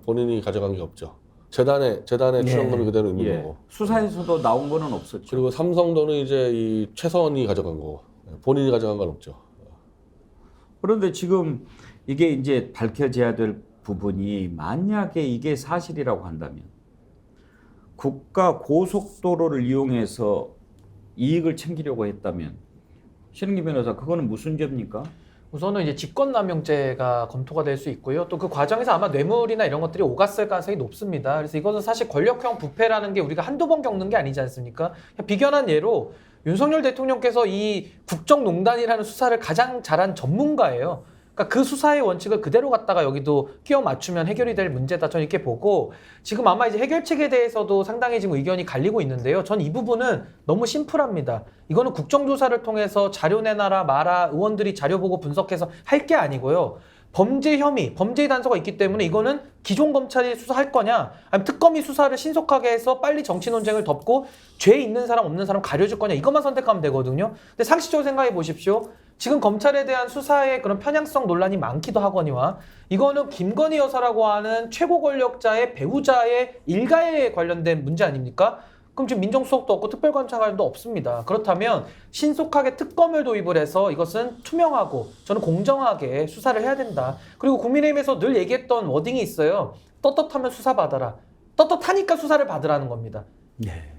본인이 가져간 게 없죠. 재단에 출연금이 그대로 있는 거고. 수사에서도 나온 거는 없었죠. 그리고 삼성도는 이제 이 최선이 가져간 거고 본인이 가져간 건 없죠. 그런데 지금 이게 이제 밝혀져야 될 부분이, 만약에 이게 사실이라고 한다면 국가 고속도로를 이용해서 이익을 챙기려고 했다면, 신은기 변호사, 그거는 무슨 죄입니까? 우선은 이제 직권남용죄가 검토가 될 수 있고요. 또 그 과정에서 아마 뇌물이나 이런 것들이 오갔을 가능성이 높습니다. 그래서 이것은 사실 권력형 부패라는 게 우리가 한두 번 겪는 게 아니지 않습니까? 비견한 예로 윤석열 대통령께서 이 국정농단이라는 수사를 가장 잘한 전문가예요. 그러니까 그 수사의 원칙을 그대로 갖다가 여기도 끼워 맞추면 해결이 될 문제다. 저는 이렇게 보고, 지금 아마 이제 해결책에 대해서도 상당히 지금 의견이 갈리고 있는데요. 전 이 부분은 너무 심플합니다. 이거는 국정조사를 통해서 자료 내놔라 마라, 의원들이 자료 보고 분석해서 할 게 아니고요. 범죄 혐의, 범죄의 단서가 있기 때문에 이거는 기존 검찰이 수사할 거냐, 아니면 특검이 수사를 신속하게 해서 빨리 정치 논쟁을 덮고 죄 있는 사람 없는 사람 가려줄 거냐, 이것만 선택하면 되거든요. 근데 상식적으로 생각해 보십시오. 지금 검찰에 대한 수사의 그런 편향성 논란이 많기도 하거니와, 이거는 김건희 여사라고 하는 최고 권력자의 배우자의 일가에 관련된 문제 아닙니까? 그럼 지금 민정수석도 없고 특별감찰관도 없습니다. 그렇다면 신속하게 특검을 도입을 해서 이것은 투명하고 저는 공정하게 수사를 해야 된다. 그리고 국민의힘에서 늘 얘기했던 워딩이 있어요. 떳떳하면 수사받아라. 떳떳하니까 수사를 받으라는 겁니다.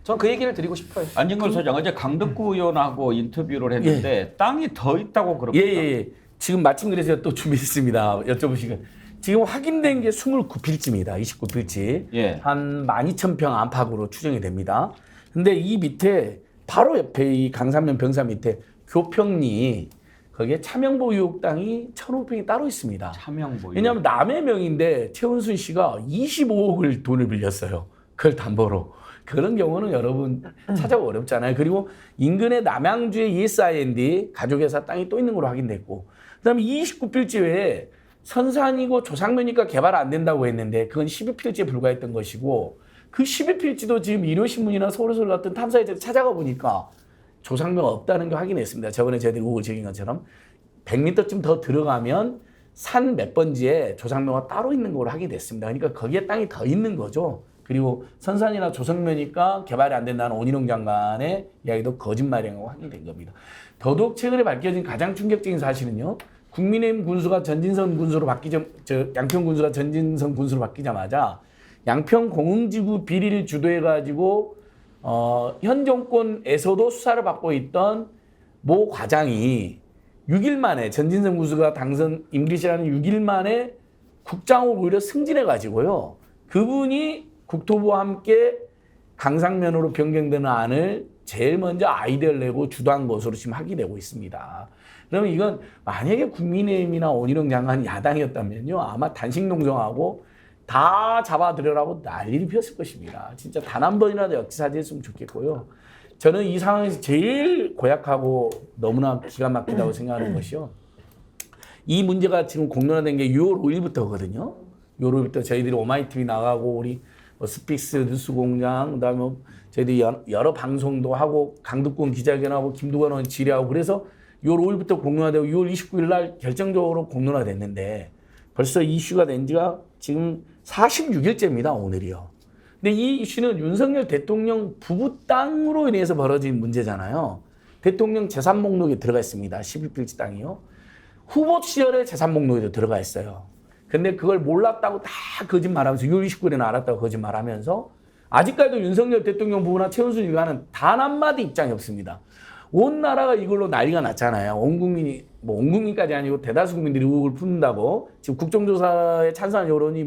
저는 그 얘기를 드리고 싶어요. 안진걸 소장, 어제 강덕구 의원하고 인터뷰를 했는데 땅이 더 있다고 그럽니다. 지금 마침 그래서 또 준비했습니다. 여쭤보시면. 지금 확인된 게 29필지입니다. 29필지. 한 12,000평 안팎으로 추정이 됩니다. 근데 이 밑에 바로 옆에 이 강산면 병사 밑에 교평리, 거기에 차명보유 땅이 1,500평이 따로 있습니다. 차명보유. 왜냐하면 남의 명인데 최은순 씨가 25억을 돈을 빌렸어요. 그걸 담보로. 그런 경우는 여러분 찾아보기 어렵잖아요. 그리고 인근의 남양주의 ESIND 가족회사 땅이 또 있는 걸로 확인됐고, 그다음에 29필지 외에 선산이고 조상면이니까 개발 안 된다고 했는데 그건 12필지에 불과했던 것이고, 그 12필지도 지금 일요신문이나 서울서울 같은 탐사회들이 찾아가 보니까 조상묘가 없다는 걸 확인했습니다. 저번에 저희들이 의혹을 제기한 것처럼 100m쯤 더 들어가면 산 몇 번지에 조상묘가 따로 있는 걸로 확인됐습니다. 그러니까 거기에 땅이 더 있는 거죠. 그리고 선산이나 조선면이니까 개발이 안 된다는 원희룡 장관의 이야기도 거짓말이라고 확인된 겁니다. 더더욱 최근에 밝혀진 가장 충격적인 사실은요, 국민의힘 군수가 전진성 군수로 양평 군수가 전진성 군수로 바뀌자마자 양평 공흥지구 비리를 주도해가지고 현 정권에서도 수사를 받고 있던 모 과장이 6일 만에, 전진성 군수가 당선 임기시라는 6일 만에 국장으로 오히려 승진해가지고요, 그분이 국토부와 함께 강상면으로 변경되는 안을 제일 먼저 아이디어를 내고 주도한 것으로 지금 확인되고 있습니다. 그러면 이건 만약에 국민의힘이나 원희룡 장관이 야당이었다면요, 아마 단식 농성하고 다 잡아들여라고 난리를 피웠을 것입니다. 진짜 단 한 번이라도 역지사지했으면 좋겠고요. 저는 이 상황에서 제일 고약하고 너무나 기가 막히다고 생각하는 것이요, 이 문제가 지금 공론화된 게 6월 5일부터거든요. 6월 5일부터 저희들이 오마이TV 나가고 우리 스픽스 뉴스공장, 그다음에 저희들이 여러 방송도 하고 강덕군 기자회견하고 김두관 의원 질의하고, 그래서 6월 5일부터 공론화되고 6월 29일 날 결정적으로 공론화됐는데 벌써 이슈가 된 지가 지금 46일째입니다. 오늘이요. 근데 이 이슈는 윤석열 대통령 부부 땅으로 인해서 벌어진 문제잖아요. 대통령 재산 목록에 들어가 있습니다. 11필지 땅이요. 후보 시절에 재산 목록에도 들어가 있어요. 근데 그걸 몰랐다고 다 거짓말하면서 6월 29일에는 알았다고 거짓말하면서 아직까지도 윤석열 대통령 부부나 최은순 일가는 단 한마디 입장이 없습니다. 온 나라가 이걸로 난리가 났잖아요. 온 국민이, 온 국민까지 아니고 대다수 국민들이 의혹을 품는다고 지금 국정조사에 찬성 여론이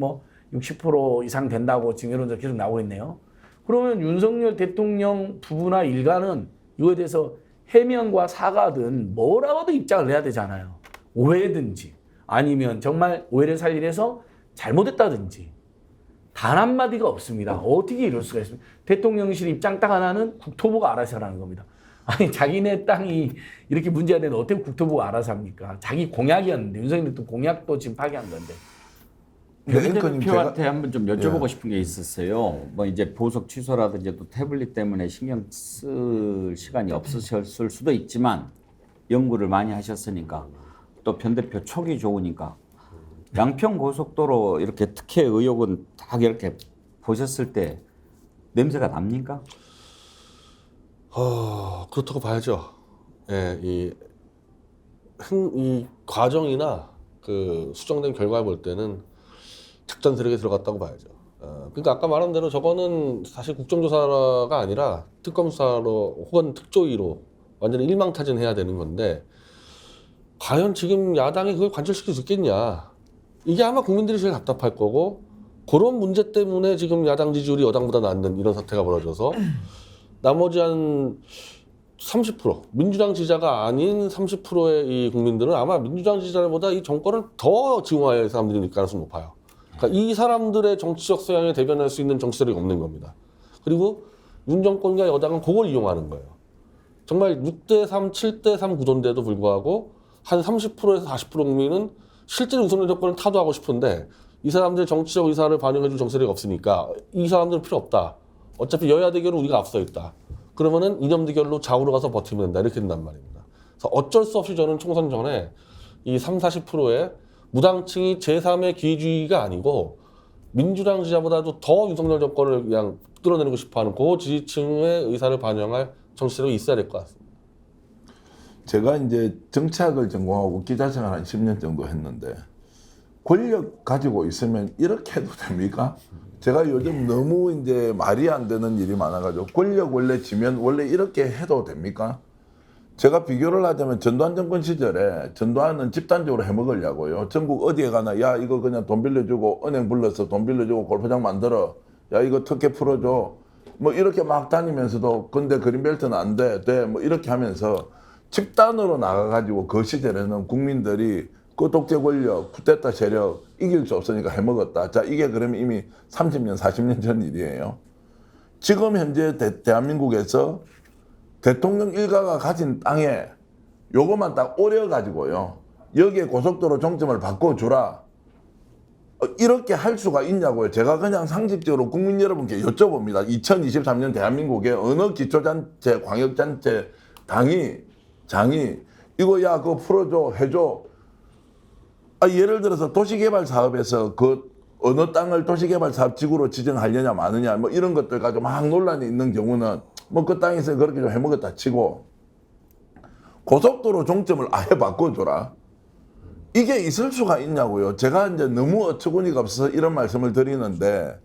60% 이상 된다고 지금 여론조사 계속 나오고 있네요. 그러면 윤석열 대통령 부부나 일가는 이거에 대해서 해명과 사과든 뭐라고도 입장을 내야 되잖아요. 오해든지 아니면 정말 오해를 살리해서 잘못했다든지 단 한마디가 없습니다. 어떻게 이럴 수가 있습니까? 대통령실 입장 딱 하나는 국토부가 알아서 하라는 겁니다. 아니 자기네 땅이 이렇게 문제가 되는데 어떻게 국토부가 알아서 합니까? 자기 공약이었는데 윤석열 대통령 공약도 지금 파기한 건데. 변희재 앵커님, 대표한테 한번 좀 여쭤보고 예. 싶은 게 있었어요. 뭐 이제 보석 취소라든지 또 태블릿 때문에 신경 쓸 시간이 없으셨을 수도 있지만 연구를 많이 하셨으니까 또 변 대표 촉이 좋으니까 양평 고속도로 이렇게 특혜 의혹은 딱 이렇게 보셨을 때 냄새가 납니까? 그렇다고 봐야죠. 예, 이 과정이나 그 수정된 결과를 볼 때는 작전 세력에 들어갔다고 봐야죠. 그러니까 아까 말한 대로 저거는 사실 국정조사가 아니라 특검수사로 혹은 특조위로 완전히 일망타진해야 되는 건데 과연 지금 야당이 그걸 관철시킬 수 있겠냐. 이게 아마 국민들이 제일 답답할 거고 그런 문제 때문에 지금 야당 지지율이 여당보다 낮는 이런 사태가 벌어져서 나머지 한 30% 민주당 지지자가 아닌 30%의 이 국민들은 아마 민주당 지지자보다 이 정권을 더 증오할 사람들일 가능성이 높아요. 그러니까 이 사람들의 정치적 성향에 대변할 수 있는 정치 세력이 없는 겁니다. 그리고 윤 정권과 여당은 그걸 이용하는 거예요. 정말 6대3, 7대3 구도인데도 불구하고 한 30%에서 40% 국민은 실제로 윤석열 정권을 타도하고 싶은데 이 사람들의 정치적 의사를 반영해줄 정치력이 없으니까 이 사람들은 필요 없다. 어차피 여야 대결은 우리가 앞서 있다. 그러면은 이념 대결로 좌우로 가서 버티면 된다. 이렇게 된단 말입니다. 그래서 어쩔 수 없이 저는 총선 전에 이 30, 40%의 무당층이 제3의 기회주의가 아니고 민주당 지지자보다도 더 윤석열 정권을 그냥 끌어내리고 싶어하는 그 지지층의 의사를 반영할 정치력이 있어야 될 것 같습니다. 제가 이제 정치학을 전공하고 기자생활 한 10년 정도 했는데 권력 가지고 있으면 이렇게 해도 됩니까? 제가 요즘 너무 이제 말이 안 되는 일이 많아가지고 권력 원래 지면 원래 이렇게 해도 됩니까? 제가 비교를 하자면 전두환 정권 시절에 전두환은 집단적으로 해먹으려고요. 전국 어디에 가나 야 이거 그냥 돈 빌려주고 은행 불러서 돈 빌려주고 골프장 만들어. 야 이거 특혜 풀어줘. 뭐 이렇게 막 다니면서도 근데 그린벨트는 안 돼. 돼. 뭐 이렇게 하면서 집단으로 나가가지고 그 시절에는 국민들이 그 독재 권력, 쿠데타 세력 이길 수 없으니까 해먹었다. 자 이게 그러면 이미 30년, 40년 전 일이에요. 지금 현재 대한민국에서 대통령 일가가 가진 땅에 요것만 딱 오려가지고요. 여기에 고속도로 종점을 바꿔주라. 이렇게 할 수가 있냐고요. 제가 그냥 상식적으로 국민 여러분께 여쭤봅니다. 2023년 대한민국의 어느 기초단체, 광역단체 장이 이거 야 그거 풀어줘 해줘. 예를 들어서 도시개발 사업에서 그 어느 땅을 도시개발 사업 지구로 지정하려냐 마느냐 뭐 이런 것들 가지고 막 논란이 있는 경우는 뭐 그 땅에서 그렇게 좀 해먹었다 치고 고속도로 종점을 아예 바꿔줘라. 이게 있을 수가 있냐고요. 제가 이제 너무 어처구니가 없어서 이런 말씀을 드리는데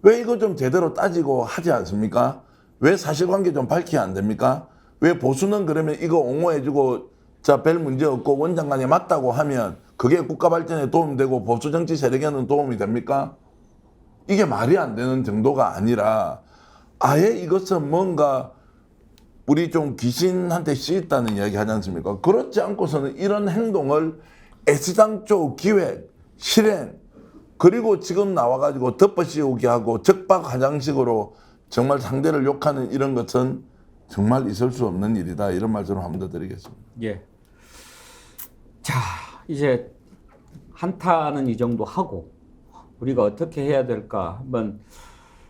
왜 이거 좀 제대로 따지고 하지 않습니까? 왜 사실관계 좀 밝히면 안 됩니까? 왜 보수는 그러면 이거 옹호해주고 자 별 문제 없고 원장관이 맞다고 하면 그게 국가 발전에 도움되고 보수 정치 세력에는 도움이 됩니까? 이게 말이 안 되는 정도가 아니라 아예 이것은 뭔가 우리 좀 귀신한테 씌있다는 이야기 하지 않습니까? 그렇지 않고서는 이런 행동을 애시당초 기획, 실행 그리고 지금 나와가지고 덮어씌우기 하고 적박하장식으로 정말 상대를 욕하는 이런 것은 정말 있을 수 없는 일이다. 이런 말씀을 한 번 더 드리겠습니다. 예. 자, 이제 한타는 이 정도 하고 우리가 어떻게 해야 될까 한번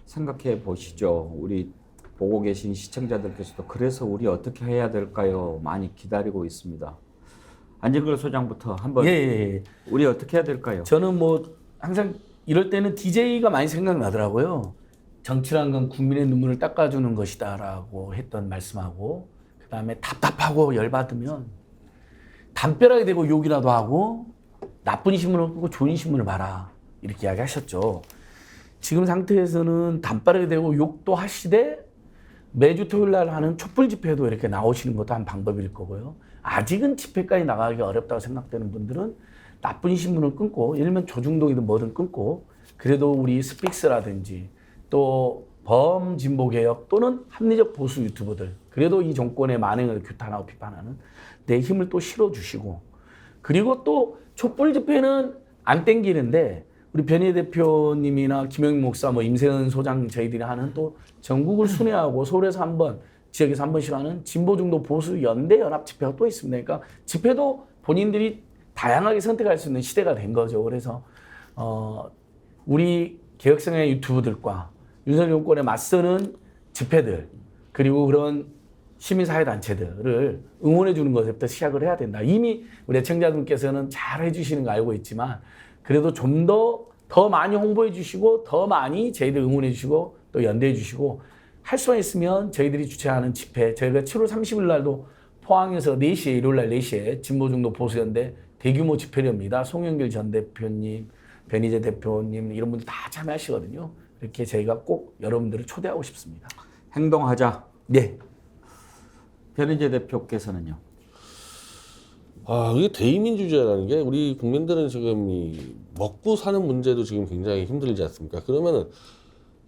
생각해 보시죠. 우리 보고 계신 시청자들께서도 그래서 우리 어떻게 해야 될까요? 많이 기다리고 있습니다. 안진걸 소장부터 한번 우리 어떻게 해야 될까요? 저는 뭐 항상 이럴 때는 DJ가 많이 생각나더라고요. 정치란 건 국민의 눈물을 닦아주는 것이다라고 했던 말씀하고 그다음에 답답하고 열받으면 담벼락이 되고 욕이라도 하고 나쁜 신문을 끄고 좋은 신문을 봐라 이렇게 이야기하셨죠. 지금 상태에서는 담벼락이 되고 욕도 하시되 매주 토요일 날 하는 촛불 집회도 이렇게 나오시는 것도 한 방법일 거고요. 아직은 집회까지 나가기 어렵다고 생각되는 분들은 나쁜 신문을 끊고 예를 들면 조중동이든 뭐든 끊고 그래도 우리 스픽스라든지 또 범진보개혁 또는 합리적 보수 유튜버들 그래도 이 정권의 만행을 규탄하고 비판하는 내 힘을 또 실어주시고 그리고 또 촛불 집회는 안 땡기는데 우리 변희재 대표님이나 김영민 목사 뭐 임세은 소장 저희들이 하는 또 전국을 순회하고 서울에서 한번 지역에서 한 번씩 하는 진보중도 보수 연대 연합 집회가 또 있습니다. 그러니까 집회도 본인들이 다양하게 선택할 수 있는 시대가 된 거죠. 그래서 우리 개혁성의 유튜브들과 윤석열 정권에 맞서는 집회들 그리고 그런 시민사회단체들을 응원해 주는 것부터 시작을 해야 된다. 이미 우리 애청자분께서는 잘 해주시는 거 알고 있지만 그래도 좀 더 많이 홍보해 주시고 더 많이 저희들 응원해 주시고 또 연대해 주시고 할 수만 있으면 저희들이 주최하는 집회 저희가 7월 30일 날도 포항에서 4시에 일요일 날 4시에 진보중도 보수연대 대규모 집회를 엽니다. 송영길 전 대표님, 변희재 대표님 이런 분들 다 참여하시거든요. 이렇게 저희가 꼭 여러분들을 초대하고 싶습니다. 행동하자. 네. 변희재 대표께서는요. 이게 대의민주주의라는 게 우리 국민들은 지금 이 먹고 사는 문제도 지금 굉장히 힘들지 않습니까? 그러면은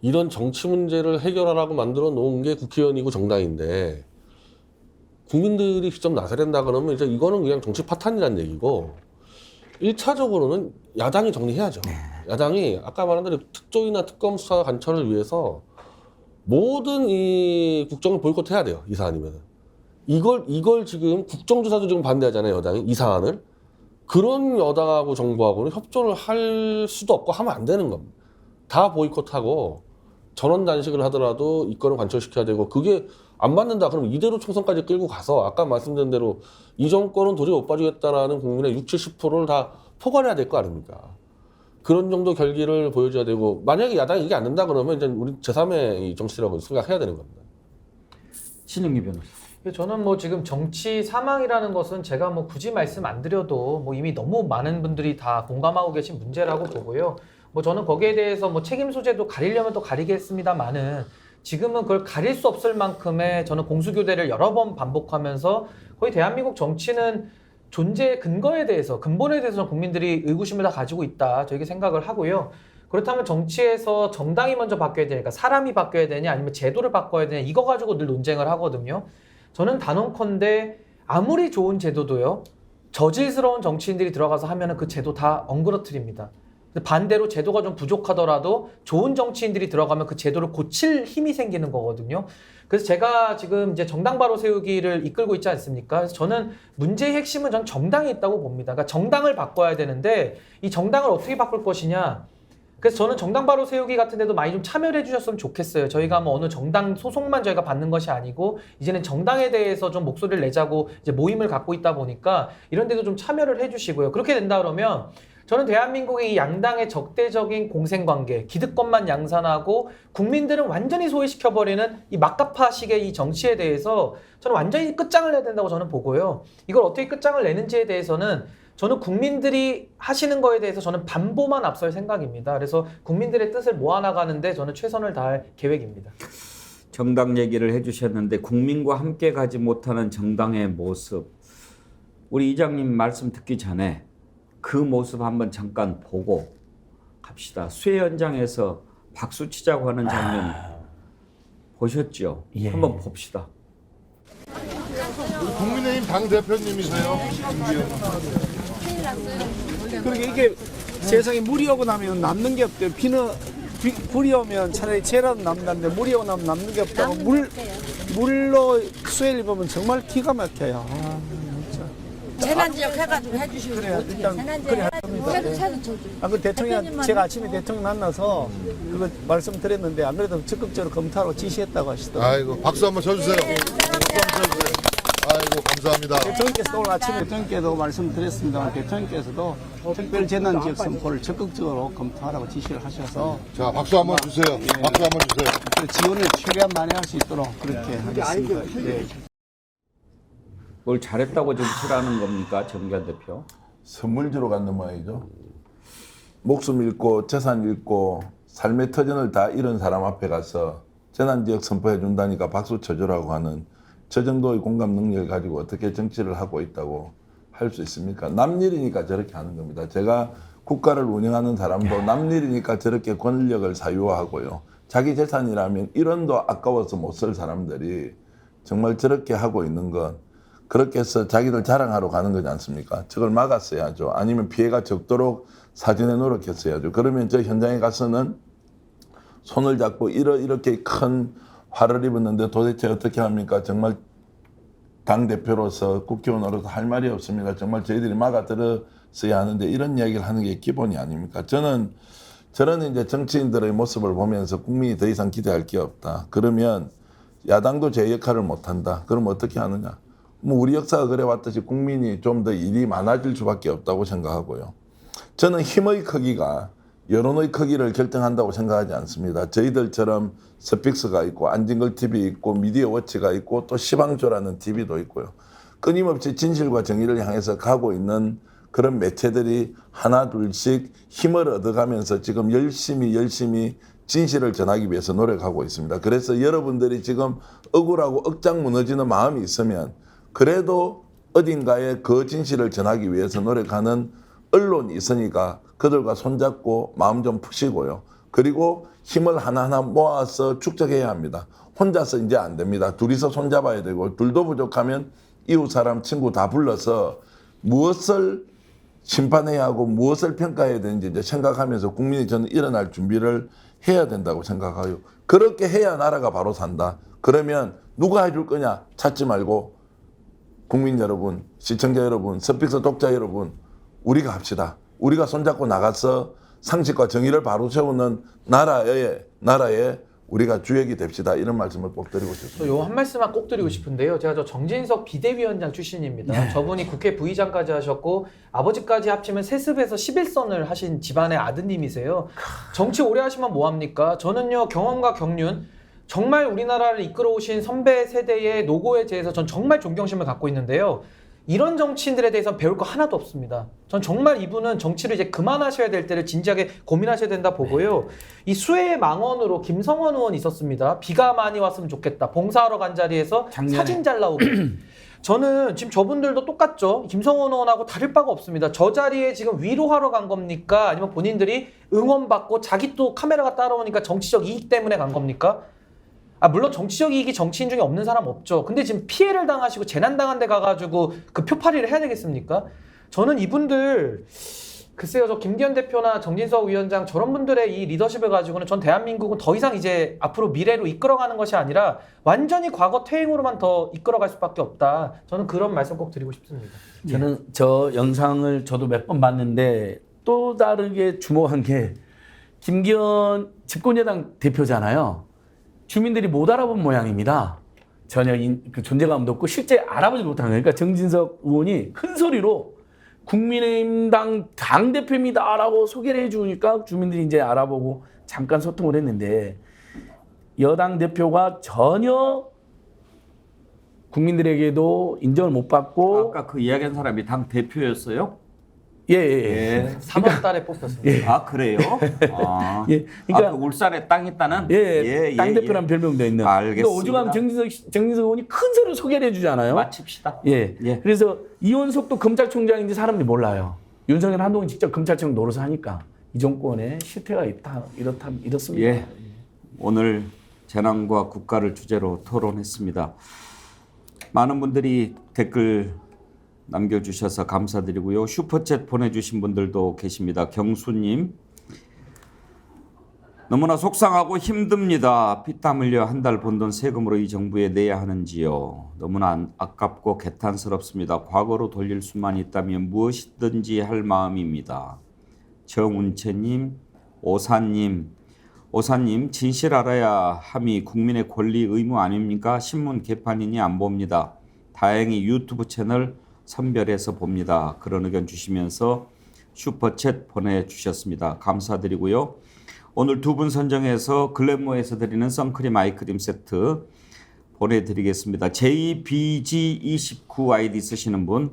이런 정치 문제를 해결하라고 만들어 놓은 게 국회의원이고 정당인데 국민들이 직접 나서야 된다 그러면 이제 이거는 그냥 정치 파탄이라는 얘기고 1차적으로는 야당이 정리해야죠. 야당이 아까 말한 대로 특조위나 특검 수사 관철을 위해서 모든 이 국정을 보이콧해야 돼요. 이 사안이면. 이걸 지금 국정조사도 지금 반대하잖아요. 여당이 이 사안을. 그런 여당하고 정부하고는 협조를 할 수도 없고 하면 안 되는 겁니다. 다 보이콧하고 전원 단식을 하더라도 이 건을 관철시켜야 되고 그게 안 맞는다 그러면 이대로 총선까지 끌고 가서 아까 말씀드린 대로 이 정권은 도저히 못 봐주겠다라는 국민의 60, 70%를 다 포괄해야 될 거 아닙니까? 그런 정도 결기를 보여줘야 되고 만약에 야당이 이게 안 된다 그러면 이제 우리 제3의 정치라고 생각해야 되는 겁니다. 신영기 변호사. 저는 뭐 지금 정치 사망이라는 것은 제가 뭐 굳이 말씀 안 드려도 뭐 이미 너무 많은 분들이 다 공감하고 계신 문제라고 보고요. 뭐 저는 거기에 대해서 뭐 책임 소재도 가리려면 또 가리겠습니다만은 지금은 그걸 가릴 수 없을 만큼의 저는 공수교대를 여러 번 반복하면서 거의 대한민국 정치는 존재 근거에 대해서 근본에 대해서 국민들이 의구심을 다 가지고 있다. 저렇게 생각을 하고요. 그렇다면 정치에서 정당이 먼저 바뀌어야 되니까 사람이 바뀌어야 되냐 아니면 제도를 바꿔야 되냐 이거 가지고 늘 논쟁을 하거든요. 저는 단언컨대 아무리 좋은 제도도요. 저질스러운 정치인들이 들어가서 하면은 그 제도 다 엉그러뜨립니다. 반대로 제도가 좀 부족하더라도 좋은 정치인들이 들어가면 그 제도를 고칠 힘이 생기는 거거든요. 그래서 제가 지금 이제 정당 바로 세우기를 이끌고 있지 않습니까? 그래서 저는 문제의 핵심은 전 정당에 있다고 봅니다. 그러니까 정당을 바꿔야 되는데 이 정당을 어떻게 바꿀 것이냐. 그래서 저는 정당 바로 세우기 같은 데도 많이 좀 참여를 해주셨으면 좋겠어요. 저희가 뭐 어느 정당 소속만 저희가 받는 것이 아니고 이제는 정당에 대해서 좀 목소리를 내자고 이제 모임을 갖고 있다 보니까 이런 데도 좀 참여를 해주시고요. 그렇게 된다 그러면 저는 대한민국의 이 양당의 적대적인 공생관계, 기득권만 양산하고 국민들은 완전히 소외시켜버리는 이 막가파식의 이 정치에 대해서 저는 완전히 끝장을 내야 된다고 저는 보고요. 이걸 어떻게 끝장을 내는지에 대해서는 저는 국민들이 하시는 거에 대해서 저는 반보만 앞설 생각입니다. 그래서 국민들의 뜻을 모아나가는데 저는 최선을 다할 계획입니다. 정당 얘기를 해주셨는데 국민과 함께 가지 못하는 정당의 모습. 우리 이장님 말씀 듣기 전에 그 모습 한번 잠깐 보고 갑시다. 수해 현장에서 박수 치자고 하는 장면 보셨죠? 예. 한번 봅시다. 국민의힘 당대표님이세요. 그러니까 이게 세상에 물이 오고 나면 남는 게 없대요. 불이 오면 차라리 재라도 남는데 물이 오고 나면 남는 게 없다고 물로 수해를 보면 정말 기가 막혀요. 재난지역 해가지고 해주시고 그래요. 일단 그래 합니다. 그 대통령 제가 아침에 대통령 만나서 그거 말씀드렸는데 안 그래도 적극적으로 검토하고 지시했다고 하시더라고요. 아이고 박수 한번 쳐주세요. 박수 한번 쳐주세요. 아이고 감사합니다. 대통령께서 오늘 아침에 대통령께도 말씀드렸습니다만 대통령께서도 특별 재난지역 선포를 적극적으로 검토하라고 지시를 하셔서 자 박수 한번 주세요. 박수 한번 주세요. 지원을 최대한 많이 할 수 있도록 그렇게 하겠습니다. 네. 뭘 잘했다고 정치라는 겁니까, 정기환 대표? 선물 주러 갔는 모양이죠. 목숨 잃고 재산 잃고 삶의 터전을 다 잃은 사람 앞에 가서 재난지역 선포해 준다니까 박수 쳐주라고 하는 저 정도의 공감 능력을 가지고 어떻게 정치를 하고 있다고 할 수 있습니까? 남일이니까 저렇게 하는 겁니다. 제가 국가를 운영하는 사람도 남일이니까 저렇게 권력을 사유화하고요. 자기 재산이라면 1원도 아까워서 못 쓸 사람들이 정말 저렇게 하고 있는 것, 그렇게 해서 자기들 자랑하러 가는 거지 않습니까? 저걸 막았어야죠. 아니면 피해가 적도록 사전에 노력했어야죠. 그러면 저 현장에 가서는 손을 잡고 이렇게 큰 화를 입었는데 도대체 어떻게 합니까? 정말 당대표로서 국회의원으로서 할 말이 없습니다. 정말 저희들이 막아들었어야 하는데 이런 이야기를 하는 게 기본이 아닙니까? 저는 이제 정치인들의 모습을 보면서 국민이 더 이상 기대할 게 없다. 그러면 야당도 제 역할을 못한다. 그럼 어떻게 하느냐? 뭐 우리 역사가 그래왔듯이 국민이 좀 더 일이 많아질 수밖에 없다고 생각하고요. 저는 힘의 크기가 여론의 크기를 결정한다고 생각하지 않습니다. 저희들처럼 스픽스가 있고 안진걸 TV 있고 미디어 워치가 있고 또 시방조라는 TV도 있고요. 끊임없이 진실과 정의를 향해서 가고 있는 그런 매체들이 하나 둘씩 힘을 얻어가면서 지금 열심히 진실을 전하기 위해서 노력하고 있습니다. 그래서 여러분들이 지금 억울하고 억장 무너지는 마음이 있으면 그래도 어딘가에 그 진실을 전하기 위해서 노력하는 언론이 있으니까 그들과 손잡고 마음 좀 푸시고요. 그리고 힘을 하나하나 모아서 축적해야 합니다. 혼자서 이제 안 됩니다. 둘이서 손잡아야 되고 둘도 부족하면 이웃 사람 친구 다 불러서 무엇을 심판해야 하고 무엇을 평가해야 되는지 이제 생각하면서 국민이 저는 일어날 준비를 해야 된다고 생각하요. 그렇게 해야 나라가 바로 산다. 그러면 누가 해줄 거냐 찾지 말고 국민 여러분, 시청자 여러분, 스픽스 독자 여러분 우리가 합시다. 우리가 손잡고 나가서 상식과 정의를 바로 세우는 나라에 우리가 주역이 됩시다. 이런 말씀을 꼭 드리고 싶습니다. 요 한 말씀만 꼭 드리고 싶은데요. 제가 저 정진석 비대위원장 출신입니다. 네. 저분이 국회 부의장까지 하셨고 아버지까지 합치면 세습에서 11선을 하신 집안의 아드님이세요. 정치 오래 하시면 뭐합니까? 저는요 경험과 경륜 정말 우리나라를 이끌어오신 선배 세대의 노고에 대해서 전 정말 존경심을 갖고 있는데요. 이런 정치인들에 대해서 배울 거 하나도 없습니다. 전 정말 이분은 정치를 이제 그만하셔야 될 때를 진지하게 고민하셔야 된다 보고요. 이 수해의 망언으로 김성원 의원이 있었습니다. 비가 많이 왔으면 좋겠다. 봉사하러 간 자리에서 사진 잘 나오고. 저는 지금 저분들도 똑같죠. 김성원 의원하고 다를 바가 없습니다. 저 자리에 지금 위로하러 간 겁니까? 아니면 본인들이 응원받고 자기 또 카메라가 따라오니까 정치적 이익 때문에 간 겁니까? 물론 정치적 이익이 정치인 중에 없는 사람 없죠. 근데 지금 피해를 당하시고 재난당한 데 가가지고 그 표파리를 해야 되겠습니까? 저는 이분들 글쎄요, 저 김기현 대표나 정진석 위원장 저런 분들의 이 리더십을 가지고는 전 대한민국은 더 이상 이제 앞으로 미래로 이끌어가는 것이 아니라 완전히 과거 퇴행으로만 더 이끌어갈 수밖에 없다. 저는 그런 말씀 꼭 드리고 싶습니다. 저는 저 영상을 저도 몇 번 봤는데 또 다르게 주목한 게 김기현 집권여당 대표잖아요. 주민들이 못 알아본 모양입니다. 전혀 그 존재감도 없고 실제 알아보지 못한 거예요. 그러니까 정진석 의원이 큰 소리로 국민의힘 당대표입니다라고 소개를 해주니까 주민들이 이제 알아보고 잠깐 소통을 했는데 여당 대표가 전혀 국민들에게도 인정을 못 받고 아까 그 이야기한 사람이 당 대표였어요? 예. 3월 달에 뽑혔습니다. 예. 아, 그래요? 아, 예. 그러니까 그 울산에 땅 있다는? 당대표란 별명도 있는. 알겠습니다. 그러니까 오죽하면 정진석 의원이 큰 소리로 소개를 해주잖아요. 마칩시다. 예. 그래서 이원석도 검찰총장인지 사람들이 몰라요. 윤석열 한동훈 직접 검찰청 노릇을 하니까 이 정권에 실태가 이렇습니다. 예. 오늘 재난과 국가를 주제로 토론했습니다. 많은 분들이 댓글 남겨주셔서 감사드리고요. 슈퍼챗 보내주신 분들도 계십니다. 경수님, 너무나 속상하고 힘듭니다. 피땀 흘려 한 달 번 돈 세금으로 이 정부에 내야 하는지요. 너무나 아깝고 개탄스럽습니다. 과거로 돌릴 수만 있다면 무엇이든지 할 마음입니다. 정운채님, 오사님 진실 알아야 함이 국민의 권리 의무 아닙니까? 신문 개판이니 안 봅니다. 다행히 유튜브 채널 선별해서 봅니다. 그런 의견 주시면서 슈퍼챗 보내주셨습니다. 감사드리고요. 오늘 두 분 선정해서 글래모에서 드리는 선크림 아이크림 세트 보내드리겠습니다. JBG29 아이디 쓰시는 분,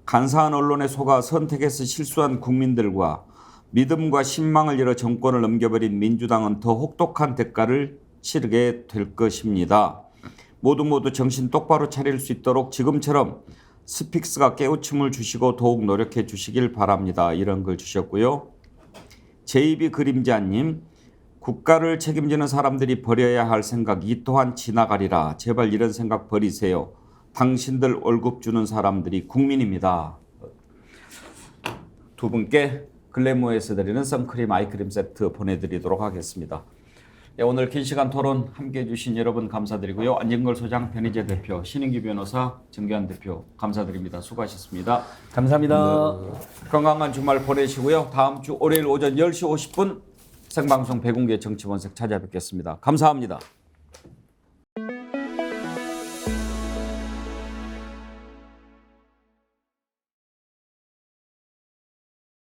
간사한 언론에 속아 선택해서 실수한 국민들과 믿음과 신망을 잃어 정권을 넘겨버린 민주당은 더 혹독한 대가를 치르게 될 것입니다. 모두 정신 똑바로 차릴 수 있도록 지금처럼 스픽스가 깨우침을 주시고 더욱 노력해 주시길 바랍니다. 이런 글 주셨고요. JB 그림자님, 국가를 책임지는 사람들이 버려야 할 생각 이 또한 지나가리라. 제발 이런 생각 버리세요. 당신들 월급 주는 사람들이 국민입니다. 두 분께 글래모에서 드리는 선크림 아이크림 세트 보내드리도록 하겠습니다. 예, 오늘 긴 시간 토론 함께해 주신 여러분 감사드리고요. 안진걸 소장, 변희재 대표, 신인기 변호사, 정규환 대표 감사드립니다. 수고하셨습니다. 감사합니다. 건강한 주말 보내시고요. 다음 주 월요일 오전 10시 50분 생방송 백운계 정치본색 찾아뵙겠습니다. 감사합니다.